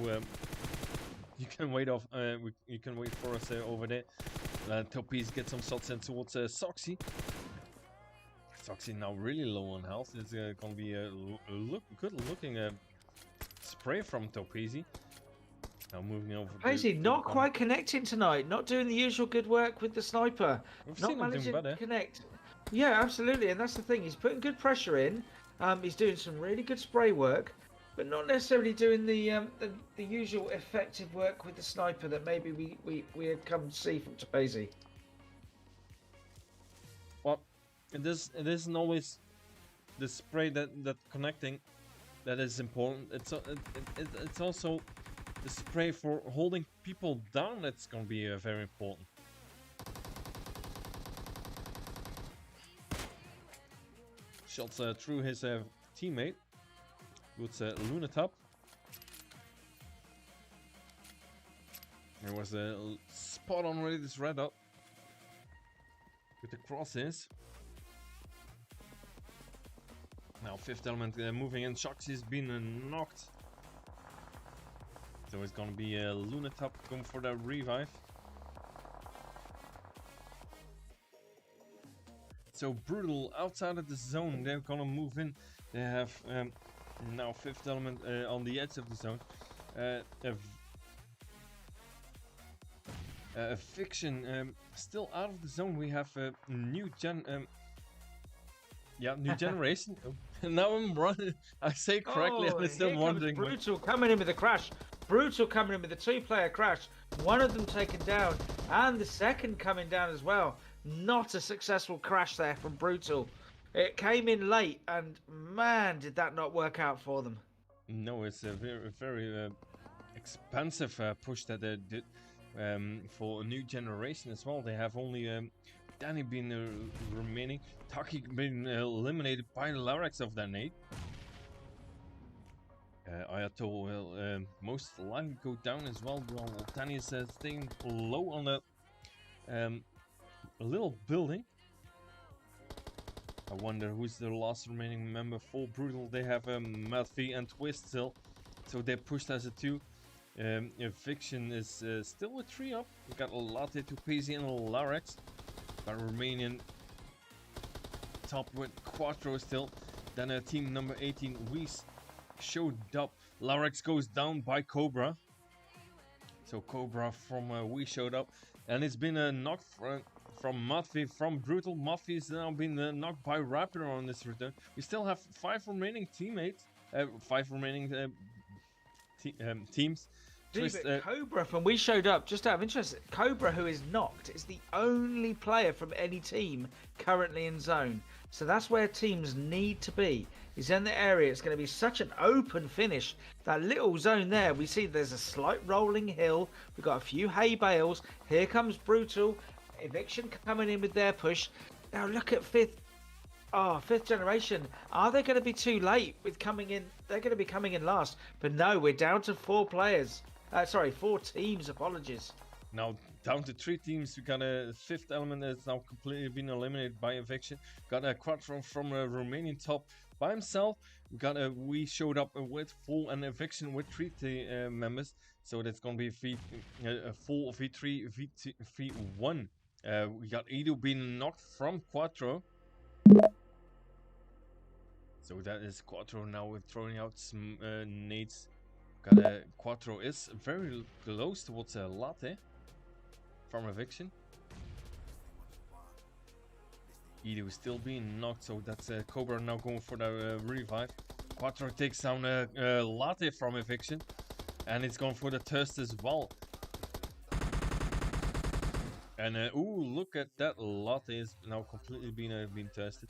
you can wait off. You can wait for us over there. Topies get some shots in towards Soxy. Soxy now really low on health. It's gonna be a good looking spray from Topizi. Now moving over. Crazy, not quite connecting tonight. Not doing the usual good work with the sniper. We've Not seen him doing managing better. to connect. Yeah, absolutely, and that's the thing. He's putting good pressure in. He's doing some really good spray work, but not necessarily doing the usual effective work with the sniper that maybe we had come to see from Topazi. Well, it isn't always the spray that connecting that is important. It's also the spray for holding people down that's gonna be very important. Shots through his teammate. Good Lunatop. There was a spot on ready this red up with the crosses. Now fifth element moving in. Shoxy's been knocked. So it's gonna be a Lunatop going for the revive. So Brutal outside of the zone. They're gonna move in. They have now fifth element on the edge of the zone. A Fiction still out of the zone. We have a new new generation. Now I'm running. I say correctly. I'm still here wondering. comes Brutal coming in with a crash. Brutal coming in with a two-player crash. One of them taken down, and the second coming down as well. Not a successful crash there from Brutal. It came in late, and man, did that not work out for them. No, it's a very expensive push that they did for a new generation as well. They have only Danny been remaining, Taki been eliminated by Larax of that nade. Ayato will most likely go down as well, while Danny is staying low on a little building. I wonder who's the last remaining member for Brutal. They have Matthew and Twist still, so they're pushed as a 2. Eviction is still with 3 up. We got Latte, Tupezi, and Larex. Got Romanian top with Quattro still. Then team number 18, we showed up. Larex goes down by Cobra. So Cobra from we showed up. And it's been a knock from Matvi, from Brutal. Matvi has now been knocked by Raptor on this return. We still have 5 remaining teammates. 5 remaining teams. Cobra from we showed up, just out of interest, Cobra, who is knocked, is the only player from any team currently in zone. So that's where teams need to be. He's in the area. It's going to be such an open finish. That little zone there, we see there's a slight rolling hill. We've got a few hay bales. Here comes Brutal. Eviction coming in with their push. Now look at fifth generation. Are they going to be too late with coming in? They're going to be coming in last. But no, we're down to 4 players. 4 teams, apologies. Now down to 3 teams. We got a 5th element that's now completely been eliminated by eviction. Got a Quattro from a Romanian top by himself. We got we showed up with full and eviction with 3 members. So that's going to be a full V3, V1. We got Edo being knocked from Quattro. So that is Quattro now with throwing out some nades. Got Quattro is very close towards Latte from eviction. Edo is still being knocked, so that's Cobra now going for the revive. Quattro takes down Latte from eviction, and it's going for the thirst as well. And ooh, look at that! Latte is now completely being thirsted.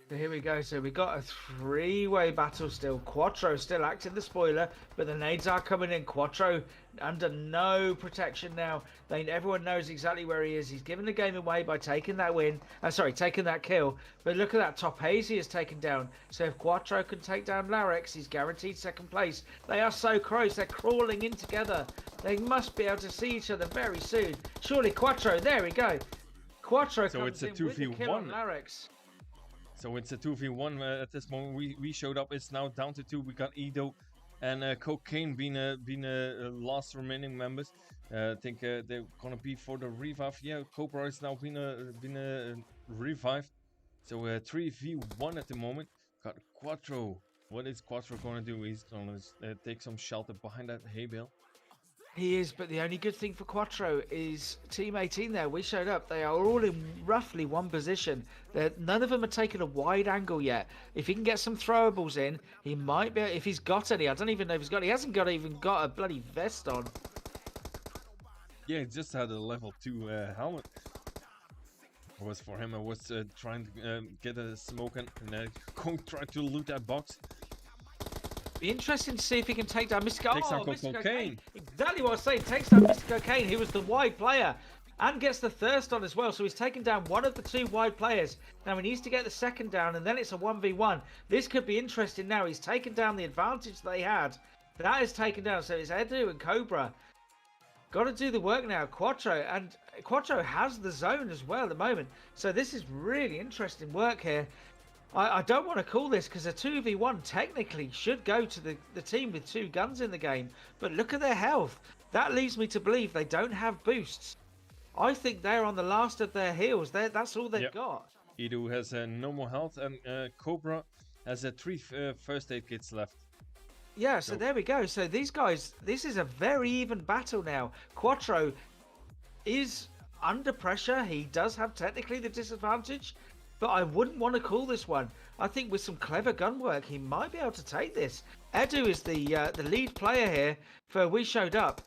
So here we go. So we got a 3-way battle still. Quattro still acting the spoiler, but the nades are coming in. Quattro under no protection now. Everyone knows exactly where he is. He's given the game away by taking that win. Taking that kill. But look at that. Tophazy is taken down. So if Quattro can take down Larex, he's guaranteed 2nd place. They are so close. They're crawling in together. They must be able to see each other very soon. Surely Quattro. There we go. Quattro so comes it's in with the kill on Larex. So it's a 2v1 at this moment. We showed up. It's now down to 2. We got Edo and Cocaine being last remaining members. I think they're gonna be for the revive. Yeah, Cobra is now been revived. So 3v1 at the moment. Got Quattro. What is Quattro gonna do? He's gonna take some shelter behind that hay bale. He is, but the only good thing for Quattro is Team 18 there. We showed up. They are all in roughly one position. None of them are taking a wide angle yet. If he can get some throwables in, he might be. If he's got any, I don't even know if he's got. He hasn't even got a bloody vest on. Yeah, he just had a level 2 helmet. It was for him. I was trying to get a smoke and go try to loot that box. Be interesting to see if he can take down Mr. Mr. Cocaine. Exactly what I was saying. Takes down Mr. Cocaine. He was the wide player and gets the thirst on as well. So he's taken down one of the 2 wide players. Now he needs to get the 2nd down, and then it's a 1v1. This could be interesting now. He's taken down the advantage they had. That is taken down. So it's Edu and Cobra. Got to do the work now. Quattro has the zone as well at the moment. So this is really interesting work here. I don't want to call this because a 2v1 technically should go to the team with 2 guns in the game. But look at their health. That leads me to believe they don't have boosts. I think they're on the last of their heals. That's all they've got. Edu has no more health, and Cobra has 3 first aid kits left. Yeah, so there we go. So these guys, this is a very even battle now. Quattro is under pressure. He does have technically the disadvantage. But I wouldn't want to call this one. I think with some clever gun work, he might be able to take this. Edu is the lead player here for We Showed Up.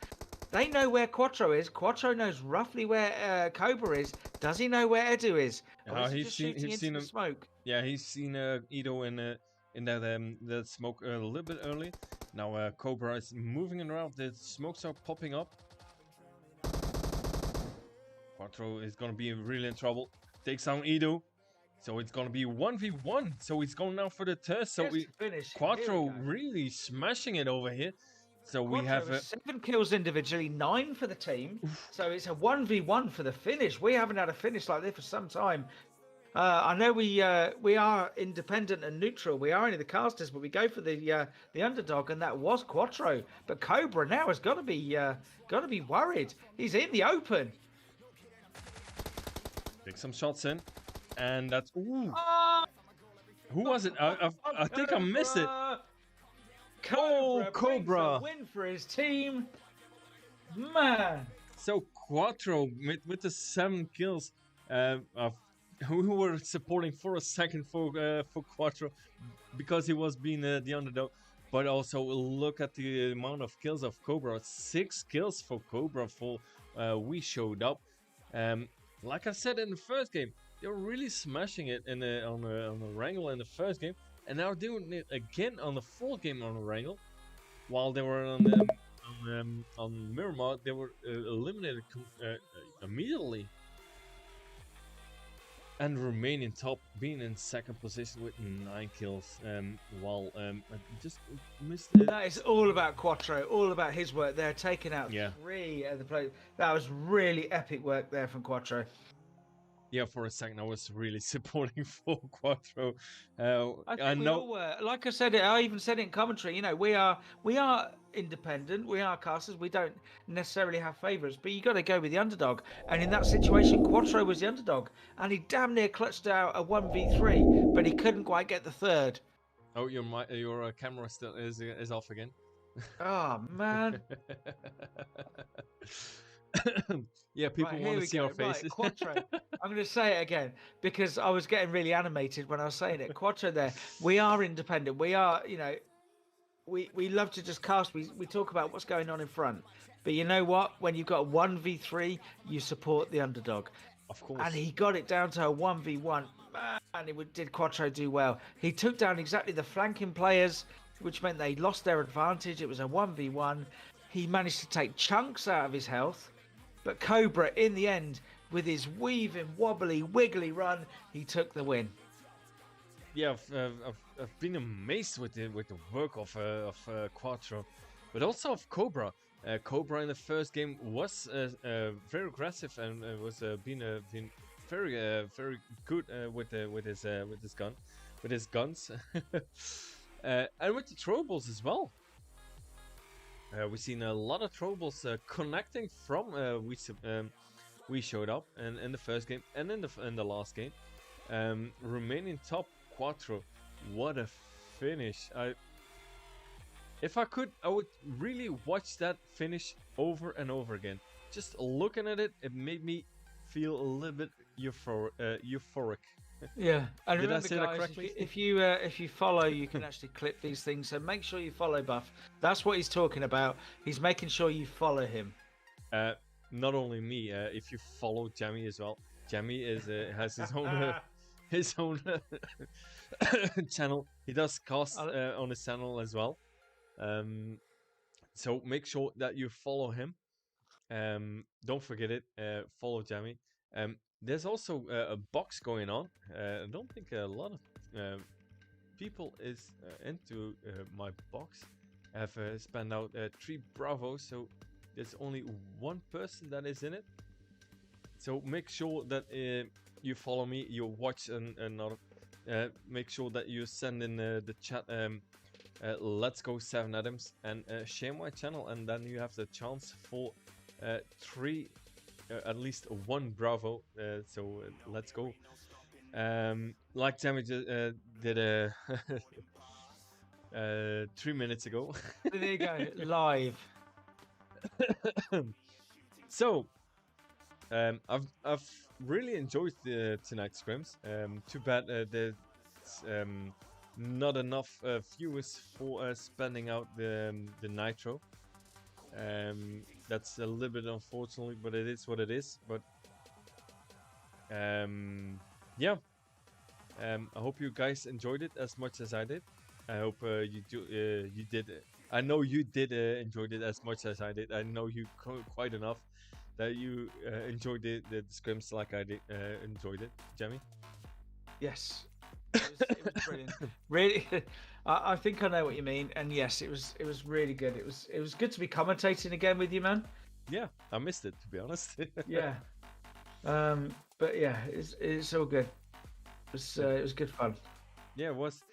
They know where Quattro is. Quattro knows roughly where Cobra is. Does he know where Edu is? Or is he just shooting into the smoke? Yeah, he's seen Edo in that smoke a little bit early. Now Cobra is moving around. The smokes are popping up. Quattro is going to be really in trouble. Takes down Edo. So it's going to be 1v1. So he's going now for the test. So Quattro really smashing it over here. So Quattro we have 7 kills individually, 9 for the team. So it's a 1v1 for the finish. We haven't had a finish like this for some time. I know we are independent and neutral. We are only the casters, but we go for the underdog, and that was Quattro. But Cobra now has got to be worried. He's in the open. Take some shots in, and that's ooh. Oh, Who was it? I think I missed it. Cobra brings Cobra. a win for his team. Man. So Quattro with the 7 kills, who were supporting for a second for Quattro because he was being the underdog. But also look at the amount of kills of Cobra. 6 kills for Cobra for We Showed Up. Like I said in the first game, they were really smashing it on the Wrangle in the first game, and now doing it again on the fourth game on the Wrangle. While they were on Miramar, they were eliminated immediately. And remain in top, being in second position with 9 kills. While I just missed it. That is all about Quattro, all about his work there, taking out 3 of the players. That was really epic work there from Quattro. Yeah, for a second I was really supporting for Quattro. I think we all were. Like I said, I even said it in commentary. You know, we are independent. We are casters. We don't necessarily have favourites, but you got to go with the underdog. And in that situation, Quattro was the underdog, and he damn near clutched out a 1v3, but he couldn't quite get the third. Oh, your camera still is off again. Oh man. Yeah, people want to see our faces. Right, Quattro. I'm going to say it again because I was getting really animated when I was saying it. Quattro there. We are independent. We are, you know, we love to just cast. We talk about what's going on in front. But you know what? When you've got a 1v3, you support the underdog. Of course. And he got it down to a 1v1. Man, did Quattro do well. He took down exactly the flanking players, which meant they lost their advantage. It was a 1v1. He managed to take chunks out of his health. But Cobra, in the end, with his weaving, wobbly, wiggly run, he took the win. Yeah, I've been amazed with the work of Quattro, but also of Cobra. Cobra in the first game was very aggressive and was been very good with his guns, and with the throwables as well. We've seen a lot of throwables connecting from We Showed Up and in the first game and in the last game. Remaining top Quattro. What a finish. If I could, I would really watch that finish over and over again. Just looking at it, it made me feel a little bit euphoric. Yeah, and did remember, I say that guys, correctly? if you follow, you can actually clip these things. So make sure you follow Buff. That's what he's talking about. He's making sure you follow him. Not only me, if you follow Jamie as well. Jamie has his own channel. He does cast on his channel as well. So make sure that you follow him. Don't forget it. Follow Jamie. There's also a box going on. I don't think a lot of people is into my box. I have spent out 3 bravos, so there's only 1 person that is in it. So make sure that you follow me, you watch another. Make sure that you send in the chat. Let's go 7 Adams and share my channel, and then you have the chance for 3. At least 1 bravo, so let's go. Like Jamie did 3 minutes ago. There you go, live. So, I've really enjoyed tonight's scrims. Too bad there's not enough viewers for spending out the nitro. That's a little bit unfortunately, but it is what it is. But yeah, I hope you guys enjoyed it as much as I did. I hope you did. I know you did enjoy it as much as I did. I know you quite enough that you enjoyed the scrims like I did enjoyed it, Jamie. Yes, it was brilliant. Really, I think I know what you mean. And yes, it was really good. It was good to be commentating again with you, man. Yeah, I missed it, to be honest. Yeah. But yeah, it's all good. It was good fun. Yeah, it was.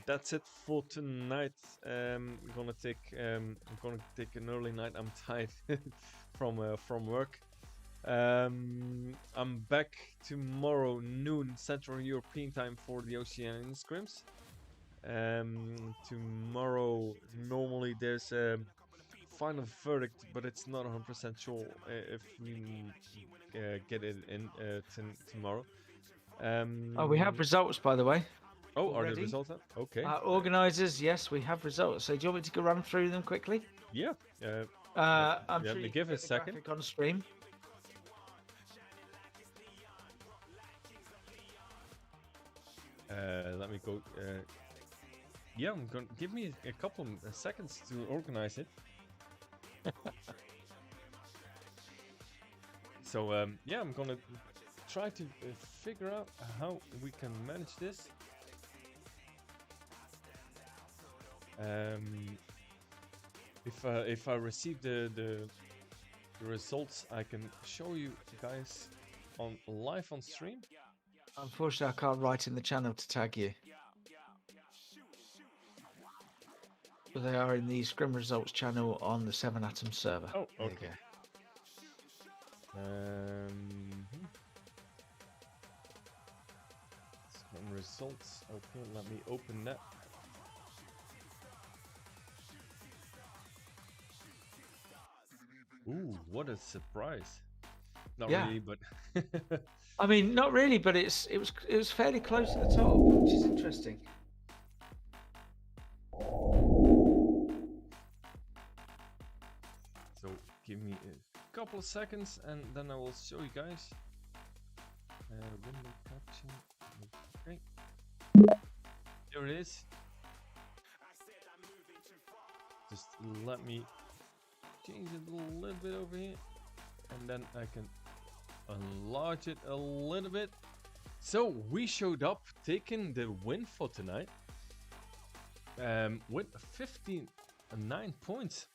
That's it for tonight. I'm gonna take an early night. I'm tired from work. I'm back tomorrow noon Central European time for the Oceanian scrims. Tomorrow normally there's a final verdict, but it's not 100% sure if we get it in tomorrow. Oh, we have results, by the way. Oh, are the already. results up? Okay. Organisers, yes, we have results. So do you want me to go run through them quickly? Yeah. I'm let sure me you give can a get the second. graphic on stream. Let me go. Yeah, I'm going. Give me a couple seconds to organize it. So yeah, I'm gonna try to figure out how we can manage this. If I receive the results, I can show you guys on live on stream. Unfortunately, I can't write in the channel to tag you. But they are in the Scrim Results channel on the 7 Atom server. Oh, There okay. you go. Some results. Okay, let me open that. Ooh, what a surprise! Not Yeah. really, but I mean, not really, but it was fairly close at the top, which is interesting. So give me a couple of seconds, and then I will show you guys. Window caption. Okay. There it is. Just let me change it a little bit over here, and then I can enlarge it a little bit. So we showed up taking the win for tonight with 59 points.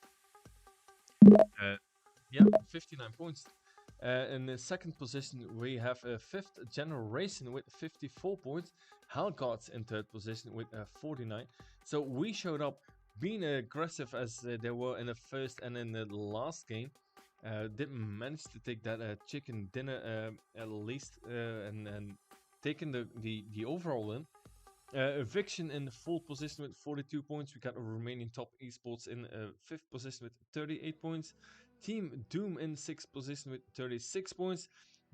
Yeah, 59 points. In the second position, we have a fifth generation with 54 points. Hellgods in third position with 49. So we showed up being aggressive as they were in the first and in the last game. Didn't manage to take that chicken dinner at least, and taking the overall win. Eviction in the fourth position with 42 points. We got a remaining top esports in fifth position with 38 points. Team Doom in sixth position with 36 points.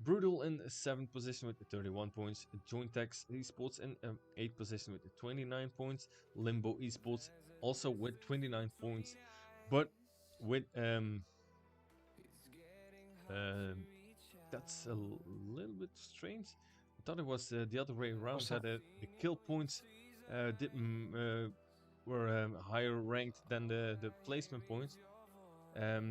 Brutal in seventh position with 31 points. Jointex esports in eighth position with 29 points. Limbo esports also with 29 points. But with that's a little bit strange. I thought it was the other way around. That the kill points were higher ranked than the placement points.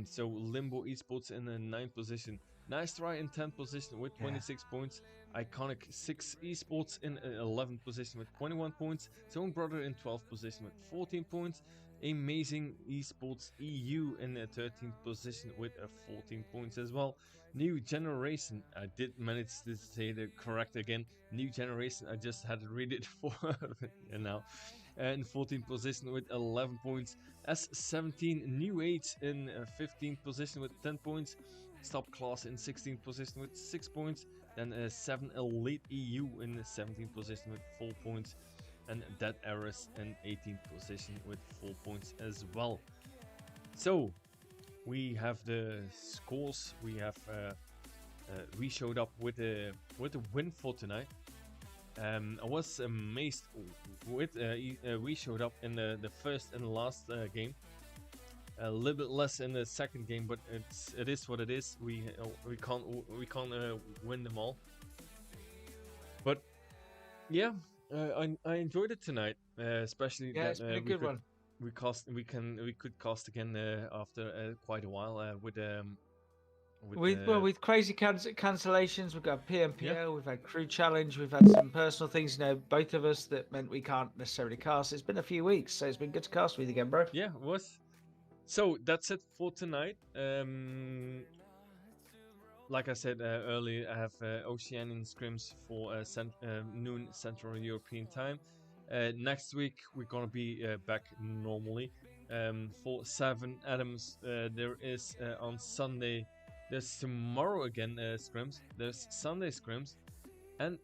So Limbo Esports in the 9th position. Nice Try in 10th position with 26 points. Iconic 6 Esports in 11th position with 21 points. Zone Brother in 12th position with 14 points. Amazing Esports EU in the 13th position with 14 points as well. New Generation, I did manage to say the correct again. New Generation, I just had to read it for now. In 14th position with 11 points. S17 New Age in 15th position with 10 points. Stop Class in 16th position with 6 points. Then 7 Elite EU in 17th position with 4 points. And Dead Eris in 18th position with 4 points as well. So we have the scores. We showed up with a win for tonight. I was amazed with we showed up in the first and last game. A little bit less in the second game, but it is what it is. We can't win them all. But yeah, I enjoyed it tonight, especially that it's been a good one. We could cast again after quite a while with crazy cancellations. We've got PMPL, we've had crew challenge, we've had some personal things, both of us, that meant we can't necessarily cast. It's been a few weeks, so it's been good to cast with you again, bro. Yeah, it was. So that's it for tonight. like I said earlier, I have Oceanian scrims for noon Central European time. Next week we're gonna be back normally. For 7 Adams, there is on Sunday. There's tomorrow again scrims. There's Sunday scrims, and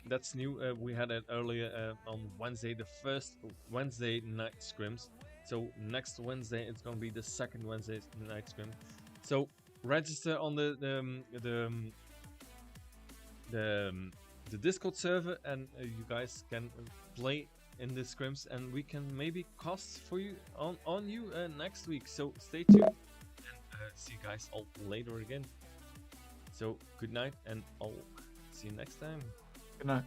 that's new. We had it earlier on Wednesday, the first Wednesday night scrims. So next Wednesday it's gonna be the second Wednesday night scrim. So register on the Discord server, and you guys can play in the scrims, and we can maybe cast for you on you next week. So stay tuned, and see you guys all later again. So good night, and I'll see you next time. Good night.